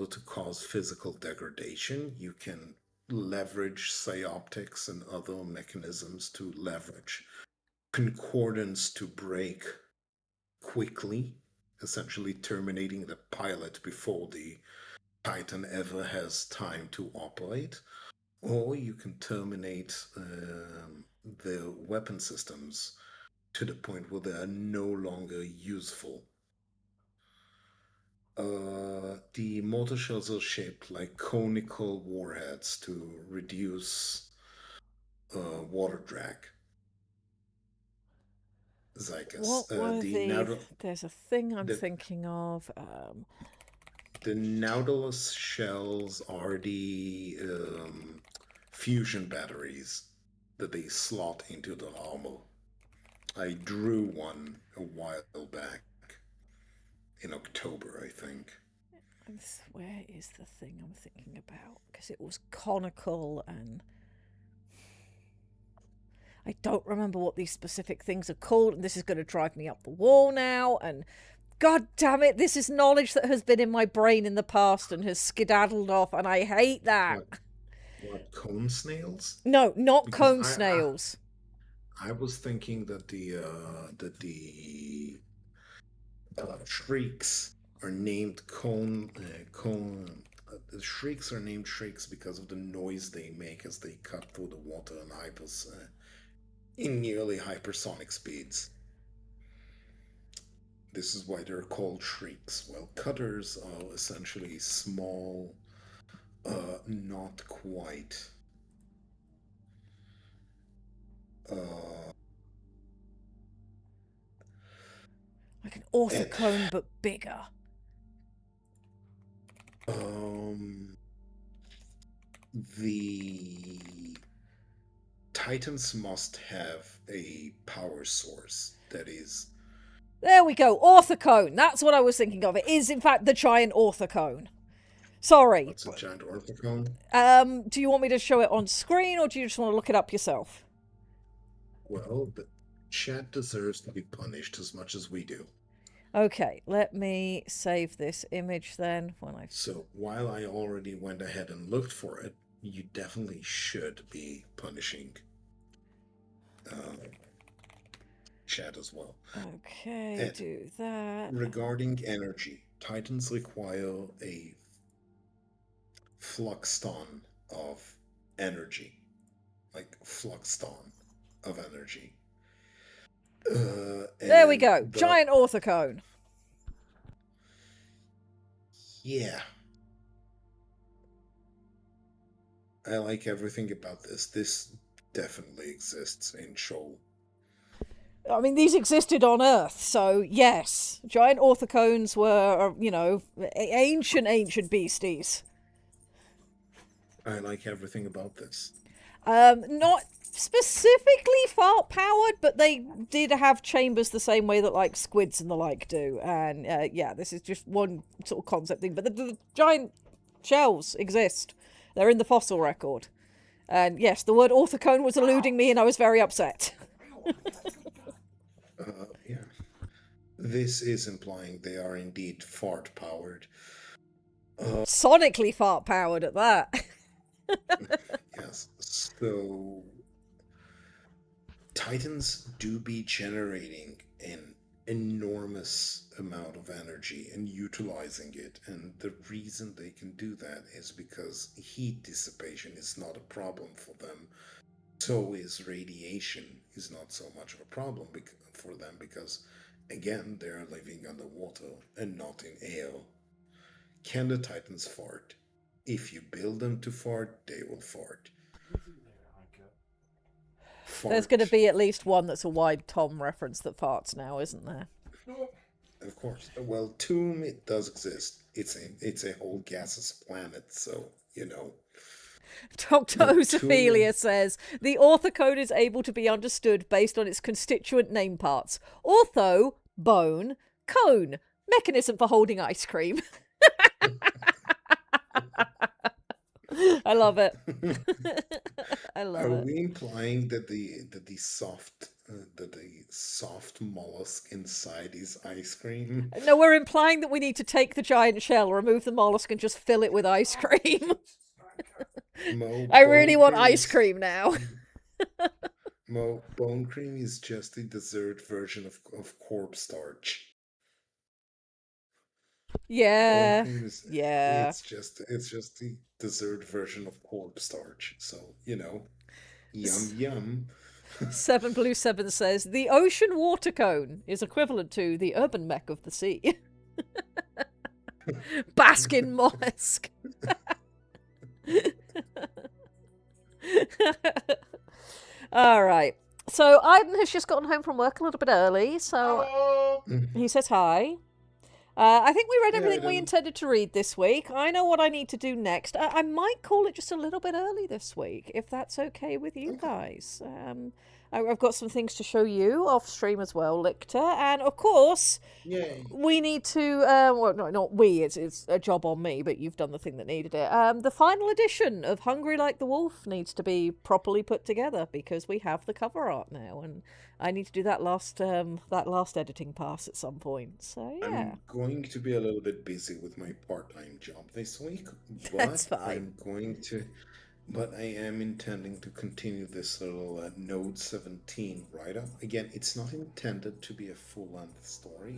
to cause physical degradation. You can leverage psyoptics and other mechanisms to leverage concordance to break quickly, essentially terminating the pilot before the Titan ever has time to operate. Or you can terminate the weapon systems to the point where they are no longer useful. The mortar shells are shaped like conical warheads to reduce water drag. Zygus. What were There's a thing I'm thinking of. The Nautilus shells are the fusion batteries that they slot into the armor. I drew one a while back. In October, I think. Where is the thing I'm thinking about? Because it was conical and I don't remember what these specific things are called, and this is going to drive me up the wall now. And God damn it, this is knowledge that has been in my brain in the past and has skedaddled off, and I hate that. What cone snails? No, not because cone snails. I was thinking that the shrieks are named cone. The shrieks are named shrieks because of the noise they make as they cut through the water in nearly hypersonic speeds. This is why they're called shrieks. Well, cutters are essentially small Not quite. Uh, Like an it, orthocone, but bigger. um, the Titans must have a power source that is. There we go. Orthocone. That's what I was thinking of. It is, in fact, the giant orthocone. Sorry. What's a giant orthocone? Do you want me to show it on screen, or do you just want to look it up yourself? Well, the chat deserves to be punished as much as we do. Okay, let me save this image then. So while I already went ahead and looked for it, you definitely should be punishing chat as well. Okay, And do that. regarding energy, Titans require a fluxton of energy. Like fluxton of energy. There we go. Giant orthocone. Yeah. I like everything about this. This definitely exists in Shoal. I mean, these existed on Earth, so yes. Giant orthocones were, ancient beasties. I like everything about this. Not specifically fart powered, but they did have chambers the same way that like squids and the like do. And yeah, this is just one sort of concept thing. But the giant shells exist. They're in the fossil record. And yes, the word orthocone was eluding me, and I was very upset. Yeah. This is implying they are indeed fart powered. Sonically fart powered at that. Yes. So Titans do be generating an enormous amount of energy and utilizing it. And the reason they can do that is because heat dissipation is not a problem for them. So is radiation is not so much of a problem for them because, again, they are living underwater and not in air. Can the Titans fart? If you build them to fart, they will fart. There's going to be at least one that's a wide Tom reference that farts now, isn't there? Of course. Well, Tomb, it does exist. It's a whole gaseous planet, so you know. Dr. But Osophelia says the orthocode is able to be understood based on its constituent name parts: ortho, bone; cone, mechanism for holding ice cream. I love it. I love Are it. we implying that the soft mollusk inside is ice cream? No, we're implying that we need to take the giant shell, remove the mollusk, and just fill it with ice cream. Mo, I really bone want cream ice is- cream now. Mo, bone cream is just the dessert version of cornstarch. Yeah. Bone cream is Yeah. it's just the dessert version of cornstarch. So, you know, yum yum. 7Blue7 says the ocean water cone is equivalent to the urban mech of the sea. Baskin mollusk. All right. So Aiden has just gotten home from work a little bit early, so he says hi. I think we read Hey, everything we Aiden. intended to read this week. I know what I need to do next. I might call it just a little bit early this week, if that's okay with you guys. I've got some things to show you off stream as well, Lictor, and of course, Yay. we need to. Well, no, not we. It's a job on me, but you've done the thing that needed it. The final edition of Hungry Like the Wolf needs to be properly put together because we have the cover art now, and I need to do that last editing pass at some point. So yeah, I'm going to be a little bit busy with my part-time job this week, but That's fine. But I am intending to continue this little Node 17 write-up. Again, it's not intended to be a full-length story.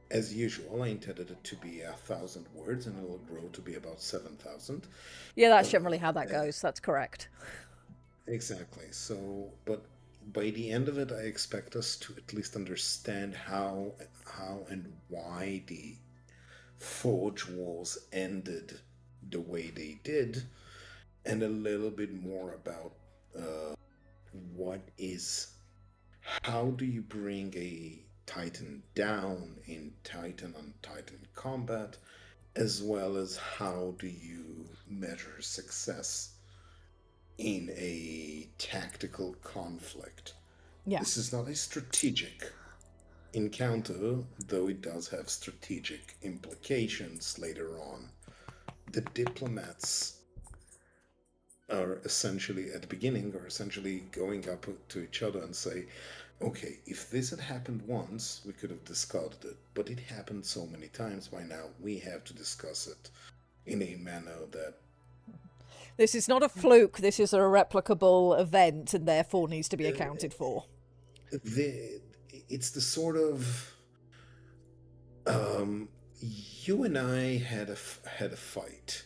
As usual, I intended it to be 1,000 words, and it will grow to be about 7,000. yeah, that's generally how that goes. That's correct. Exactly. So, but by the end of it, I expect us to at least understand how and why the Forge Wars ended the way they did, and a little bit more about what is, how do you bring a Titan down in Titan on Titan combat, as well as how do you measure success in a tactical conflict. Yeah. This is not a strategic encounter, though it does have strategic implications later on. The diplomats are essentially, at the beginning, are essentially going up to each other and say, okay, if this had happened once, we could have discarded it, but it happened so many times by now, we have to discuss it in a manner that This is not a fluke. This is a replicable event and therefore needs to be accounted for. it's the sort of you and I had a fight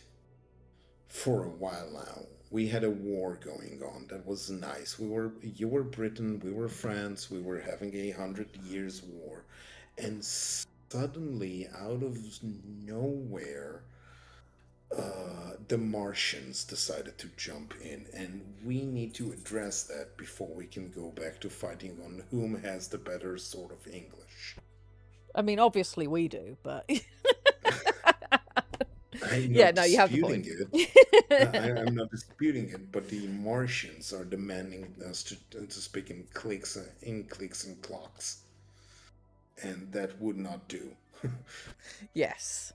for a while now. We had a war going on that was nice. You were Britain, we were France, we were having 100 years war, and suddenly out of nowhere, the Martians decided to jump in, and we need to address that before we can go back to fighting on whom has the better sort of English. I mean, obviously we do, but I'm yeah, not no, you have the disputing point. it. I'm not disputing it, but the Martians are demanding us to speak in cliques and clocks, and that would not do. Yes.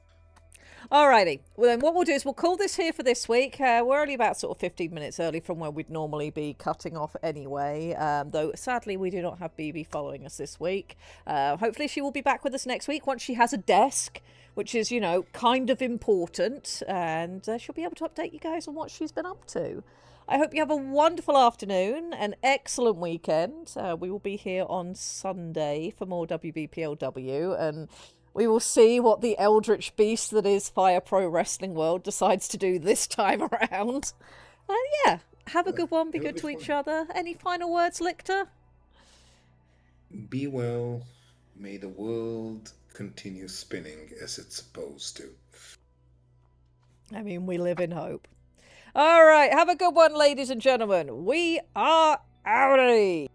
Alrighty. Well, then what we'll do is we'll call this here for this week. We're only about sort of 15 minutes early from where we'd normally be cutting off anyway. Though, sadly, we do not have BB following us this week. Hopefully she will be back with us next week once she has a desk, which is, you know, kind of important. And she'll be able to update you guys on what she's been up to. I hope you have a wonderful afternoon, an excellent weekend. We will be here on Sunday for more WBPLW, and we will see what the eldritch beast that is Fire Pro Wrestling World decides to do this time around. Yeah, have a good one. Be good to each other. Any final words, Lictor? Be well. May the world continue spinning as it's supposed to. I mean, we live in hope. All right, have a good one, ladies and gentlemen. We are outie.